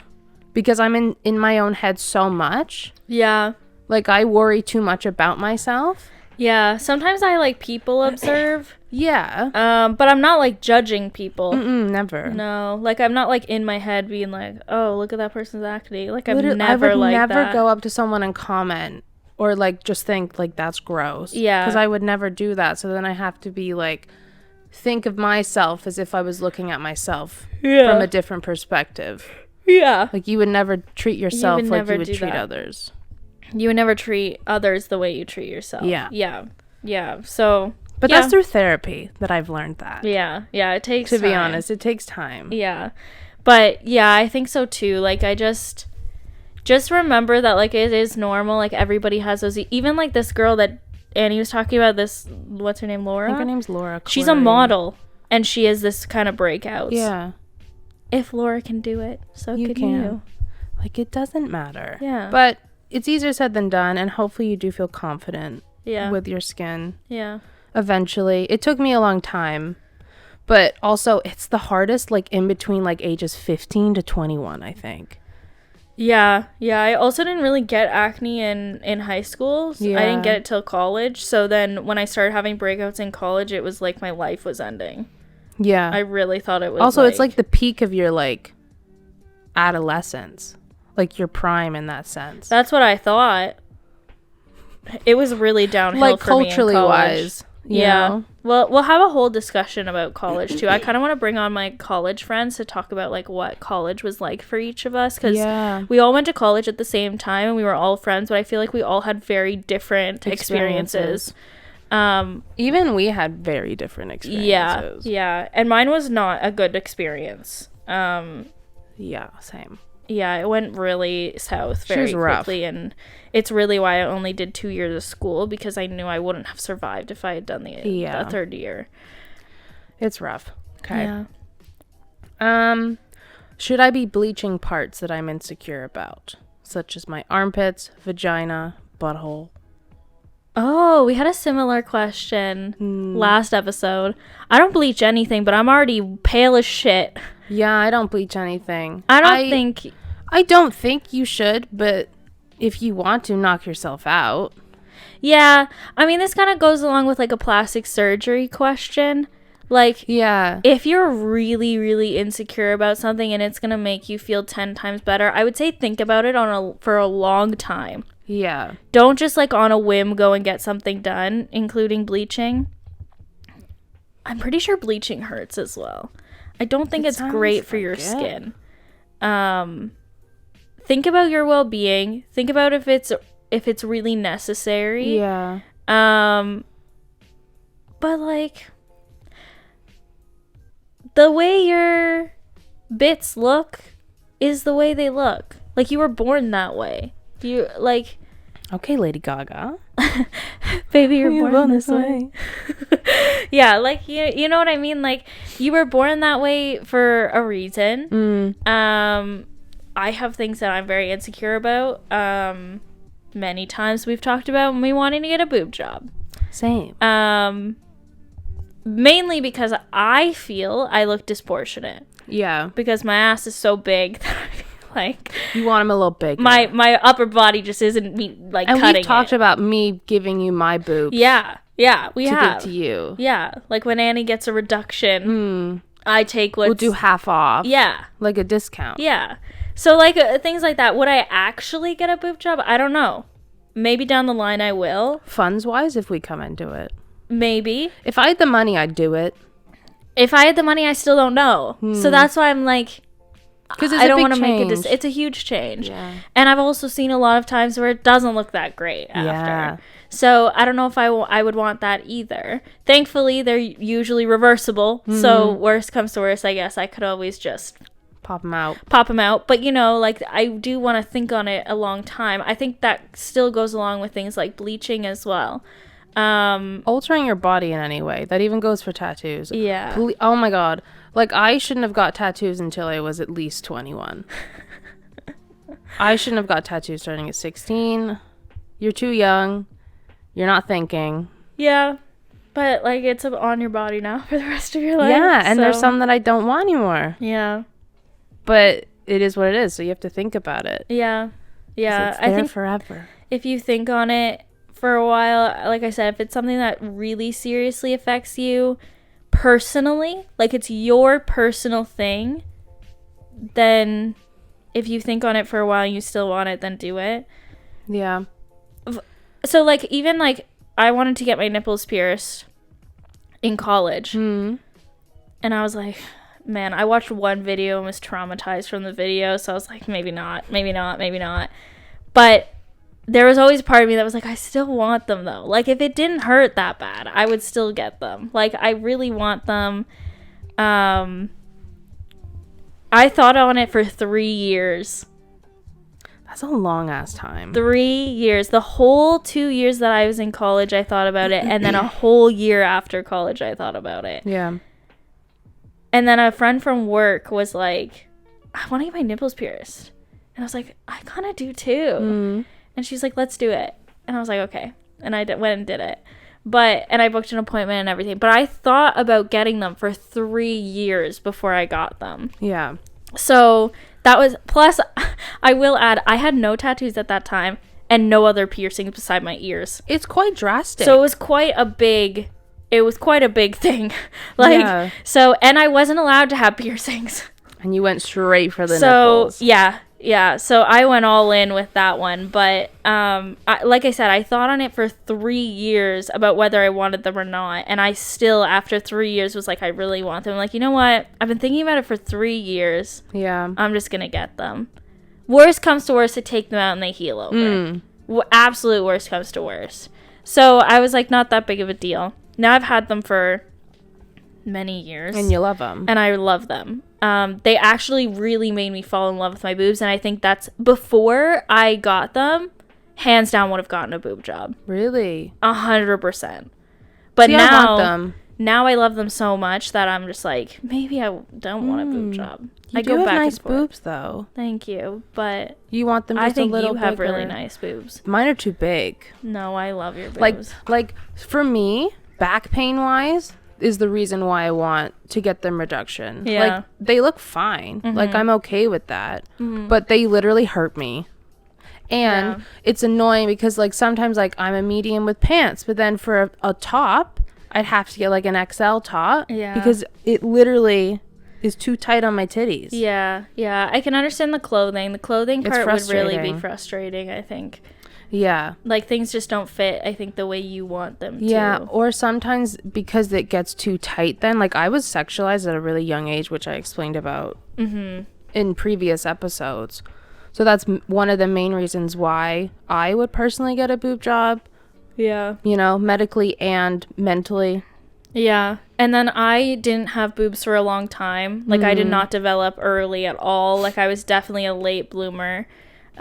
[SPEAKER 2] because I'm in my own head so much. Yeah. Like, I worry too much about myself.
[SPEAKER 1] Yeah. Sometimes I, like, people observe.
[SPEAKER 2] Yeah.
[SPEAKER 1] But I'm not, like, judging people.
[SPEAKER 2] Never.
[SPEAKER 1] No. Like, I'm not, like, in my head being like, oh, look at that person's acne. Like, I'm never like that.
[SPEAKER 2] I would never go up to someone and comment or, like, just think, like, that's gross. Yeah. Because I would never do that. So then I have to be, like, think of myself as if I was looking at myself from a different perspective. Yeah. Like, you would never treat yourself like you would treat others.
[SPEAKER 1] You would never treat others the way you treat yourself. Yeah. Yeah. Yeah. So.
[SPEAKER 2] But that's through therapy that I've learned that.
[SPEAKER 1] Yeah. Yeah. It takes time.
[SPEAKER 2] To be honest, it takes time.
[SPEAKER 1] Yeah. But yeah, I think so too. Like, I just remember that, like, it is normal. Like, everybody has those. Even, like, this girl that Annie was talking about, this, what's her name, Laura?
[SPEAKER 2] I think her name's Laura.
[SPEAKER 1] She's a model, and she has this kind of breakouts.
[SPEAKER 2] Yeah.
[SPEAKER 1] If Laura can do it, so can you.
[SPEAKER 2] Like, it doesn't matter.
[SPEAKER 1] Yeah.
[SPEAKER 2] But it's easier said than done, and hopefully you do feel confident with your skin. Yeah. Eventually. It took me a long time, but also it's the hardest, like, in between, like, ages 15 to 21, I think.
[SPEAKER 1] Yeah, I also didn't really get acne in high school. I didn't get it till college. So then when I started having breakouts in college, it was like my life was ending. Yeah. I really thought it was.
[SPEAKER 2] Also, it's like the peak of your, like, adolescence. Like, your prime in that sense.
[SPEAKER 1] That's what I thought. It was really downhill
[SPEAKER 2] like,
[SPEAKER 1] for me in
[SPEAKER 2] culturally
[SPEAKER 1] college.
[SPEAKER 2] Wise. Yeah.
[SPEAKER 1] Well, we'll have a whole discussion about college too. I kind of want to bring on my college friends to talk about like what college was like for each of us, because we all went to college at the same time and we were all friends, but I feel like we all had very different experiences.
[SPEAKER 2] Even we had very different experiences.
[SPEAKER 1] Yeah, and mine was not a good experience.
[SPEAKER 2] Yeah, same.
[SPEAKER 1] Yeah, it went really south very quickly, and it's really why I only did 2 years of school, because I knew I wouldn't have survived if I had done the third year.
[SPEAKER 2] It's rough. Okay. Yeah. Should I be bleaching parts that I'm insecure about, such as my armpits, vagina, butthole?
[SPEAKER 1] Oh, we had a similar question last episode. I don't bleach anything, but I'm already pale as shit.
[SPEAKER 2] Yeah, I don't bleach anything.
[SPEAKER 1] I don't think
[SPEAKER 2] you should, but if you want to, knock yourself out.
[SPEAKER 1] Yeah, I mean, this kind of goes along with like a plastic surgery question. Like, yeah, if you're really, really insecure about something and it's going to make you feel 10 times better, I would say think about it for a long time. Yeah. Don't just like on a whim go and get something done, including bleaching. I'm pretty sure bleaching hurts as well. I don't think it's great for your skin. Think about your well-being. Think about if it's really necessary. Yeah. But like the way your bits look is the way they look. Like you were born that way. You like.
[SPEAKER 2] Okay, Lady Gaga.
[SPEAKER 1] Baby, you're born this way. Yeah, like you know what I mean? Like you were born that way for a reason. I have things that I'm very insecure about. Many times we've talked about me wanting to get a boob job.
[SPEAKER 2] Same.
[SPEAKER 1] Mainly because I feel I look disproportionate.
[SPEAKER 2] Yeah.
[SPEAKER 1] Because my ass is so big that I feel like
[SPEAKER 2] you want them a little bigger.
[SPEAKER 1] My upper body just isn't like
[SPEAKER 2] and
[SPEAKER 1] cutting.
[SPEAKER 2] We've talked about me giving you my boobs.
[SPEAKER 1] Yeah, we have
[SPEAKER 2] to give to you.
[SPEAKER 1] Yeah, like when Annie gets a reduction, I take
[SPEAKER 2] we'll do half off.
[SPEAKER 1] Yeah,
[SPEAKER 2] like a discount.
[SPEAKER 1] Yeah, so like things like that. Would I actually get a boob job? I don't know. Maybe down the line I will.
[SPEAKER 2] Funds wise, if we come into it.
[SPEAKER 1] Maybe.
[SPEAKER 2] If I had the money, I'd do it.
[SPEAKER 1] If I had the money, I still don't know. So that's why I'm like, because I don't want to make it. It's a huge change. Yeah. And I've also seen a lot of times where it doesn't look that great after. Yeah. So I don't know if I would want that either. Thankfully, they're usually reversible. So worst comes to worst, I guess I could always just
[SPEAKER 2] pop them out.
[SPEAKER 1] But you know, like I do want to think on it a long time. I think that still goes along with things like bleaching as well.
[SPEAKER 2] Altering your body in any way. That even goes for tattoos.
[SPEAKER 1] Yeah.
[SPEAKER 2] Oh my god. Like I shouldn't have got tattoos until I was at least 21. I shouldn't have got tattoos starting at 16. You're too young. You're not thinking.
[SPEAKER 1] Yeah. But like it's on your body now for the rest of your life.
[SPEAKER 2] Yeah, and there's some that I don't want anymore.
[SPEAKER 1] Yeah.
[SPEAKER 2] But it is what it is, so you have to think about it.
[SPEAKER 1] Yeah. Yeah.
[SPEAKER 2] I think forever.
[SPEAKER 1] If you think on it for a while, like I said, if it's something that really seriously affects you personally, like it's your personal thing, then if you think on it for a while and you still want it, then do it.
[SPEAKER 2] Yeah.
[SPEAKER 1] So like even like I wanted to get my nipples pierced in college. And I was like, man, I watched one video and was traumatized from the video, so I was like, maybe not. But there was always a part of me that was like, I still want them though. Like if it didn't hurt that bad, I would still get them. Like I really want them. I thought on it for 3 years.
[SPEAKER 2] That's a long ass time.
[SPEAKER 1] 3 years. The whole 2 years that I was in college, I thought about it. And then a whole year after college, I thought about it.
[SPEAKER 2] Yeah.
[SPEAKER 1] And then a friend from work was like, I want to get my nipples pierced. And I was like, I kind of do too. And she's like, let's do it. And I was like, okay. And I went and did it. And I booked an appointment and everything. But I thought about getting them for 3 years before I got them.
[SPEAKER 2] Yeah.
[SPEAKER 1] So that was, plus I will add, I had no tattoos at that time and no other piercings beside my ears.
[SPEAKER 2] It's quite drastic.
[SPEAKER 1] So it was quite a big thing. So, and I wasn't allowed to have piercings.
[SPEAKER 2] And you went straight for the nipples.
[SPEAKER 1] So, yeah. Yeah, so I went all in with that one, but like I said, I thought on it for 3 years about whether I wanted them or not, and I still, after 3 years, was like, I really want them. I'm like, you know what? I've been thinking about it for 3 years.
[SPEAKER 2] Yeah.
[SPEAKER 1] I'm just gonna get them. Worst comes to worst, I take them out and they heal over. Absolute worst comes to worst. So I was like, not that big of a deal. Now I've had them for many years.
[SPEAKER 2] And you love them.
[SPEAKER 1] And I love them. They actually really made me fall in love with my boobs, and I think that's, before I got them, hands down would have gotten a boob job.
[SPEAKER 2] Really?
[SPEAKER 1] 100%. But
[SPEAKER 2] see,
[SPEAKER 1] now,
[SPEAKER 2] I want them.
[SPEAKER 1] Now I love them so much that I'm just like, maybe I don't want a boob job.
[SPEAKER 2] I go back nice boobs, though.
[SPEAKER 1] Thank you, but
[SPEAKER 2] you want them just a little bigger. I think
[SPEAKER 1] you have really nice boobs.
[SPEAKER 2] Mine are too big.
[SPEAKER 1] No, I love your boobs.
[SPEAKER 2] Like for me, back pain wise, is the reason why I want to get them reduction.
[SPEAKER 1] Yeah.
[SPEAKER 2] Like, they look fine. Like, I'm okay with that. But they literally hurt me. And it's annoying because, like, sometimes, like, I'm a medium with pants. But then for a top, I'd have to get, like, an XL top.
[SPEAKER 1] Yeah.
[SPEAKER 2] Because it literally is too tight on my titties.
[SPEAKER 1] Yeah. Yeah. I can understand the clothing. The clothing part would really be frustrating, I think.
[SPEAKER 2] Yeah.
[SPEAKER 1] Like, things just don't fit, I think, the way you want them to.
[SPEAKER 2] Yeah, or sometimes because it gets too tight then. Like, I was sexualized at a really young age, which I explained about in previous episodes. So that's one of the main reasons why I would personally get a boob job.
[SPEAKER 1] Yeah.
[SPEAKER 2] You know, medically and mentally.
[SPEAKER 1] Yeah. And then I didn't have boobs for a long time. Like, I did not develop early at all. Like, I was definitely a late bloomer.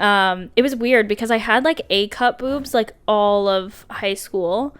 [SPEAKER 1] It was weird because I had like A-cup boobs like all of high school,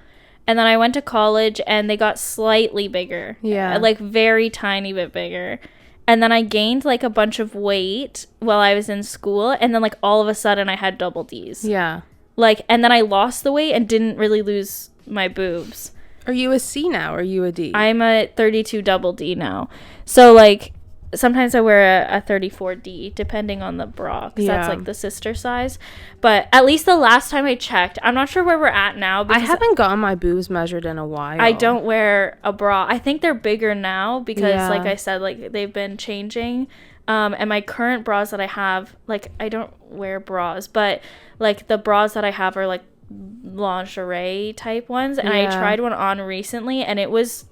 [SPEAKER 1] and then I went to college and they got slightly bigger.
[SPEAKER 2] Yeah.
[SPEAKER 1] Like very tiny bit bigger. And then I gained like a bunch of weight while I was in school, and then like all of a sudden I had double D's.
[SPEAKER 2] Yeah.
[SPEAKER 1] Like, and then I lost the weight and didn't really lose my boobs.
[SPEAKER 2] Are you a C now or are you a D?
[SPEAKER 1] I'm a 32 double D now. So like sometimes I wear a 34D depending on the bra, because that's like the sister size. But at least the last time I checked, I'm not sure where we're at now.
[SPEAKER 2] I haven't gotten my boobs measured in a while.
[SPEAKER 1] I don't wear a bra. I think they're bigger now because like I said, like they've been changing. And my current bras that I have, like I don't wear bras, but like the bras that I have are like lingerie type ones. And I tried one on recently and it was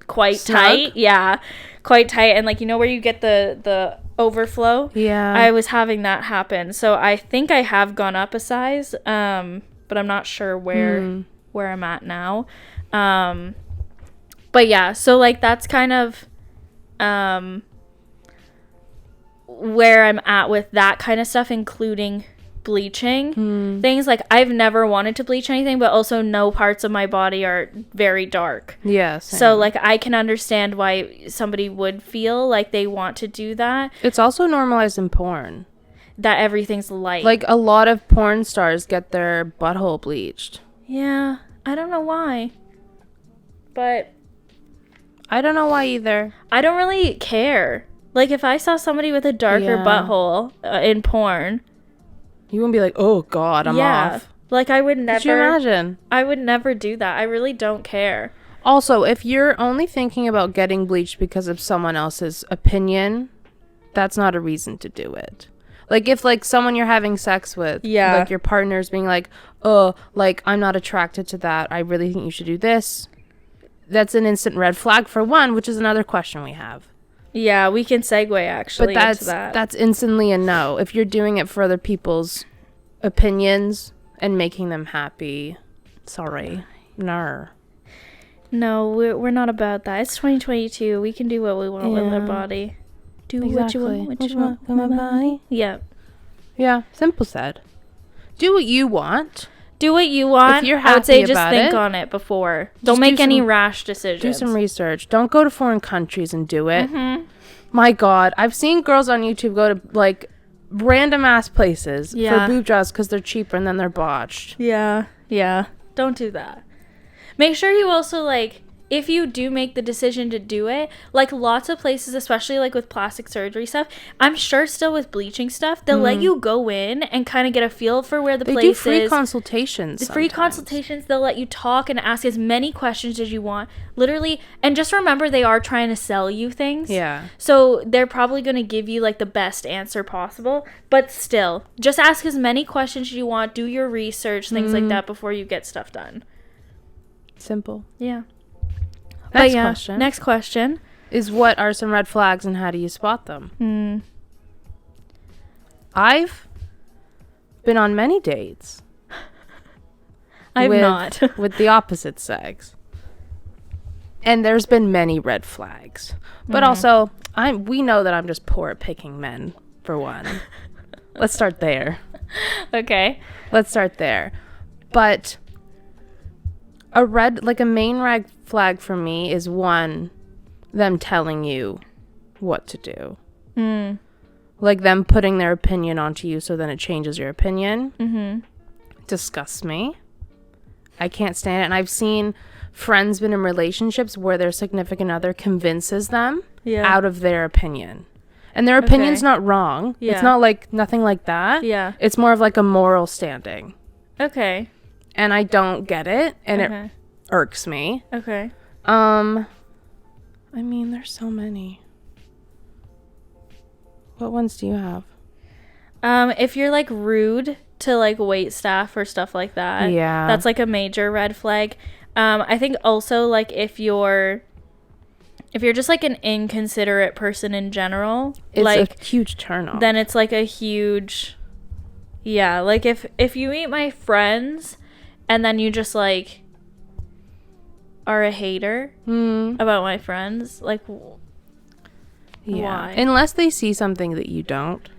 [SPEAKER 1] quite tight. Yeah, quite tight. And like, you know where you get the overflow?
[SPEAKER 2] Yeah,
[SPEAKER 1] I was having that happen. So I think I have gone up a size, but I'm not sure where I'm at now. But yeah, so like that's kind of where I'm at with that kind of stuff, including bleaching things. Like I've never wanted to bleach anything, but also no parts of my body are very dark.
[SPEAKER 2] Yes.
[SPEAKER 1] So like I can understand why somebody would feel like they want to do that.
[SPEAKER 2] It's also normalized in porn
[SPEAKER 1] that everything's light.
[SPEAKER 2] Like a lot of porn stars get their butthole bleached.
[SPEAKER 1] Yeah, I don't know why, but
[SPEAKER 2] I don't know why either.
[SPEAKER 1] I don't really care. Like if I saw somebody with a darker butthole in porn,
[SPEAKER 2] you wouldn't be like, oh God, I'm off.
[SPEAKER 1] Like I would never.
[SPEAKER 2] Could you imagine?
[SPEAKER 1] I would never do that. I really don't care.
[SPEAKER 2] Also, if you're only thinking about getting bleached because of someone else's opinion, that's not a reason to do it. Like if like someone you're having sex with, like your partner's being like, oh, like I'm not attracted to that. I really think you should do this. That's an instant red flag for one, which is another question we have.
[SPEAKER 1] Yeah, we can segue actually into that.
[SPEAKER 2] That's instantly a no. If you're doing it for other people's opinions and making them happy, sorry. No,
[SPEAKER 1] we're not about that. It's 2022. We can do what we want with our body. Do what you want. What you want with my body. Yeah.
[SPEAKER 2] Yeah, simple said. Do what you want.
[SPEAKER 1] Do what you want.
[SPEAKER 2] If you're happy
[SPEAKER 1] I would say just
[SPEAKER 2] about
[SPEAKER 1] think
[SPEAKER 2] it,
[SPEAKER 1] on it before. Don't make any rash decisions.
[SPEAKER 2] Do some research. Don't go to foreign countries and do it. My God, I've seen girls on YouTube go to like random ass places for boob jobs because they're cheaper and then they're botched.
[SPEAKER 1] Yeah. Don't do that. Make sure you also like if you do make the decision to do it, like lots of places, especially like with plastic surgery stuff, I'm sure still with bleaching stuff, they'll let you go in and kind of get a feel for where the place is. They do free
[SPEAKER 2] consultations.
[SPEAKER 1] The free consultations, they'll let you talk and ask as many questions as you want. Literally, and just remember they are trying to sell you things.
[SPEAKER 2] Yeah.
[SPEAKER 1] So they're probably going to give you like the best answer possible, but still, just ask as many questions as you want, do your research, things like that before you get stuff done.
[SPEAKER 2] Simple.
[SPEAKER 1] Yeah.
[SPEAKER 2] Next question is, what are some red flags and how do you spot them? I've been on many dates.
[SPEAKER 1] I've not.
[SPEAKER 2] With the opposite sex. And there's been many red flags. But also, we know that I'm just poor at picking men, for one. Let's start there.
[SPEAKER 1] Okay.
[SPEAKER 2] Let's start there. But a main red flag for me is, one, them telling you what to do. Like them putting their opinion onto you so then it changes your opinion. Disgusts me. I can't stand it. And I've seen friends been in relationships where their significant other convinces them out of their opinion. And their opinion's not wrong. Yeah. It's not like nothing like that. Yeah. It's more of like a moral standing.
[SPEAKER 1] Okay.
[SPEAKER 2] And I don't get it, and it irks me.
[SPEAKER 1] Okay.
[SPEAKER 2] I mean, there's so many. What ones do you have?
[SPEAKER 1] If you're like rude to like wait staff or stuff like that, that's like a major red flag. I think also like if you're just like an inconsiderate person in general,
[SPEAKER 2] it's
[SPEAKER 1] like
[SPEAKER 2] a huge turn off.
[SPEAKER 1] Then it's like a huge, like if you meet my friends and then you just like are a hater about my friends, like why?
[SPEAKER 2] Unless they see something that you don't.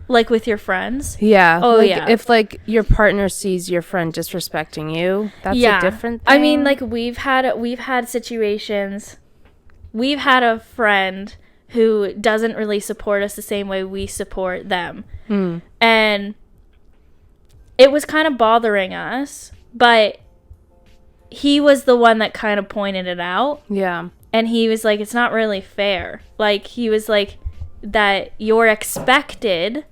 [SPEAKER 1] Like with your friends?
[SPEAKER 2] Yeah. Oh, if like your partner sees your friend disrespecting you, that's a different thing.
[SPEAKER 1] I mean, like we've had situations. We've had a friend who doesn't really support us the same way we support them. And it was kind of bothering us, but he was the one that kind of pointed it out.
[SPEAKER 2] Yeah.
[SPEAKER 1] And he was like, it's not really fair. Like, he was like, that you're expected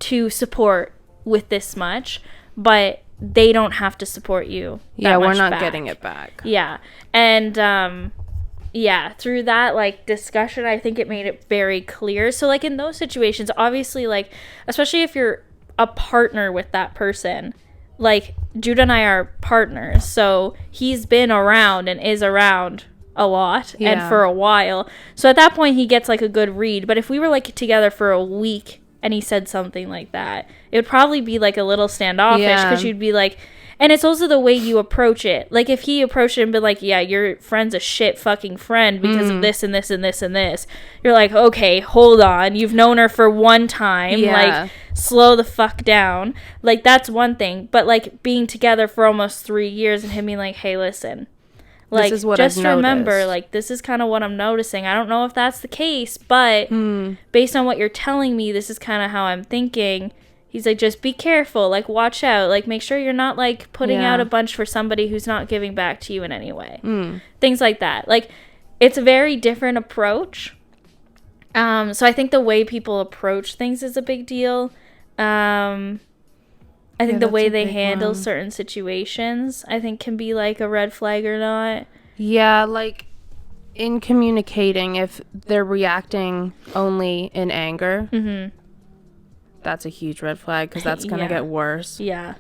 [SPEAKER 1] to support with this much, but they don't have to support you that much.
[SPEAKER 2] We're not
[SPEAKER 1] back.
[SPEAKER 2] getting it back.
[SPEAKER 1] Yeah. And, through that, like, discussion, I think it made it very clear. So, like, in those situations, obviously, like, especially if you're a partner with that person, like, Judah and I are partners, so he's been around and is around a lot and for a while. So at that point, he gets, like, a good read. But if we were, like, together for a week and he said something like that, it would probably be, like, a little standoffish because you'd be like... And it's also the way you approach it. Like, if he approached it and been like, yeah, your friend's a shit fucking friend because of this and this and this and this, you're like, okay, hold on. You've known her for one time. Like, slow the fuck down. Like, that's one thing. But, like, being together for almost 3 years and him being like, hey, listen, like, this is what just remember, like, this is kind of what I'm noticing. I don't know if that's the case, but based on what you're telling me, this is kind of how I'm thinking. He's like, just be careful, like, watch out, like, make sure you're not, like, putting out a bunch for somebody who's not giving back to you in any way. Things like that. Like, it's a very different approach. So I think the way people approach things is a big deal. I think the way they handle certain situations, I think, can be, like, a red flag or not.
[SPEAKER 2] Yeah, like, in communicating, if they're reacting only in anger... That's a huge red flag because that's going to get worse.
[SPEAKER 1] Yeah.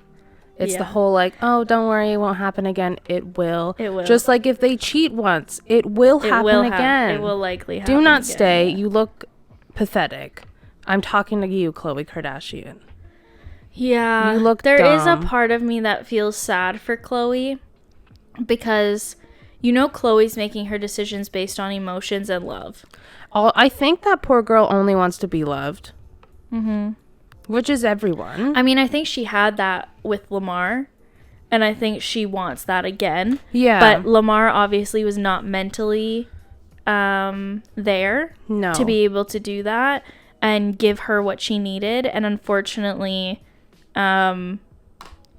[SPEAKER 2] It's the whole like, oh, don't worry, it won't happen again. It will.
[SPEAKER 1] It will.
[SPEAKER 2] Just like if they cheat once, it will happen again.
[SPEAKER 1] It will likely happen.
[SPEAKER 2] Do not
[SPEAKER 1] again.
[SPEAKER 2] stay. You look pathetic. I'm talking to you, Khloe Kardashian.
[SPEAKER 1] Yeah.
[SPEAKER 2] You look
[SPEAKER 1] There
[SPEAKER 2] dumb.
[SPEAKER 1] is a part of me that feels sad for Khloe because, you know, Khloe's making her decisions based on emotions and love.
[SPEAKER 2] I think that poor girl only wants to be loved. Which is everyone.
[SPEAKER 1] I mean, I think she had that with Lamar, and I think she wants that again.
[SPEAKER 2] Yeah.
[SPEAKER 1] But Lamar obviously was not mentally there to be able to do that and give her what she needed. And unfortunately, I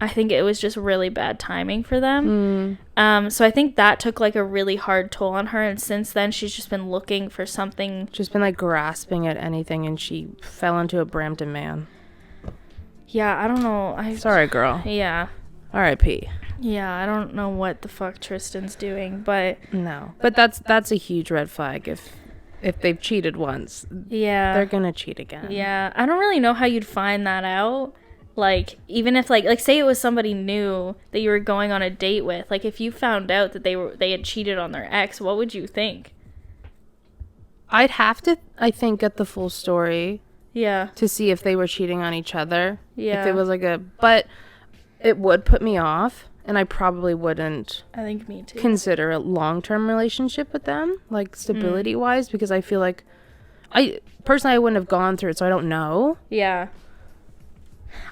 [SPEAKER 1] I think it was just really bad timing for them. So I think that took like a really hard toll on her, and since then she's just been looking for something.
[SPEAKER 2] Just been like grasping at anything, and she fell into a Brampton man.
[SPEAKER 1] Yeah, I don't know.
[SPEAKER 2] Sorry, girl.
[SPEAKER 1] Yeah.
[SPEAKER 2] R.I.P.
[SPEAKER 1] Yeah, I don't know what the fuck Tristan's doing, but
[SPEAKER 2] no. But that's a huge red flag if they've cheated once.
[SPEAKER 1] Yeah.
[SPEAKER 2] They're gonna cheat again.
[SPEAKER 1] Yeah, I don't really know how you'd find that out. Like, even if like say it was somebody new that you were going on a date with, like if you found out that they had cheated on their ex, what would you think?
[SPEAKER 2] I'd have to, I think, get the full story.
[SPEAKER 1] Yeah.
[SPEAKER 2] To see if they were cheating on each other.
[SPEAKER 1] Yeah.
[SPEAKER 2] If it was like but it would put me off, and I probably wouldn't.
[SPEAKER 1] I think me too.
[SPEAKER 2] Consider a long-term relationship with them, like stability-wise, because I feel like I wouldn't have gone through it, so I don't know.
[SPEAKER 1] Yeah.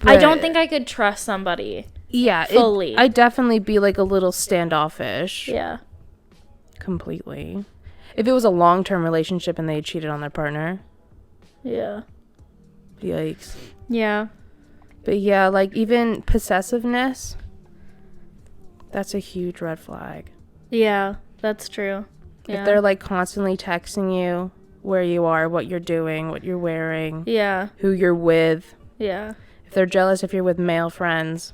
[SPEAKER 1] But I don't think I could trust somebody.
[SPEAKER 2] Yeah,
[SPEAKER 1] fully.
[SPEAKER 2] I'd definitely be like a little standoffish.
[SPEAKER 1] Yeah.
[SPEAKER 2] Completely. If it was a long-term relationship and they cheated on their partner.
[SPEAKER 1] Yeah.
[SPEAKER 2] Yikes.
[SPEAKER 1] Yeah.
[SPEAKER 2] But yeah, like even possessiveness, that's a huge red flag.
[SPEAKER 1] Yeah, that's true. Yeah.
[SPEAKER 2] If they're like constantly texting you where you are, what you're doing, what you're wearing.
[SPEAKER 1] Yeah.
[SPEAKER 2] Who you're with.
[SPEAKER 1] Yeah.
[SPEAKER 2] If they're jealous if you're with male friends.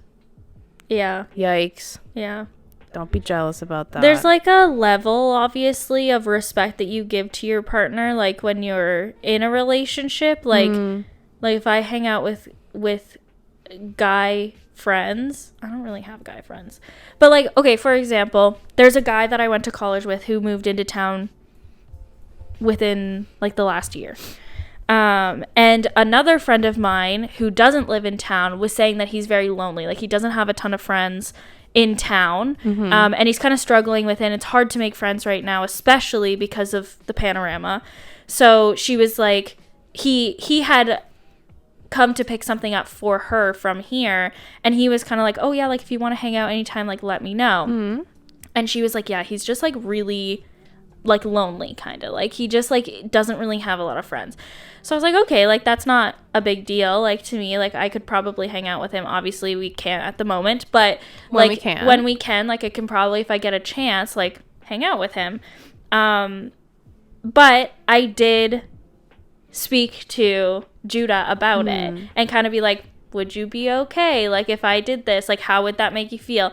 [SPEAKER 1] Yeah.
[SPEAKER 2] Yikes.
[SPEAKER 1] Yeah.
[SPEAKER 2] Don't be jealous about that.
[SPEAKER 1] There's like a level, obviously, of respect that you give to your partner, like when you're in a relationship. Like if I hang out with guy friends, I don't really have guy friends, but like, okay, for example, there's a guy that I went to college with who moved into town within like the last year. And another friend of mine who doesn't live in town was saying that he's very lonely. Like he doesn't have a ton of friends in town. And he's kind of struggling with it. And it's hard to make friends right now, especially because of the panorama. So she was like, he had come to pick something up for her from here. And he was kind of like, oh yeah, like if you want to hang out anytime, like let me know. And she was like, yeah, he's just like really like lonely kind of, like he just like doesn't really have a lot of friends. So I was like, okay, like that's not a big deal. Like to me, like I could probably hang out with him. Obviously we can't at the moment, but like when we can, like I can probably, if I get a chance, like hang out with him. But I did speak to Judah about it and kind of be like, would you be okay? Like if I did this, like how would that make you feel?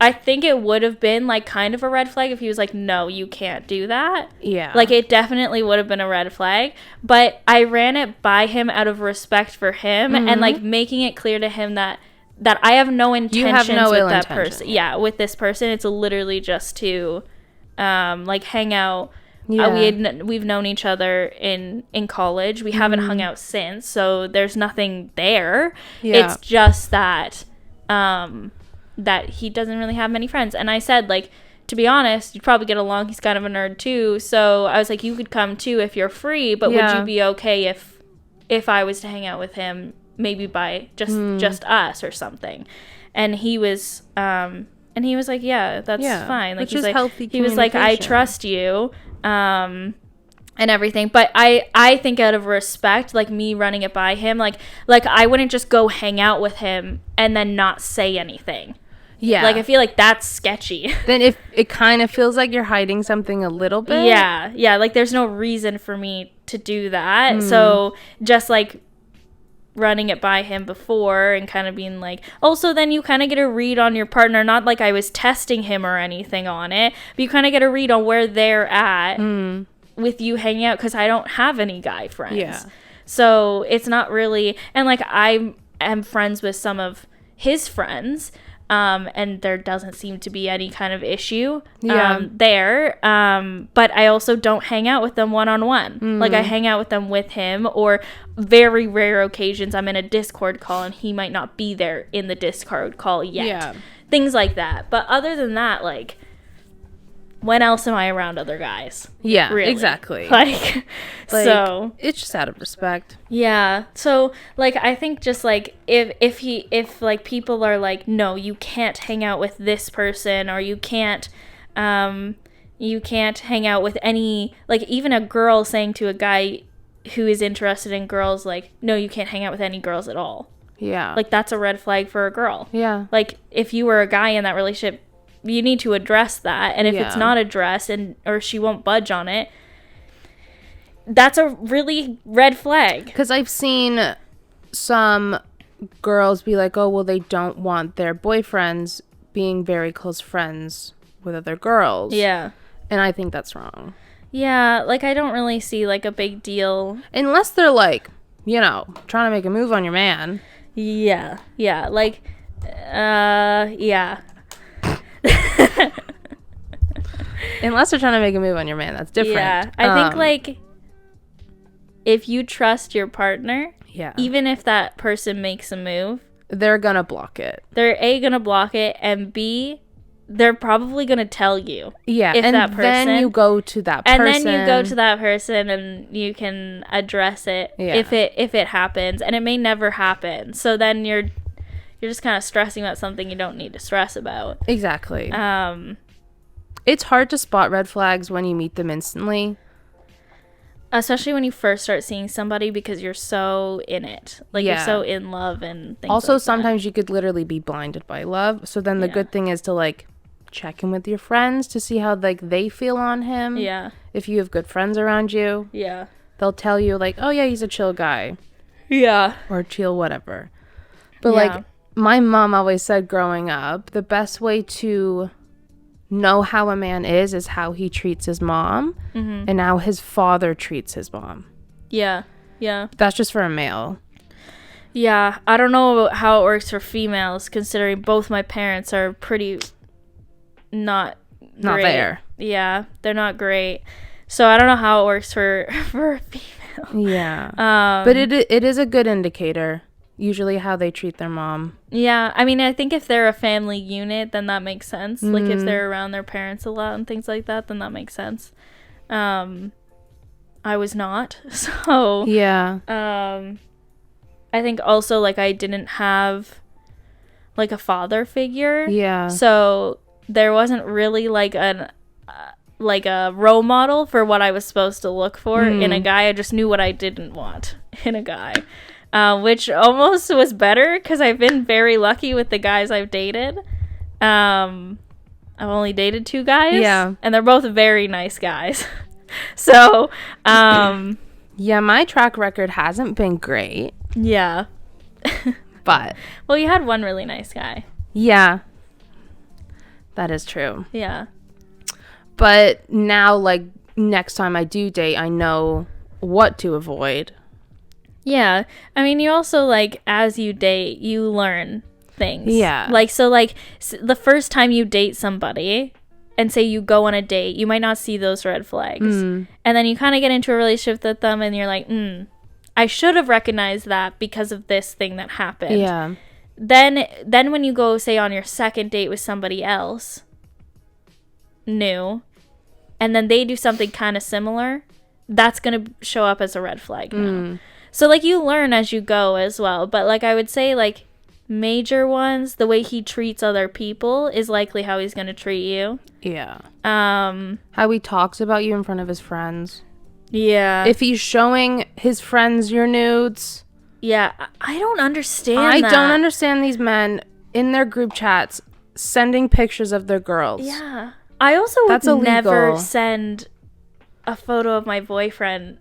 [SPEAKER 1] I think it would have been like kind of a red flag if he was like, no, you can't do that.
[SPEAKER 2] Yeah.
[SPEAKER 1] Like it definitely would have been a red flag, but I ran it by him out of respect for him and like making it clear to him that I have no intentions with that person. Yeah, with this person. It's literally just to like hang out. Yeah. We've known each other in college. We haven't hung out since, so there's nothing there. Yeah. It's just that that he doesn't really have many friends. And I said, like, to be honest, you'd probably get along. He's kind of a nerd too. So I was like, you could come too if you're free, but would you be okay if I was to hang out with him, maybe by just us or something? And he was like, yeah, that's fine. Like, he's like, healthy. He was like, I trust you. And everything, but I think out of respect, like me running it by him, like I wouldn't just go hang out with him and then not say anything. Yeah, like I feel like that's sketchy.
[SPEAKER 2] Then if it kind of feels like you're hiding something a little bit.
[SPEAKER 1] Yeah, like there's no reason for me to do that. So just like running it by him before and kind of being like, also then you kind of get a read on your partner, not like I was testing him or anything on it, but you kind of get a read on where they're at with you hanging out, because I don't have any guy friends. Yeah. So it's not really, and like I am friends with some of his friends, and there doesn't seem to be any kind of issue there. But I also don't hang out with them one-on-one. Like I hang out with them with him, or very rare occasions I'm in a Discord call and he might not be there in the Discord call yet. Yeah. Things like that. But other than that, like, when else am I around other guys?
[SPEAKER 2] Yeah, really? Exactly.
[SPEAKER 1] Like, so
[SPEAKER 2] it's just out of respect.
[SPEAKER 1] Yeah. So like I think just like if like people are like, no, you can't hang out with this person, or you can't hang out with any, like even a girl saying to a guy who is interested in girls, like, no, you can't hang out with any girls at all.
[SPEAKER 2] Yeah.
[SPEAKER 1] Like, that's a red flag for a girl.
[SPEAKER 2] Yeah.
[SPEAKER 1] Like, if you were a guy in that relationship, you need to address that. And if it's not addressed or she won't budge on it, that's a really red flag.
[SPEAKER 2] Because I've seen some girls be like, oh, well, they don't want their boyfriends being very close friends with other girls.
[SPEAKER 1] Yeah.
[SPEAKER 2] And I think that's wrong.
[SPEAKER 1] Yeah, like, I don't really see, like, a big deal.
[SPEAKER 2] Unless they're, like, you know, trying to make a move on your man.
[SPEAKER 1] Yeah. Yeah. Like, yeah.
[SPEAKER 2] Unless they're trying to make a move on your man. That's different.
[SPEAKER 1] Yeah. I think, like, if you trust your partner, even if that person makes a move,
[SPEAKER 2] they're gonna block it.
[SPEAKER 1] They're A, gonna block it, and B, they're probably gonna tell you.
[SPEAKER 2] Yeah,
[SPEAKER 1] if
[SPEAKER 2] and
[SPEAKER 1] that person,
[SPEAKER 2] then you go to that person.
[SPEAKER 1] And then you go to that person and you can address it if it happens, and it may never happen. So then you're just kind of stressing about something you don't need to stress about.
[SPEAKER 2] Exactly. It's hard to spot red flags when you meet them instantly.
[SPEAKER 1] Especially when you first start seeing somebody because you're so in it. Like, you're so in love and things
[SPEAKER 2] also,
[SPEAKER 1] like
[SPEAKER 2] sometimes you could literally be blinded by love. So then the good thing is to, like, check in with your friends to see how, like, they feel on him.
[SPEAKER 1] Yeah.
[SPEAKER 2] If you have good friends around you.
[SPEAKER 1] Yeah.
[SPEAKER 2] They'll tell you, like, oh, yeah, he's a chill guy.
[SPEAKER 1] Yeah.
[SPEAKER 2] Or chill whatever. But, like, my mom always said growing up, the best way to know how a man is how he treats his mom and how his father treats his mom. Yeah. Yeah. That's just for a male.
[SPEAKER 1] Yeah. I don't know how it works for females, considering both my parents are pretty not there. Yeah. They're not great. So I don't know how it works for a female.
[SPEAKER 2] Yeah. But it is a good indicator. Usually how they treat their mom.
[SPEAKER 1] Yeah, I mean, I think if they're a family unit, then that makes sense. Like, if they're around their parents a lot and things like that, then that makes sense. I was not, so... Yeah. I think also, like, I didn't have, like, a father figure. Yeah. So there wasn't really, like, a role model for what I was supposed to look for in a guy. I just knew what I didn't want in a guy. Which almost was better because I've been very lucky with the guys I've dated. I've only dated 2 guys. Yeah. And they're both very nice guys. So,
[SPEAKER 2] yeah, my track record hasn't been great.
[SPEAKER 1] Yeah.
[SPEAKER 2] But.
[SPEAKER 1] Well, you had one really nice guy.
[SPEAKER 2] Yeah. That is true.
[SPEAKER 1] Yeah.
[SPEAKER 2] But now, like, next time I do date, I know what to avoid.
[SPEAKER 1] Yeah. I mean, you also, like, as you date, you learn things.
[SPEAKER 2] Yeah.
[SPEAKER 1] Like, so, like, the first time you date somebody and say you go on a date, you might not see those red flags. And then you kind of get into a relationship with them and you're like, I should have recognized that because of this thing that happened. Yeah. Then when you go, say, on your second date with somebody else new, and then they do something kind of similar, that's going to show up as a red flag now. So, like, you learn as you go as well. But, like, I would say, like, major ones, the way he treats other people is likely how he's going to treat you.
[SPEAKER 2] Yeah. How he talks about you in front of his friends.
[SPEAKER 1] Yeah.
[SPEAKER 2] If he's showing his friends your nudes.
[SPEAKER 1] Yeah. I don't understand
[SPEAKER 2] I don't understand these men in their group chats sending pictures of their girls.
[SPEAKER 1] Yeah. I also would never send a photo of my boyfriend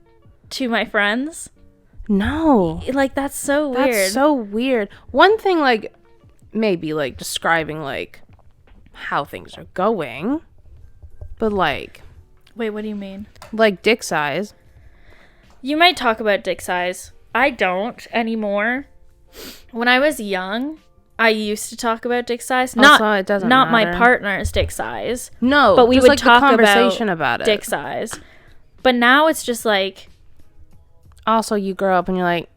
[SPEAKER 1] to my friends.
[SPEAKER 2] No.
[SPEAKER 1] Like, that's so weird.
[SPEAKER 2] That's so weird. One thing, like, maybe, like, describing, like, how things are going. But, like...
[SPEAKER 1] Wait, what do you mean?
[SPEAKER 2] Like, dick size.
[SPEAKER 1] You might talk about dick size. I don't anymore. When I was young, I used to talk about dick size.
[SPEAKER 2] It doesn't
[SPEAKER 1] not
[SPEAKER 2] matter.
[SPEAKER 1] my partner's dick size.
[SPEAKER 2] No,
[SPEAKER 1] but we
[SPEAKER 2] just,
[SPEAKER 1] would
[SPEAKER 2] like,
[SPEAKER 1] talk
[SPEAKER 2] the conversation about it.
[SPEAKER 1] Dick size. But now it's just like...
[SPEAKER 2] Also, you grow up and you're like,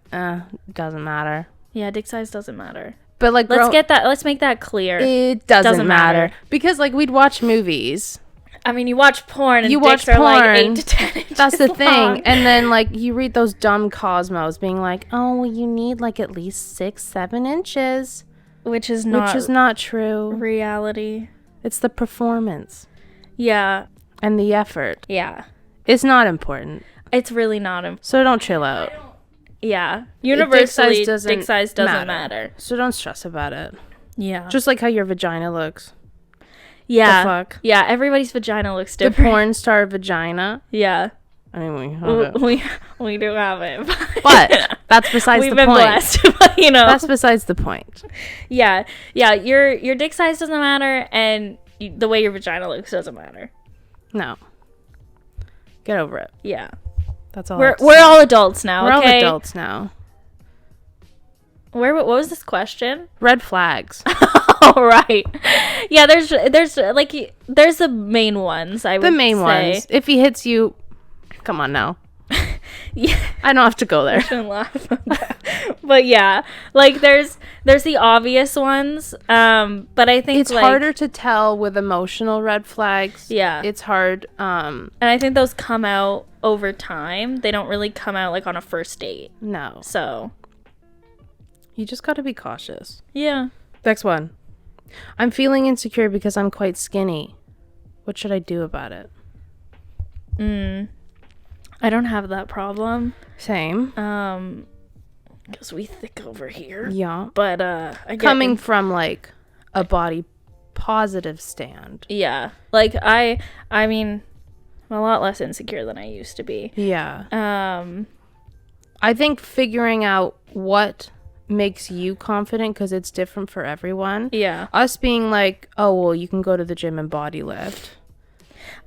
[SPEAKER 2] doesn't matter.
[SPEAKER 1] Yeah, dick size doesn't matter.
[SPEAKER 2] But, like,
[SPEAKER 1] let's make that clear.
[SPEAKER 2] It doesn't matter. Because, like, we'd watch movies.
[SPEAKER 1] I mean, you watch porn and dicks are like 8 to 10 inches
[SPEAKER 2] That's the
[SPEAKER 1] long.
[SPEAKER 2] thing. And then, like, you read those dumb Cosmos being like, oh, well, you need, like, at least 6-7 inches.
[SPEAKER 1] Which is not
[SPEAKER 2] true.
[SPEAKER 1] Reality.
[SPEAKER 2] It's the performance.
[SPEAKER 1] Yeah.
[SPEAKER 2] And the effort.
[SPEAKER 1] Yeah.
[SPEAKER 2] It's not important.
[SPEAKER 1] It's really not important.
[SPEAKER 2] So don't chill out.
[SPEAKER 1] Yeah. Universally, dick size doesn't matter.
[SPEAKER 2] So don't stress about it.
[SPEAKER 1] Yeah.
[SPEAKER 2] Just like how your vagina looks.
[SPEAKER 1] Yeah.
[SPEAKER 2] The fuck?
[SPEAKER 1] Yeah, everybody's vagina looks different.
[SPEAKER 2] The porn star vagina.
[SPEAKER 1] Yeah.
[SPEAKER 2] I mean,
[SPEAKER 1] we do have it.
[SPEAKER 2] But that's besides the point. We've been blessed,
[SPEAKER 1] but,
[SPEAKER 2] That's besides the point.
[SPEAKER 1] Yeah. Yeah, your dick size doesn't matter, and the way your vagina looks doesn't matter.
[SPEAKER 2] No. Get over it.
[SPEAKER 1] Yeah.
[SPEAKER 2] That's all.
[SPEAKER 1] We're all adults now,
[SPEAKER 2] We're
[SPEAKER 1] okay?
[SPEAKER 2] all adults now.
[SPEAKER 1] What was this question?
[SPEAKER 2] Red flags.
[SPEAKER 1] Oh, right. Yeah, there's the main ones, I would say.
[SPEAKER 2] The main ones. If he hits you, come on now.
[SPEAKER 1] Yeah.
[SPEAKER 2] I don't have to go there.
[SPEAKER 1] I shouldn't laugh. But yeah, like there's the obvious ones, but I think
[SPEAKER 2] it's harder to tell with emotional red flags.
[SPEAKER 1] Yeah.
[SPEAKER 2] It's hard.
[SPEAKER 1] And I think those come out over time. They don't really come out like on a first date.
[SPEAKER 2] No.
[SPEAKER 1] So
[SPEAKER 2] you just got to be cautious.
[SPEAKER 1] Yeah.
[SPEAKER 2] Next one. I'm feeling insecure because I'm quite skinny. What should I do about it?
[SPEAKER 1] I don't have that problem.
[SPEAKER 2] Same.
[SPEAKER 1] Because we thick over here.
[SPEAKER 2] Yeah.
[SPEAKER 1] But
[SPEAKER 2] coming from like a body positive stand.
[SPEAKER 1] Yeah. Like I mean, I'm a lot less insecure than I used to be.
[SPEAKER 2] Yeah. I think figuring out what makes you confident, because it's different for everyone.
[SPEAKER 1] Yeah.
[SPEAKER 2] Us being like, oh well, you can go to the gym and body lift.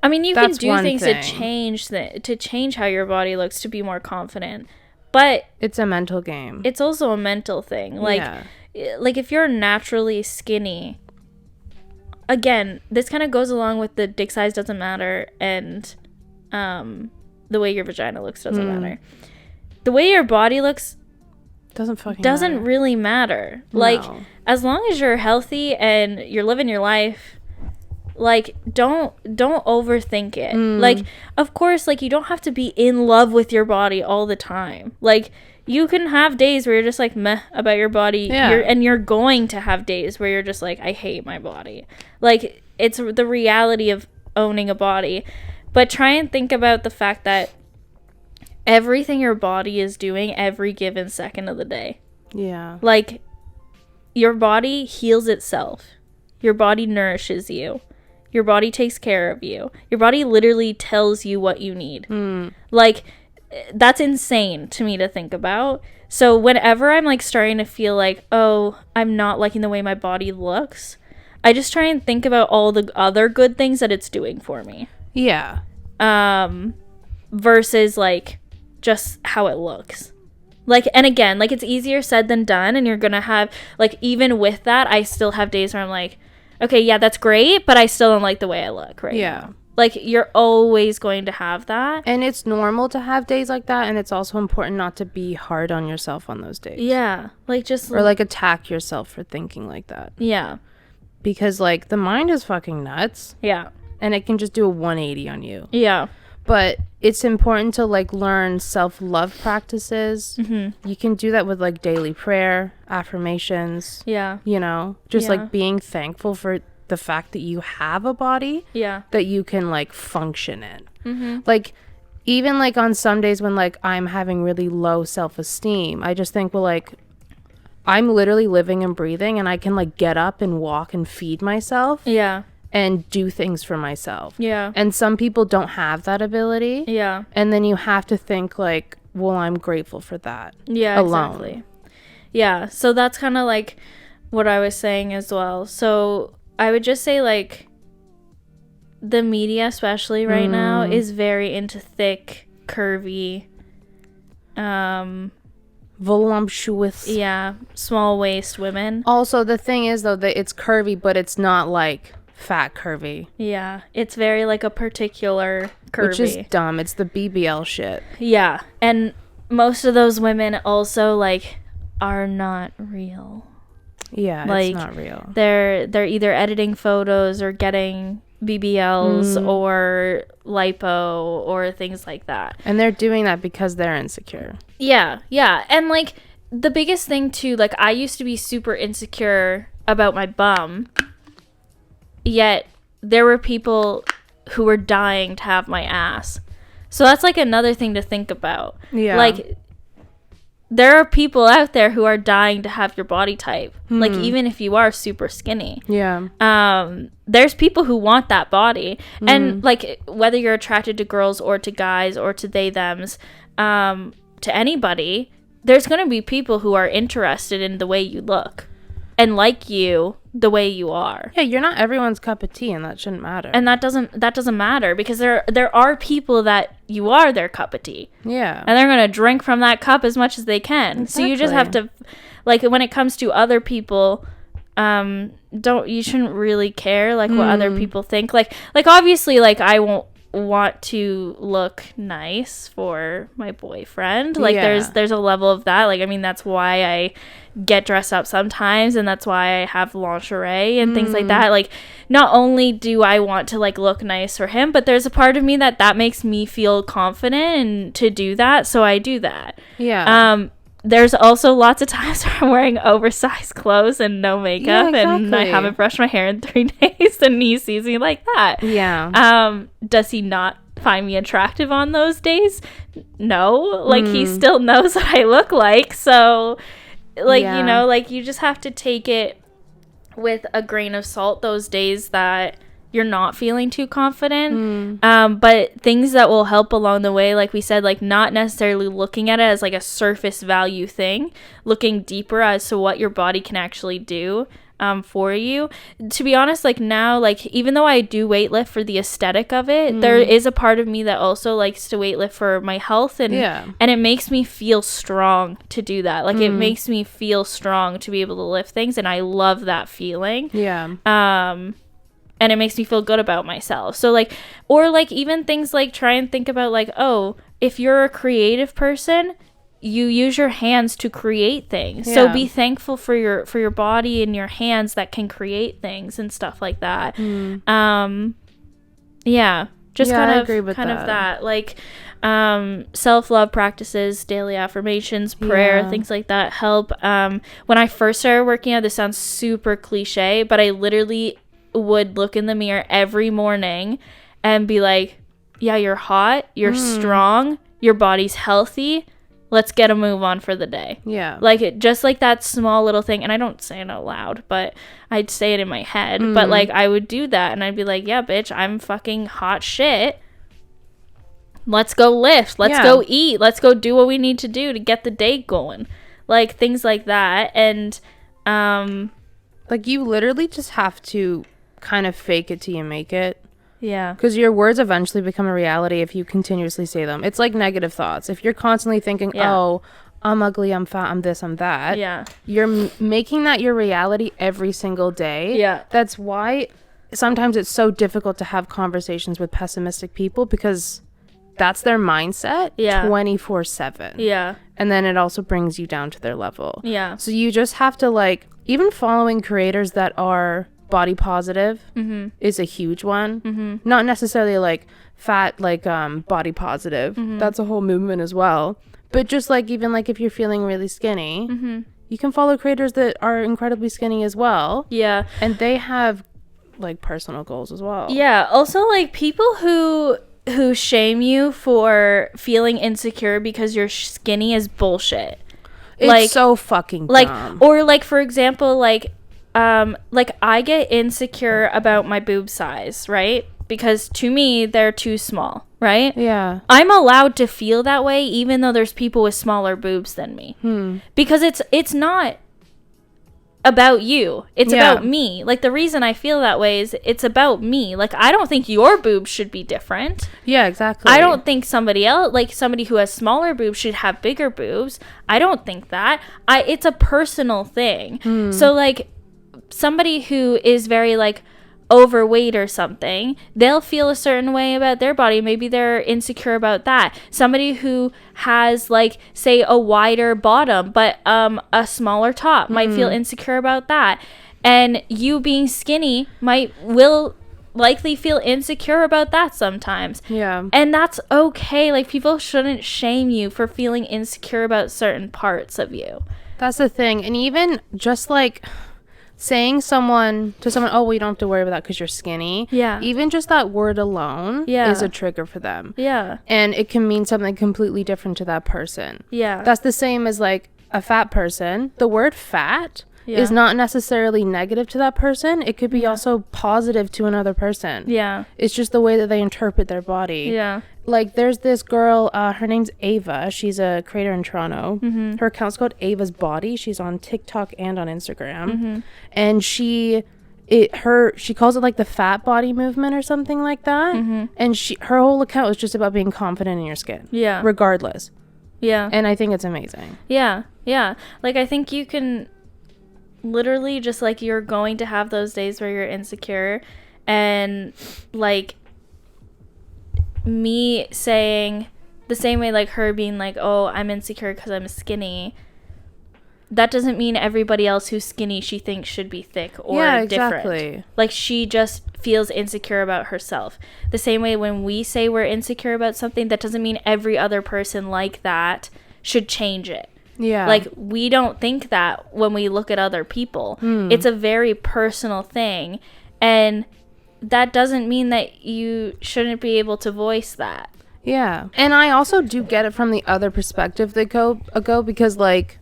[SPEAKER 1] I mean, you can do things to change how your body looks to be more confident, but
[SPEAKER 2] it's a mental game.
[SPEAKER 1] It's also a mental thing. Like if you're naturally skinny, again, this kind of goes along with the dick size doesn't matter, and the way your vagina looks doesn't matter. The way your body looks doesn't really matter. No. Like, as long as you're healthy and you're living your life, like, don't overthink it. Like, of course, like, you don't have to be in love with your body all the time. Like, you can have days where you're just like meh about your body.
[SPEAKER 2] Yeah.
[SPEAKER 1] And you're going to have days where you're just like, I hate my body. Like, it's the reality of owning a body. But try and think about the fact that everything your body is doing every given second of the day.
[SPEAKER 2] Yeah.
[SPEAKER 1] Like, your body heals itself. Your body nourishes you. Your body takes care of you. Your body literally tells you what you need. Like, that's insane to me to think about. So whenever I'm like starting to feel like, oh, I'm not liking the way my body looks, I just try and think about all the other good things that it's doing for me.
[SPEAKER 2] Yeah.
[SPEAKER 1] Versus like just how it looks. Like, and again, like, it's easier said than done, and you're gonna have, like, even with that, I still have days where I'm like, okay, yeah, that's great, but I still don't like the way I look right now. Like, you're always going to have that.
[SPEAKER 2] And it's normal to have days like that, and it's also important not to be hard on yourself on those days.
[SPEAKER 1] Yeah. Like, just...
[SPEAKER 2] Or, like, attack yourself for thinking like that.
[SPEAKER 1] Yeah.
[SPEAKER 2] Because, like, the mind is fucking nuts.
[SPEAKER 1] Yeah.
[SPEAKER 2] And it can just do a 180 on you.
[SPEAKER 1] Yeah.
[SPEAKER 2] But it's important to, like, learn self-love practices. You can do that with, like, daily prayer, affirmations.
[SPEAKER 1] Yeah.
[SPEAKER 2] You know? Just, like, being thankful for the fact that you have a body.
[SPEAKER 1] Yeah.
[SPEAKER 2] That you can, like, function in. Like, even, like, on some days when, like, I'm having really low self-esteem, I just think, well, like, I'm literally living and breathing, and I can, like, get up and walk and feed myself.
[SPEAKER 1] Yeah.
[SPEAKER 2] And do things for myself.
[SPEAKER 1] Yeah.
[SPEAKER 2] And some people don't have that ability.
[SPEAKER 1] Yeah.
[SPEAKER 2] And then you have to think like, well, I'm grateful for that.
[SPEAKER 1] Yeah,
[SPEAKER 2] alone.
[SPEAKER 1] Exactly. Yeah. So that's kind of like what I was saying as well. So I would just say, like, the media, especially right now, is very into thick, curvy,
[SPEAKER 2] voluptuous.
[SPEAKER 1] Yeah. Small waist women.
[SPEAKER 2] Also, the thing is, though, that it's curvy, but it's not like fat curvy.
[SPEAKER 1] Yeah, it's very like a particular curvy,
[SPEAKER 2] which is dumb. It's the BBL shit.
[SPEAKER 1] Yeah, and most of those women also like are not real.
[SPEAKER 2] Yeah, like, it's not real.
[SPEAKER 1] They're either editing photos or getting BBLs or lipo or things like that,
[SPEAKER 2] and they're doing that because they're insecure.
[SPEAKER 1] Yeah, and like the biggest thing too, like, I used to be super insecure about my bum. Yet there were people who were dying to have my ass. So that's like another thing to think about.
[SPEAKER 2] Yeah.
[SPEAKER 1] Like, there are people out there who are dying to have your body type. Like, even if you are super skinny.
[SPEAKER 2] Yeah.
[SPEAKER 1] There's people who want that body. And, like, whether you're attracted to girls or to guys or to they, thems, to anybody, there's going to be people who are interested in the way you look and like you the way you are.
[SPEAKER 2] Yeah, you're not everyone's cup of tea, and that shouldn't matter.
[SPEAKER 1] And that doesn't matter, because there are people that you are their cup of tea.
[SPEAKER 2] Yeah.
[SPEAKER 1] And they're going to drink from that cup as much as they can. Exactly. So you just have to, like, when it comes to other people, you shouldn't really care, like, what other people think. Like obviously, like, I won't want to look nice for my boyfriend. Like, there's a level of that. Like, I mean, that's why I get dressed up sometimes, and that's why I have lingerie and things like that. Like, not only do I want to, like, look nice for him, but there's a part of me that makes me feel confident and to do that, so I do that.
[SPEAKER 2] Yeah.
[SPEAKER 1] There's also lots of times where I'm wearing oversized clothes and no makeup, and I haven't brushed my hair in 3 days, and he sees me like that.
[SPEAKER 2] Yeah.
[SPEAKER 1] Does he not find me attractive on those days? No. Like, he still knows what I look like, so, like, you know, like, you just have to take it with a grain of salt those days that you're not feeling too confident. But things that will help along the way, like we said, like, not necessarily looking at it as like a surface value thing, looking deeper as to what your body can actually do for you. To be honest, like, now, like, even though I do weightlift for the aesthetic of it, there is a part of me that also likes to weightlift for my health, and it makes me feel strong to do that. Like, it makes me feel strong to be able to lift things, and I love that feeling. And it makes me feel good about myself. So, like, or, like, even things like, try and think about, like, oh, if you're a creative person, you use your hands to create things. So be thankful for your body and your hands that can create things and stuff like that. Just kind of that. Like, self-love practices, daily affirmations, prayer, things like that help. When I first started working out, this sounds super cliche, but I literally would look in the mirror every morning and be like, yeah, you're hot, you're strong, your body's healthy, let's get a move on for the day. Like, just like that small little thing. And I don't say it out loud, but I'd say it in my head. But, like, I would do that, and I'd be like, yeah, bitch, I'm fucking hot shit, let's go lift, let's go eat, let's go do what we need to do to get the day going. Like, things like that. And
[SPEAKER 2] like, you literally just have to kind of fake it till you make it.
[SPEAKER 1] Because
[SPEAKER 2] your words eventually become a reality if you continuously say them. It's like negative thoughts. If you're constantly thinking, oh, I'm ugly, I'm fat, I'm this, I'm that, you're making that your reality every single day. That's why sometimes it's so difficult to have conversations with pessimistic people, because that's their mindset 24/7. And then it also brings you down to their level. So you just have to, like, even following creators that are body positive is a huge one. Not necessarily like fat, like body positive. That's a whole movement as well. But just like, even like, if you're feeling really skinny, you can follow creators that are incredibly skinny as well. And they have, like, personal goals as well.
[SPEAKER 1] Also, like, people who shame you for feeling insecure because you're skinny is bullshit.
[SPEAKER 2] It's like, so fucking dumb.
[SPEAKER 1] Like, or like, for example, like I get insecure about my boob size, right? Because to me, they're too small, right? I'm allowed to feel that way, even though there's people with smaller boobs than me. Because it's not about you. It's about me. Like, the reason I feel that way is it's about me. Like, I don't think your boobs should be different.
[SPEAKER 2] Exactly.
[SPEAKER 1] I don't think somebody else, like, somebody who has smaller boobs should have bigger boobs. I don't think that. It's a personal thing. So, like, somebody who is very, like, overweight or something, they'll feel a certain way about their body. Maybe they're insecure about that. Somebody who has, like, say, a wider bottom but a smaller top might feel insecure about that. And you being skinny will likely feel insecure about that sometimes. And that's okay. Like, people shouldn't shame you for feeling insecure about certain parts of you.
[SPEAKER 2] That's the thing. And even just, like, saying to someone, oh, well, you don't have to worry about that because you're skinny.
[SPEAKER 1] Yeah.
[SPEAKER 2] Even just that word alone is a trigger for them.
[SPEAKER 1] Yeah.
[SPEAKER 2] And it can mean something completely different to that person.
[SPEAKER 1] Yeah.
[SPEAKER 2] That's the same as like a fat person. The word fat is not necessarily negative to that person. It could be also positive to another person.
[SPEAKER 1] Yeah.
[SPEAKER 2] It's just the way that they interpret their body.
[SPEAKER 1] Yeah.
[SPEAKER 2] Like, there's this girl, her name's Ava. She's a creator in Toronto. Mm-hmm. Her account's called Ava's Body. She's on TikTok and on Instagram. Mm-hmm. And she calls it like the fat body movement or something like that. Mm-hmm. And her whole account was just about being confident in your skin. Yeah. Regardless. Yeah. And I think it's amazing.
[SPEAKER 1] Yeah. Yeah. Like, I think you can literally just, like, you're going to have those days where you're insecure, and, like, me saying the same way, like, her being like, oh, I'm insecure because I'm skinny, that doesn't mean everybody else who's skinny she thinks should be thick or different. Like, she just feels insecure about herself. The same way when we say we're insecure about something, that doesn't mean every other person like that should change it. Yeah. Like, we don't think that when we look at other people. It's a very personal thing, and that doesn't mean that you shouldn't be able to voice that.
[SPEAKER 2] Yeah. And I also do get it from the other perspective that go because, like,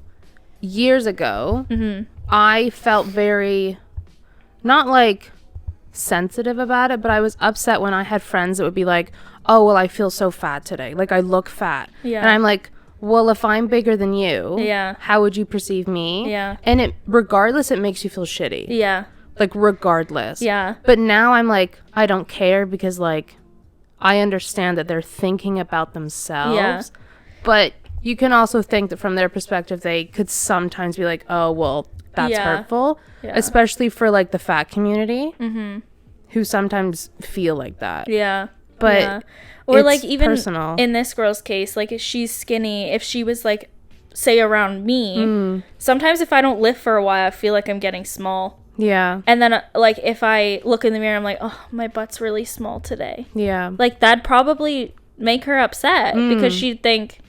[SPEAKER 2] years ago, I felt very, not like sensitive about it, but I was upset when I had friends that would be like, oh, well, I feel so fat today. Like, I look fat. Yeah. And I'm like, well, if I'm bigger than you, how would you perceive me? Yeah. And regardless, it makes you feel shitty. Yeah. Like, regardless. Yeah. But now I'm like, I don't care, because, like, I understand that they're thinking about themselves. Yeah. But you can also think that from their perspective, they could sometimes be like, oh, well, that's hurtful. Yeah. Especially for, like, the fat community, who sometimes feel like that. Yeah. But
[SPEAKER 1] or, like, even personal. In this girl's case, like, if she's skinny, if she was, like, say around me, sometimes if I don't lift for a while, I feel like I'm getting small. Yeah. And then, like, if I look in the mirror, I'm like, oh, my butt's really small today. Yeah. Like, that'd probably make her upset, because she'd think,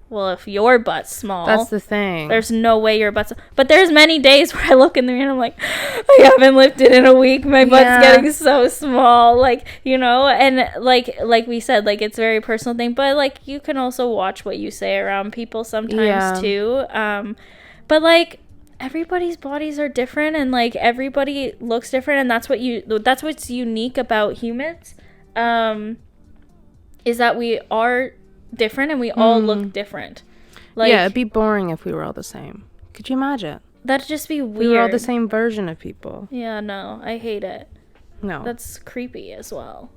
[SPEAKER 1] well, if your butt's small,
[SPEAKER 2] that's the thing.
[SPEAKER 1] There's no way your butt's... But there's many days where I look in the mirror and I'm like, I haven't lifted in a week. My butt's getting so small. Like, you know, and like we said, like, it's a very personal thing. But, like, you can also watch what you say around people sometimes too. But, like, everybody's bodies are different, and, like, everybody looks different, and that's what's unique about humans, is that we are different, and we all look different. Like,
[SPEAKER 2] yeah, it'd be boring if we were all the same. Could you imagine?
[SPEAKER 1] That'd just be weird.
[SPEAKER 2] We were all the same version of people.
[SPEAKER 1] Yeah, no, I hate it. No. That's creepy as well.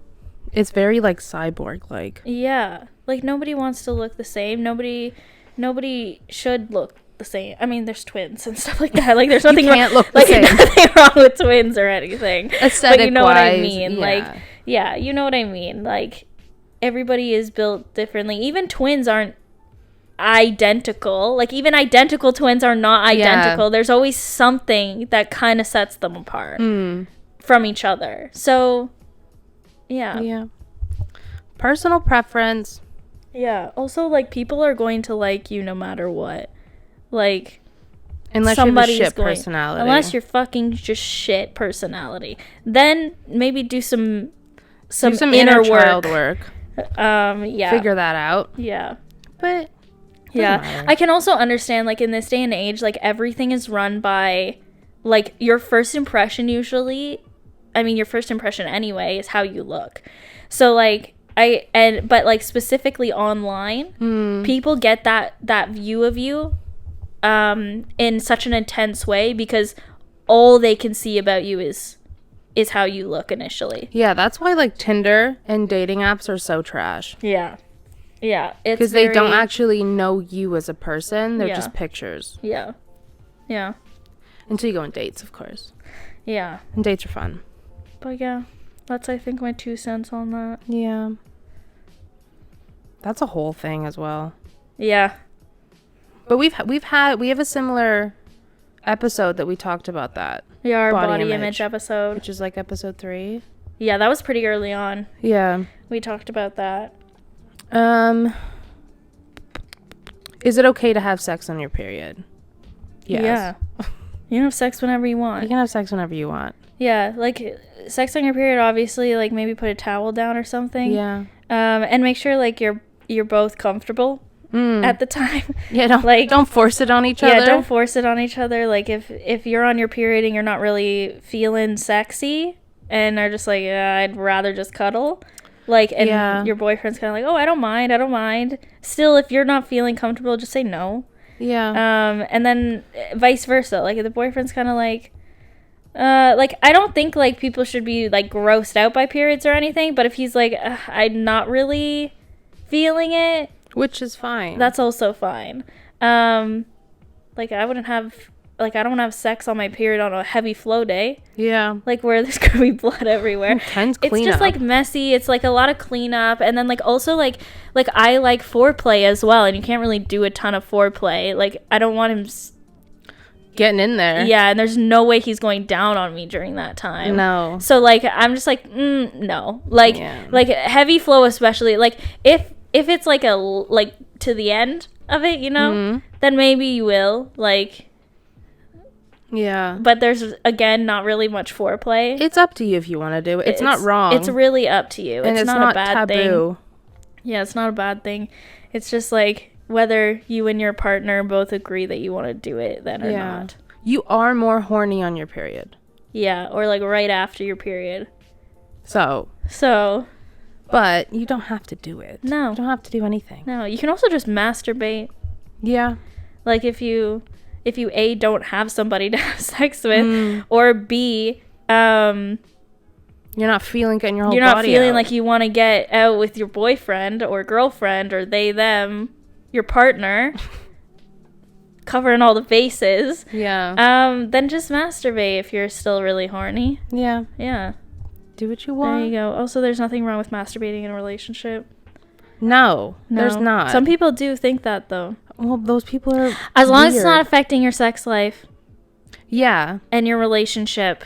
[SPEAKER 2] It's very, like, cyborg-like.
[SPEAKER 1] Yeah. Like, nobody wants to look the same. Nobody should look the same. I mean, there's twins and stuff like that. Like, there's nothing wrong. Look the same. Nothing wrong with twins or anything. Aesthetic, but you know what I mean. Yeah. Like, yeah, you know what I mean. Like, everybody is built differently. Even twins aren't identical. Like, even identical twins are not identical. Yeah. There's always something that kind of sets them apart from each other. So, yeah. Yeah.
[SPEAKER 2] Personal preference.
[SPEAKER 1] Yeah. Also, like, people are going to like you no matter what. Like,
[SPEAKER 2] unless you have a shit personality.
[SPEAKER 1] Unless you're fucking just shit personality. Then maybe do some inner child work. Yeah.
[SPEAKER 2] Figure that out.
[SPEAKER 1] Yeah.
[SPEAKER 2] But
[SPEAKER 1] yeah, I can also understand, like, in this day and age, like, everything is run by, like, your first impression usually, I mean, your first impression anyway is how you look. So, like, but, like, specifically online, people get that view of you in such an intense way, because all they can see about you is how you look initially.
[SPEAKER 2] Yeah, that's why, like, Tinder and dating apps are so trash.
[SPEAKER 1] Yeah. Yeah.
[SPEAKER 2] Because they don't actually know you as a person. They're just pictures.
[SPEAKER 1] Yeah. Yeah.
[SPEAKER 2] Until you go on dates, of course.
[SPEAKER 1] Yeah.
[SPEAKER 2] And dates are fun.
[SPEAKER 1] But yeah, that's, I think, my 2 cents on that.
[SPEAKER 2] Yeah. That's a whole thing as well.
[SPEAKER 1] Yeah.
[SPEAKER 2] But we have a similar episode that we talked about that.
[SPEAKER 1] Yeah, our body image episode.
[SPEAKER 2] Which is, like, episode 3.
[SPEAKER 1] Yeah, that was pretty early on.
[SPEAKER 2] Yeah.
[SPEAKER 1] We talked about that.
[SPEAKER 2] Is it okay to have sex on your period? Yes.
[SPEAKER 1] Yeah. You can have sex whenever you want.
[SPEAKER 2] You can have sex whenever you want.
[SPEAKER 1] Yeah, like, sex on your period, obviously, like, maybe put a towel down or something.
[SPEAKER 2] Yeah.
[SPEAKER 1] And make sure, like, you're both comfortable at the time.
[SPEAKER 2] Yeah, don't force it on each other.
[SPEAKER 1] Yeah, don't force it on each other. Like, if you're on your period and you're not really feeling sexy and are just like, I'd rather just cuddle, like, and your boyfriend's kind of like, oh, I don't mind. Still, if you're not feeling comfortable, just say no.
[SPEAKER 2] Yeah.
[SPEAKER 1] And then vice versa. Like, if the boyfriend's kind of like, I don't think, like, people should be, like, grossed out by periods or anything, but if he's like, I'm not really feeling it,
[SPEAKER 2] which is fine,
[SPEAKER 1] that's also fine. Like, I don't want to have sex on my period on a heavy flow day.
[SPEAKER 2] Yeah.
[SPEAKER 1] Like, where there's gonna be blood everywhere.
[SPEAKER 2] Intense
[SPEAKER 1] cleanup. It's just, like, messy. It's, like, a lot of cleanup. And then, like, also, like I like foreplay as well, and you can't really do a ton of foreplay. Like, I don't want him
[SPEAKER 2] getting in there.
[SPEAKER 1] Yeah, and there's no way he's going down on me during that time.
[SPEAKER 2] No.
[SPEAKER 1] So, like, I'm just like, no. Like, like, heavy flow especially. Like, if it's, like, to the end of it, you know, then maybe you will. Like...
[SPEAKER 2] Yeah.
[SPEAKER 1] But there's, again, not really much foreplay.
[SPEAKER 2] It's up to you if you want to do it. It's not wrong.
[SPEAKER 1] It's really up to you.
[SPEAKER 2] And it's not a bad taboo.
[SPEAKER 1] Thing. Yeah, it's not a bad thing. It's just, like, whether you and your partner both agree that you want to do it then or not.
[SPEAKER 2] You are more horny on your period.
[SPEAKER 1] Yeah, or, like, right after your period.
[SPEAKER 2] So. But you don't have to do it.
[SPEAKER 1] No.
[SPEAKER 2] You don't have to do anything.
[SPEAKER 1] No, you can also just masturbate.
[SPEAKER 2] Yeah.
[SPEAKER 1] Like, if you A, don't have somebody to have sex with, or B, you're
[SPEAKER 2] not feeling getting your whole body
[SPEAKER 1] You're not feeling
[SPEAKER 2] out.
[SPEAKER 1] like you want to get out with your boyfriend or girlfriend or they, them, your partner, covering all the bases.
[SPEAKER 2] Yeah.
[SPEAKER 1] Then just masturbate if you're still really horny.
[SPEAKER 2] Yeah.
[SPEAKER 1] Yeah.
[SPEAKER 2] Do what you want.
[SPEAKER 1] There you go. Also, there's nothing wrong with masturbating in a relationship.
[SPEAKER 2] No, there's not.
[SPEAKER 1] Some people do think that, though.
[SPEAKER 2] Well, those people are
[SPEAKER 1] as long as it's not affecting your sex life.
[SPEAKER 2] Yeah.
[SPEAKER 1] And your relationship.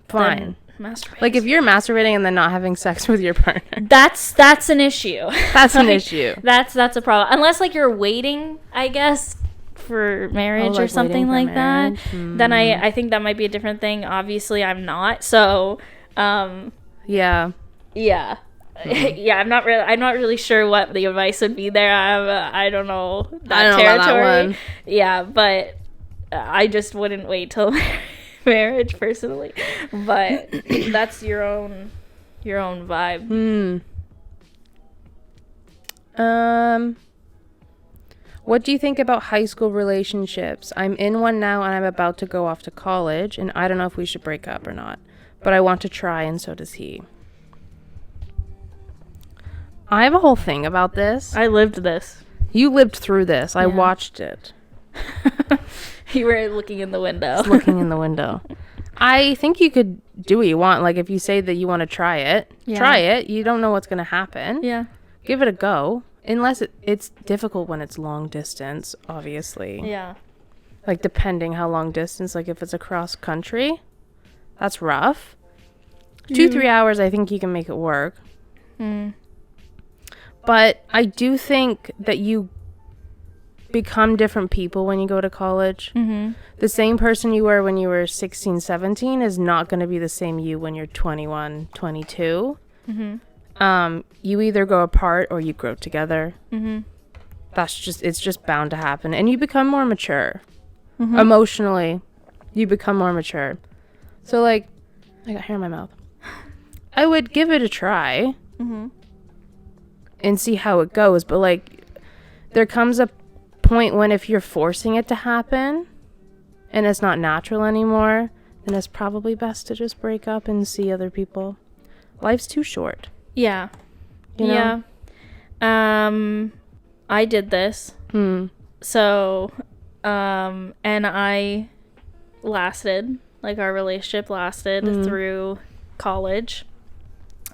[SPEAKER 2] Fine.
[SPEAKER 1] Masturbate.
[SPEAKER 2] Like, if you're masturbating and then not having sex with your partner.
[SPEAKER 1] That's an issue.
[SPEAKER 2] That's an issue.
[SPEAKER 1] That's a problem. Unless, like, you're waiting, I guess, for marriage or something like that. Then I think that might be a different thing. Obviously, I'm not. So,
[SPEAKER 2] yeah.
[SPEAKER 1] Yeah. Yeah, I'm not really sure what the advice would be there. I don't know that territory. About that one. Yeah, but I just wouldn't wait till marriage personally. But that's your own vibe.
[SPEAKER 2] What do you think about high school relationships? I'm in one now and I'm about to go off to college, and I don't know if we should break up or not, but I want to try, and so does he. I have a whole thing about this.
[SPEAKER 1] I lived this.
[SPEAKER 2] You lived through this. Yeah. I watched it.
[SPEAKER 1] You were looking in the window.
[SPEAKER 2] Just looking in the window. I think you could do what you want. Like, if you say that you want to try it, try it. You don't know what's going to happen.
[SPEAKER 1] Yeah.
[SPEAKER 2] Give it a go. Unless it's difficult when it's long distance, obviously.
[SPEAKER 1] Yeah.
[SPEAKER 2] Like, depending how long distance. Like, if it's across country, that's rough. 2-3 hours, I think you can make it work. But I do think that you become different people when you go to college. The same person you were when you were 16, 17 is not going to be the same you when you're 21, 22. You either go apart or you grow together. It's just bound to happen. And you become more mature. Emotionally, you become more mature. So, like, I got hair in my mouth. I would give it a try. And see how it goes, but, like, there comes a point when if you're forcing it to happen and it's not natural anymore, then it's probably best to just break up and see other people. Life's too short.
[SPEAKER 1] Yeah.
[SPEAKER 2] You know?
[SPEAKER 1] Yeah. I did this. So, and I lasted, like, our relationship lasted through college,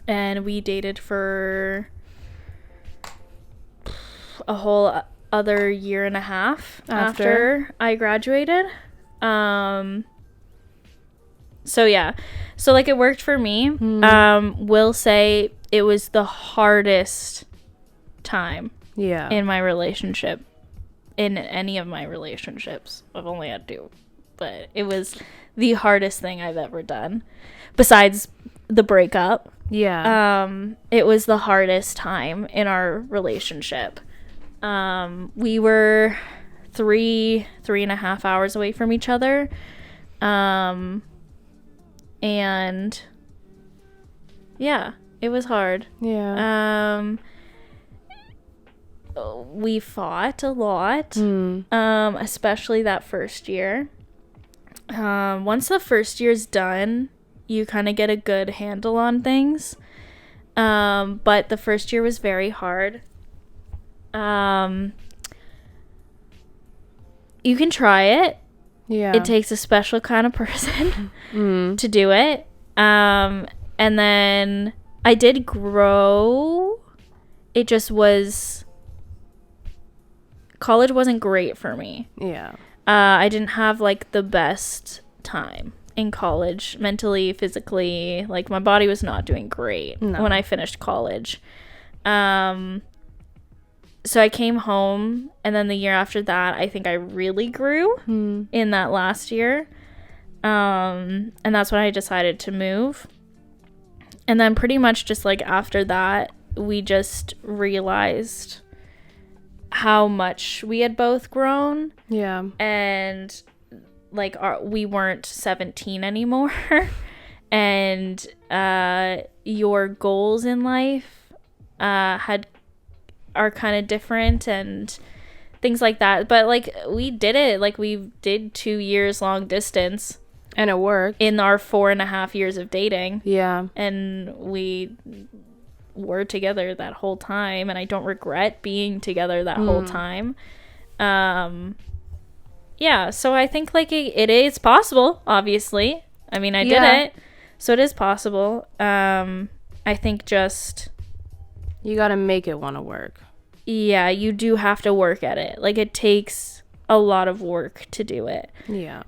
[SPEAKER 1] and we dated for a whole other year and a half after I graduated. So yeah, so, like, it worked for me. Will say it was the hardest time in my relationship, in any of my relationships. I've only had 2, but it was the hardest thing I've ever done. Besides the breakup.
[SPEAKER 2] Yeah.
[SPEAKER 1] It was the hardest time in our relationship. We were 3.5 hours away from each other. And yeah, it was hard.
[SPEAKER 2] Yeah.
[SPEAKER 1] We fought a lot, especially that first year. Once the first year's done, you kind of get a good handle on things. But the first year was very hard. You can try it.
[SPEAKER 2] Yeah.
[SPEAKER 1] It takes a special kind of person to do it. And then I did grow. It just was... College wasn't great for me.
[SPEAKER 2] Yeah.
[SPEAKER 1] I didn't have, like, the best time in college, mentally, physically. Like, my body was not doing great when I finished college. So I came home, and then the year after that, I think I really grew in that last year. And that's when I decided to move. And then pretty much just, like, after that, we just realized how much we had both grown.
[SPEAKER 2] Yeah.
[SPEAKER 1] And, like, we weren't 17 anymore. And your goals in life are kind of different and things like that. But, like, we did it. Like, we did 2 years long distance.
[SPEAKER 2] And it worked.
[SPEAKER 1] In our 4.5 years of dating.
[SPEAKER 2] Yeah.
[SPEAKER 1] And we were together that whole time. And I don't regret being together that whole time. Yeah. So I think, like, it is possible, obviously. I mean, I did it. So it is possible. I think just...
[SPEAKER 2] You gotta make it want to work.
[SPEAKER 1] Yeah, you do have to work at it. Like, it takes a lot of work to do it.
[SPEAKER 2] Yeah.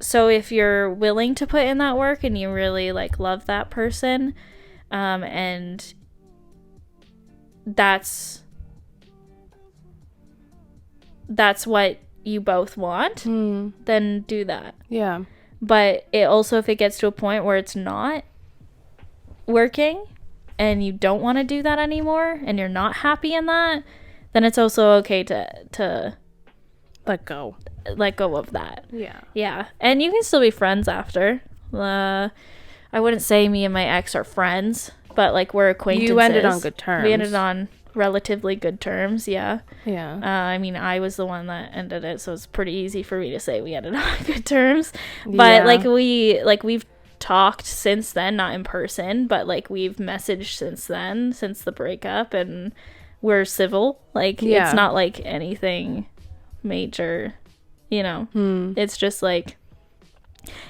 [SPEAKER 1] So if you're willing to put in that work and you really, like, love that person, and that's what you both want, then do that.
[SPEAKER 2] Yeah.
[SPEAKER 1] But it also, if it gets to a point where it's not working and you don't want to do that anymore and you're not happy in that, then it's also okay to
[SPEAKER 2] let go
[SPEAKER 1] of that.
[SPEAKER 2] Yeah.
[SPEAKER 1] And you can still be friends after. I wouldn't say me and my ex are friends, but, like, we're acquaintances.
[SPEAKER 2] You ended on good terms.
[SPEAKER 1] We ended on relatively good terms. Yeah. I mean, I was the one that ended it, so it's pretty easy for me to say we ended on good terms. But we've talked since then, not in person, but, like, we've messaged since then, since the breakup, and we're civil. Like, it's not like anything major, you know. It's just like,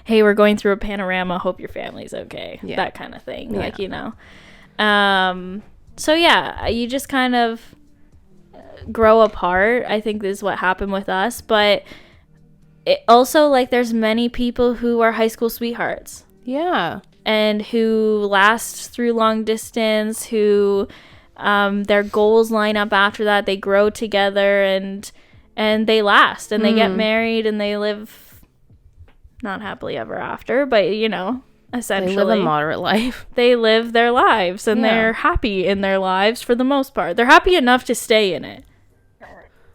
[SPEAKER 1] hey, we're going through a panorama, hope your family's okay. That kind of thing. Like, you know. So yeah, you just kind of grow apart. I think this is what happened with us. But it also, like, there's many people who are high school sweethearts.
[SPEAKER 2] Yeah.
[SPEAKER 1] And who last through long distance, who their goals line up after that. They grow together and they last. And they get married and they live not happily ever after. But, you know, essentially.
[SPEAKER 2] They live a moderate life.
[SPEAKER 1] They live their lives. And they're happy in their lives for the most part. They're happy enough to stay in it.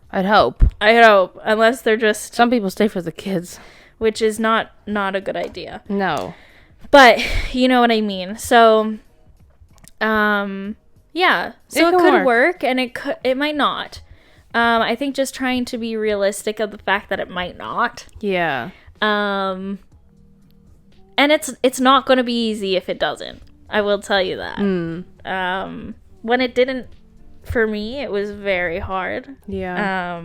[SPEAKER 2] I'd hope.
[SPEAKER 1] Unless they're just...
[SPEAKER 2] Some people stay for the kids.
[SPEAKER 1] Which is not a good idea.
[SPEAKER 2] No.
[SPEAKER 1] But you know what I mean. So, yeah. So it could work and it might not. I think just trying to be realistic of the fact that it might not.
[SPEAKER 2] Yeah.
[SPEAKER 1] And it's not going to be easy if it doesn't. I will tell you that. When it didn't, for me, it was very hard.
[SPEAKER 2] Yeah.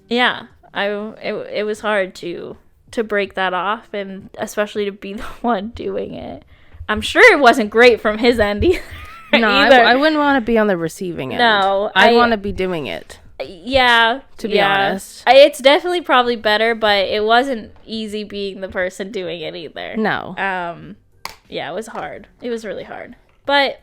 [SPEAKER 1] Yeah. It was hard to break that off, and especially to be the one doing it. I'm sure it wasn't great from his end either.
[SPEAKER 2] No, I wouldn't want to be on the receiving end.
[SPEAKER 1] No,
[SPEAKER 2] I want to be doing it.
[SPEAKER 1] Yeah,
[SPEAKER 2] to be honest,
[SPEAKER 1] it's definitely probably better, but it wasn't easy being the person doing it either.
[SPEAKER 2] No.
[SPEAKER 1] Yeah, it was hard. It was really hard, but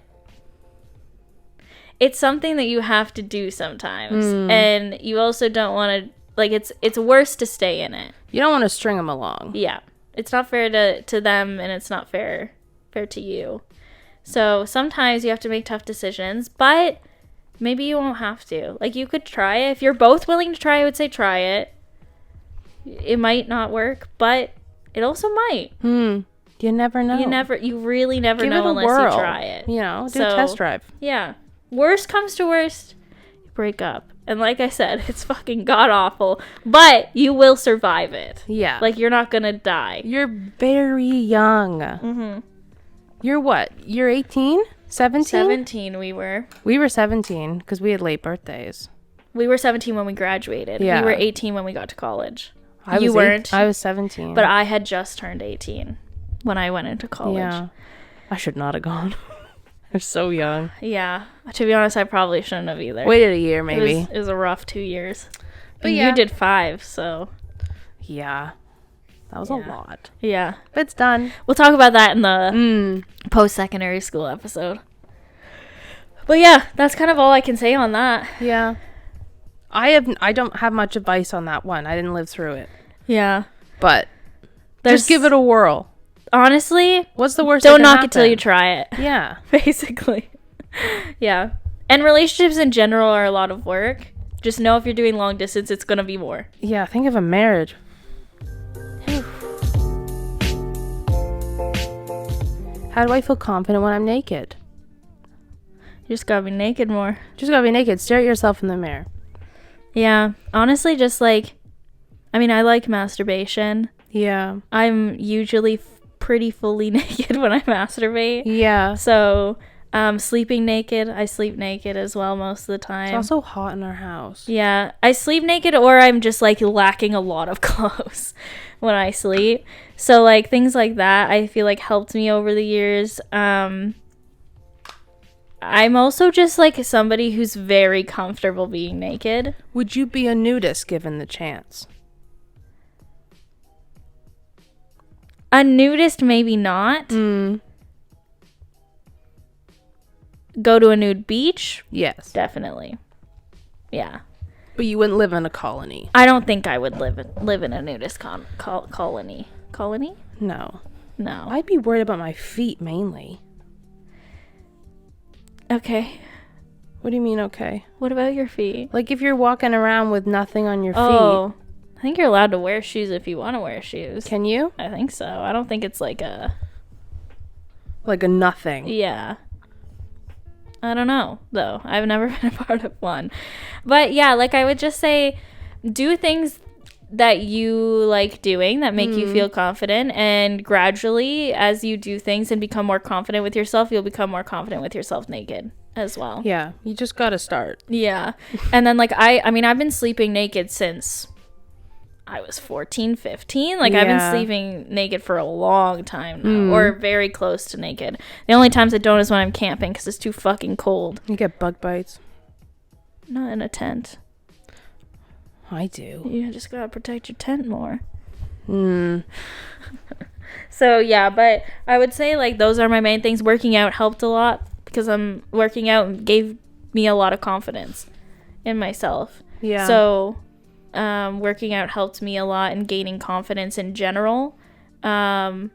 [SPEAKER 1] it's something that you have to do sometimes, and you also don't want to like, it's worse to stay in it.
[SPEAKER 2] You don't want to string them along.
[SPEAKER 1] Yeah. It's not fair to them, and it's not fair to you. So sometimes you have to make tough decisions, but maybe you won't have to. Like, you could try it. If you're both willing to try, I would say try it. It might not work, but it also might.
[SPEAKER 2] You never know.
[SPEAKER 1] You really never know unless you try it.
[SPEAKER 2] You know, do a test drive.
[SPEAKER 1] Yeah. Worst comes to worst, you break up. And like I said, it's fucking god-awful, but you will survive it.
[SPEAKER 2] Yeah.
[SPEAKER 1] Like, you're not gonna die.
[SPEAKER 2] You're very young. Mm-hmm. You're what? You're 18? 17?
[SPEAKER 1] 17 we were.
[SPEAKER 2] We were 17 because we had late birthdays.
[SPEAKER 1] We were 17 when we graduated.
[SPEAKER 2] Yeah.
[SPEAKER 1] We were 18 when we got to college.
[SPEAKER 2] You weren't. I was 17.
[SPEAKER 1] But I had just turned 18 when I went into college.
[SPEAKER 2] Yeah. I should not have gone. I was so young.
[SPEAKER 1] Yeah. To be honest, I probably shouldn't have either.
[SPEAKER 2] Waited a year, maybe.
[SPEAKER 1] It was a rough 2 years.
[SPEAKER 2] But
[SPEAKER 1] and you did 5, so.
[SPEAKER 2] Yeah. That was a lot.
[SPEAKER 1] Yeah.
[SPEAKER 2] But it's done.
[SPEAKER 1] We'll talk about that in the post-secondary school episode. But yeah, that's kind of all I can say on that.
[SPEAKER 2] Yeah. I don't have much advice on that one. I didn't live through it.
[SPEAKER 1] Yeah.
[SPEAKER 2] But just give it a whirl.
[SPEAKER 1] Honestly,
[SPEAKER 2] what's the worst?
[SPEAKER 1] Don't knock it till you try it.
[SPEAKER 2] Yeah.
[SPEAKER 1] Basically. Yeah. And relationships in general are a lot of work. Just know if you're doing long distance, it's going to be more.
[SPEAKER 2] Yeah, think of a marriage. How do I feel confident when I'm naked?
[SPEAKER 1] You just gotta be naked more.
[SPEAKER 2] Just gotta be naked. Stare at yourself in the mirror.
[SPEAKER 1] Yeah. Honestly, just like, I mean, I like masturbation.
[SPEAKER 2] Yeah.
[SPEAKER 1] I'm usually pretty fully naked when I masturbate.
[SPEAKER 2] Yeah.
[SPEAKER 1] So, sleeping naked. I sleep naked as well most of the time.
[SPEAKER 2] It's also hot in our house.
[SPEAKER 1] Yeah. I sleep naked, or I'm just like lacking a lot of clothes when I sleep. So like things like that I feel like helped me over the years. I'm also just like somebody who's very comfortable being naked.
[SPEAKER 2] Would you be a nudist given the chance?
[SPEAKER 1] A nudist, maybe not. Go to a nude beach?
[SPEAKER 2] Yes.
[SPEAKER 1] Definitely. Yeah.
[SPEAKER 2] But you wouldn't live in a colony.
[SPEAKER 1] I don't think I would live in a nudist colony. Colony?
[SPEAKER 2] No.
[SPEAKER 1] No.
[SPEAKER 2] I'd be worried about my feet mainly.
[SPEAKER 1] Okay.
[SPEAKER 2] What do you mean, okay?
[SPEAKER 1] What about your feet?
[SPEAKER 2] Like if you're walking around with nothing on your feet.
[SPEAKER 1] Oh. I think you're allowed to wear shoes if you want to wear shoes.
[SPEAKER 2] Can you?
[SPEAKER 1] I think so. I don't think it's like a
[SPEAKER 2] nothing.
[SPEAKER 1] Yeah. I don't know, though. I've never been a part of one. But yeah, like I would just say, do things that you like doing that make you feel confident, and gradually as you do things and become more confident with yourself, you'll become more confident with yourself naked as well.
[SPEAKER 2] Yeah, you just gotta start.
[SPEAKER 1] Yeah. And then like I mean I've been sleeping naked since I was 14, 15. Like, I've been sleeping naked for a long time now, or very close to naked. The only times I don't is when I'm camping because it's too fucking cold.
[SPEAKER 2] You get bug bites.
[SPEAKER 1] Not in a tent.
[SPEAKER 2] I do.
[SPEAKER 1] You just gotta protect your tent more. So, yeah, but I would say, like, those are my main things. Working out helped a lot because working out gave me a lot of confidence in myself.
[SPEAKER 2] Yeah.
[SPEAKER 1] So... working out helped me a lot in gaining confidence in general. And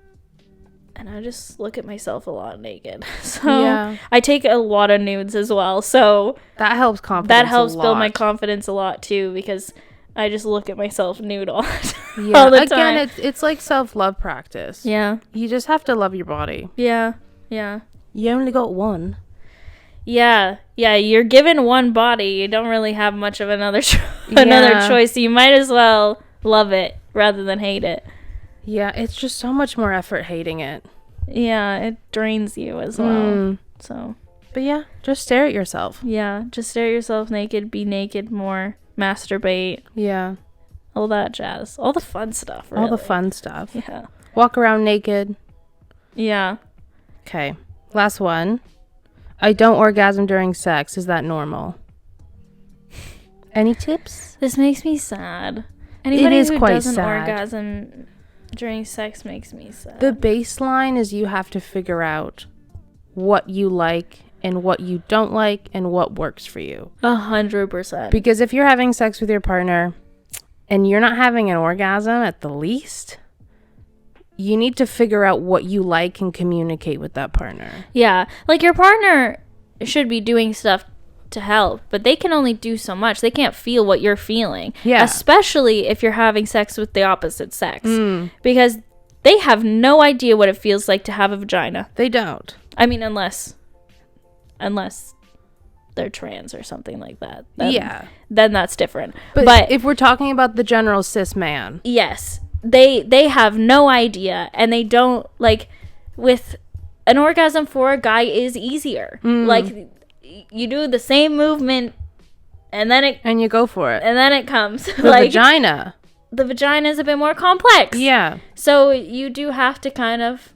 [SPEAKER 1] I just look at myself a lot naked. So I take a lot of nudes as well. So
[SPEAKER 2] that helps confidence.
[SPEAKER 1] That helps build my confidence a lot too, because I just look at myself nude all the time.
[SPEAKER 2] Yeah. All the time. Again, it's like self-love practice.
[SPEAKER 1] Yeah.
[SPEAKER 2] You just have to love your body.
[SPEAKER 1] Yeah. Yeah.
[SPEAKER 2] You only got one.
[SPEAKER 1] Yeah, you're given one body. You don't really have much of another choice. So you might as well love it rather than hate it.
[SPEAKER 2] Yeah, it's just so much more effort hating it.
[SPEAKER 1] Yeah, it drains you as well. So,
[SPEAKER 2] but yeah, just stare at yourself.
[SPEAKER 1] Yeah, just stare at yourself naked, be naked more, masturbate.
[SPEAKER 2] Yeah.
[SPEAKER 1] All that jazz. All the fun stuff, really.
[SPEAKER 2] All the fun stuff.
[SPEAKER 1] Yeah.
[SPEAKER 2] Walk around naked.
[SPEAKER 1] Yeah.
[SPEAKER 2] Okay, last one. I don't orgasm during sex. Is that normal? Any tips?
[SPEAKER 1] This makes me sad. Anybody
[SPEAKER 2] it is
[SPEAKER 1] who
[SPEAKER 2] quite
[SPEAKER 1] doesn't
[SPEAKER 2] sad.
[SPEAKER 1] orgasm during sex makes me sad.
[SPEAKER 2] The baseline is you have to figure out what you like and what you don't like and what works for you.
[SPEAKER 1] 100%.
[SPEAKER 2] Because if you're having sex with your partner and you're not having an orgasm at the least, you need to figure out what you like and communicate with that partner.
[SPEAKER 1] Yeah. Like, your partner should be doing stuff to help, but they can only do so much. They can't feel what you're feeling.
[SPEAKER 2] Yeah.
[SPEAKER 1] Especially if you're having sex with the opposite sex. Because they have no idea what it feels like to have a vagina.
[SPEAKER 2] They don't.
[SPEAKER 1] I mean, unless they're trans or something like that. Then that's different.
[SPEAKER 2] But if we're talking about the general cis man.
[SPEAKER 1] Yes. They have no idea, and they don't, like, with an orgasm for a guy is easier. Like, you do the same movement, and
[SPEAKER 2] you go for it.
[SPEAKER 1] And then it comes.
[SPEAKER 2] The vagina.
[SPEAKER 1] The vagina is a bit more complex.
[SPEAKER 2] Yeah.
[SPEAKER 1] So you do have to kind of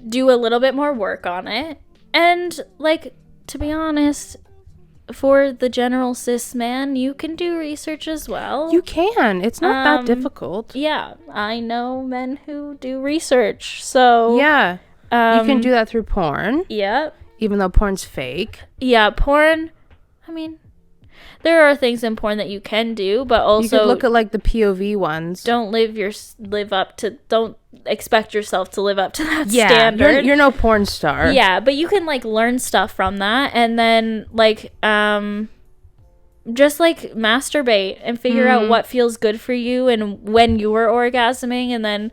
[SPEAKER 1] do a little bit more work on it. And, like, to be honest, for the general cis man, you can do research as well.
[SPEAKER 2] You can. It's not that difficult.
[SPEAKER 1] Yeah. I know men who do research. So
[SPEAKER 2] yeah. You can do that through porn.
[SPEAKER 1] Yeah.
[SPEAKER 2] Even though porn's fake.
[SPEAKER 1] Yeah, porn, I mean, there are things in porn that you can do, but also...
[SPEAKER 2] You could look at, like, the POV ones.
[SPEAKER 1] Don't expect yourself to live up to that standard.
[SPEAKER 2] You're no porn star.
[SPEAKER 1] Yeah, but you can, like, learn stuff from that, and then, like, just, like, masturbate and figure out what feels good for you and when you are orgasming, and then...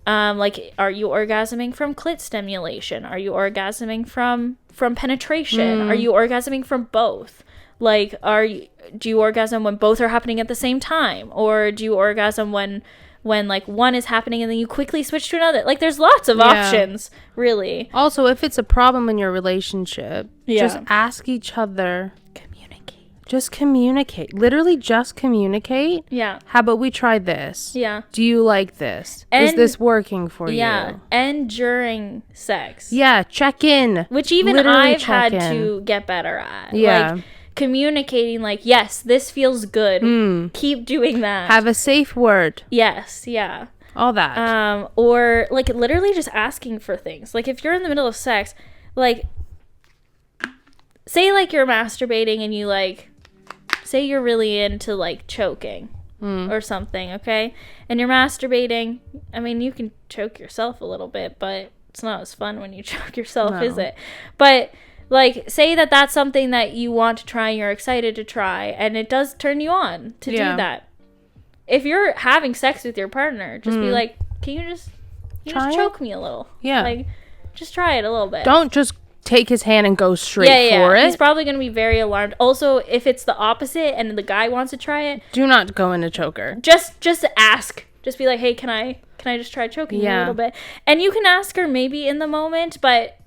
[SPEAKER 1] like, are you orgasming from clit stimulation? Are you orgasming from penetration? Are you orgasming from both? Like, do you orgasm when both are happening at the same time? Or do you orgasm when like one is happening and then you quickly switch to another? Like, there's lots of options, really.
[SPEAKER 2] Also, if it's a problem in your relationship, just ask each other. Just communicate. Literally just communicate.
[SPEAKER 1] Yeah.
[SPEAKER 2] How about we try this?
[SPEAKER 1] Yeah.
[SPEAKER 2] Do you like this? Is this working for you?
[SPEAKER 1] Yeah. And during sex.
[SPEAKER 2] Yeah. Check in.
[SPEAKER 1] Which even I've had to get better at.
[SPEAKER 2] Yeah.
[SPEAKER 1] Like, communicating, like, yes, this feels good. Keep doing that.
[SPEAKER 2] Have a safe word.
[SPEAKER 1] Yes. Yeah.
[SPEAKER 2] All that.
[SPEAKER 1] Or, like, literally just asking for things. Like, if you're in the middle of sex, like, say, like, you're masturbating and you, like... Say you're really into, like, choking or something, okay? And you're masturbating. I mean, you can choke yourself a little bit, but it's not as fun when you choke yourself, is it? But, like, say that that's something that you want to try and you're excited to try, and it does turn you on to do that. If you're having sex with your partner, just be like, can you just choke me a little?
[SPEAKER 2] Yeah.
[SPEAKER 1] Like, just try it a little bit.
[SPEAKER 2] Don't just take his hand and go straight for it.
[SPEAKER 1] He's probably going to be very alarmed. Also, if it's the opposite and the guy wants to try it,
[SPEAKER 2] do not go into choker.
[SPEAKER 1] Just ask. Just be like, hey, can I just try choking you a little bit? And you can ask her maybe in the moment, but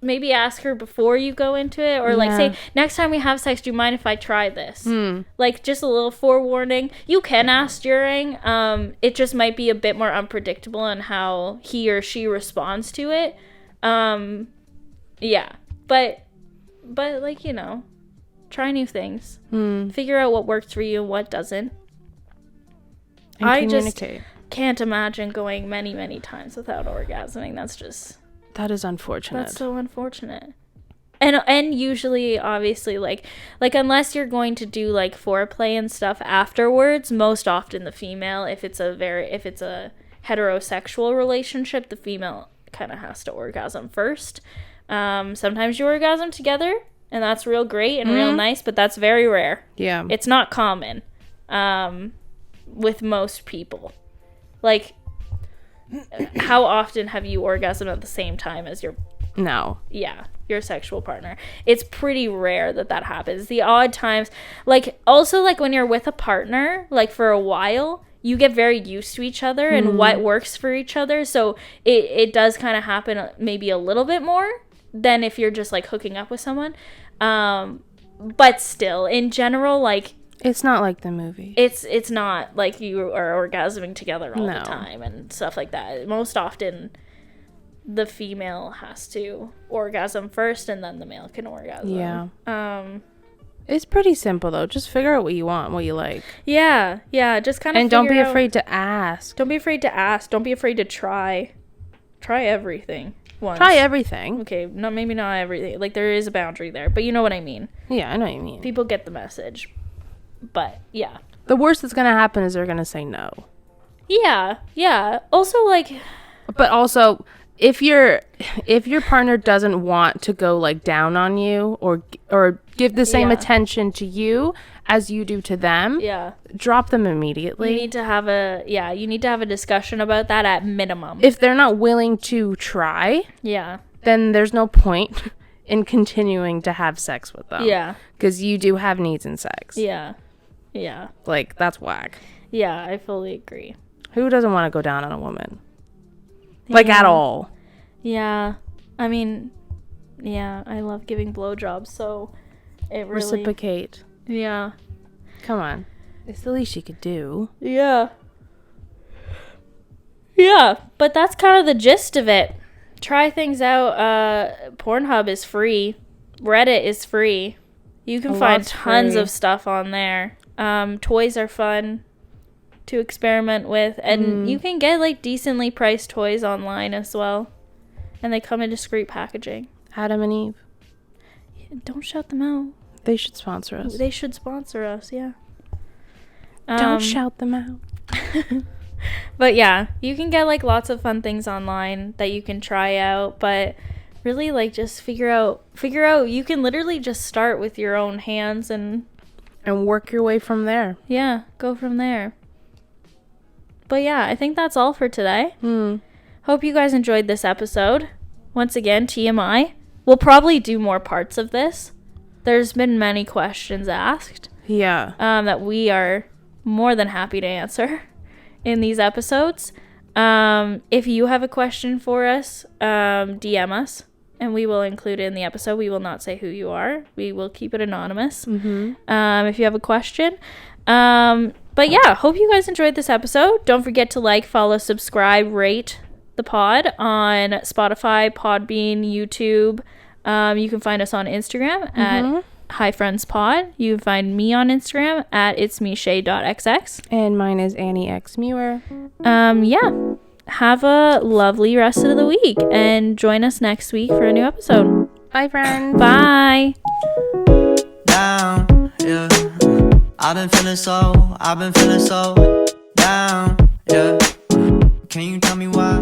[SPEAKER 1] maybe ask her before you go into it, or like say, next time we have sex, do you mind if I try this? Like, just a little forewarning. You can ask during. It just might be a bit more unpredictable on how he or she responds to it. Yeah, but like, you know, try new things. Figure out what works for you and what doesn't.
[SPEAKER 2] And
[SPEAKER 1] I just can't imagine going many, many times without orgasming. That is unfortunate. That's so unfortunate. And usually, obviously, like unless you're going to do like foreplay and stuff afterwards, most often the female, if it's a heterosexual relationship, the female kind of has to orgasm first. Sometimes you orgasm together, and that's real great and real nice, but that's very rare. Yeah. It's not common with most people. Like, how often have you orgasmed at the same time as your... No. Yeah, your sexual partner. It's pretty rare that happens. The odd times, like, also, like, when you're with a partner, like, for a while... You get very used to each other and what works for each other. So it does kind of happen maybe a little bit more than if you're just like hooking up with someone. But still, in general, like...
[SPEAKER 2] It's not like the movie.
[SPEAKER 1] It's not like you are orgasming together all the time and stuff like that. Most often, the female has to orgasm first and then the male can orgasm. Yeah.
[SPEAKER 2] It's pretty simple, though. Just figure out what you want, what you like.
[SPEAKER 1] Yeah, just kind of
[SPEAKER 2] And don't be afraid to ask.
[SPEAKER 1] Don't be afraid to ask. Don't be afraid to try. Try everything once.
[SPEAKER 2] Try everything.
[SPEAKER 1] Okay, maybe not everything. Like, there is a boundary there, but you know what I mean.
[SPEAKER 2] Yeah, I know what you mean.
[SPEAKER 1] People get the message. But yeah.
[SPEAKER 2] The worst that's going to happen is they're going to say no.
[SPEAKER 1] Yeah. Also, like...
[SPEAKER 2] But also, if your partner doesn't want to go, like, down on you or give the same attention to you as you do to them, drop them immediately.
[SPEAKER 1] You need to have a discussion about that at minimum.
[SPEAKER 2] If they're not willing to try, then there's no point in continuing to have sex with them. Yeah. Because you do have needs in sex.
[SPEAKER 1] Yeah.
[SPEAKER 2] Like, that's whack.
[SPEAKER 1] Yeah, I fully agree.
[SPEAKER 2] Who doesn't want to go down on a woman? Like, at all.
[SPEAKER 1] Yeah. I mean, I love giving blowjobs, so it really...
[SPEAKER 2] Reciprocate.
[SPEAKER 1] Yeah.
[SPEAKER 2] Come on. It's the least you could do.
[SPEAKER 1] Yeah, but that's kind of the gist of it. Try things out. Pornhub is free. Reddit is free. You can find tons of stuff on there. Toys are fun to experiment with, and you can get like decently priced toys online as well, and they come in discreet packaging.
[SPEAKER 2] Adam and Eve.
[SPEAKER 1] Yeah, don't shout them out.
[SPEAKER 2] They should sponsor us.
[SPEAKER 1] They should sponsor us. Yeah.
[SPEAKER 2] Don't shout them out.
[SPEAKER 1] But yeah, you can get like lots of fun things online that you can try out, but really like just figure out you can literally just start with your own hands and
[SPEAKER 2] work your way from there.
[SPEAKER 1] Yeah, go from there. But yeah, I think that's all for today. Hope you guys enjoyed this episode. Once again, TMI. We'll probably do more parts of this. There's been many questions asked.
[SPEAKER 2] Yeah.
[SPEAKER 1] That we are more than happy to answer in these episodes. If you have a question for us, DM us and we will include it in the episode. We will not say who you are. We will keep it anonymous. If you have a question. But yeah, hope you guys enjoyed this episode. Don't forget to like, follow, subscribe, rate the pod on Spotify, Podbean, YouTube. You can find us on Instagram at Hi Friends Pod. You can find me on Instagram at itsmeshay.xx.
[SPEAKER 2] And mine is Annie X Muir.
[SPEAKER 1] Yeah. Have a lovely rest of the week and join us next week for a new episode.
[SPEAKER 2] Bye, friends.
[SPEAKER 1] Bye.
[SPEAKER 3] Down, yeah. I've been feeling so down, yeah. Can you tell me why?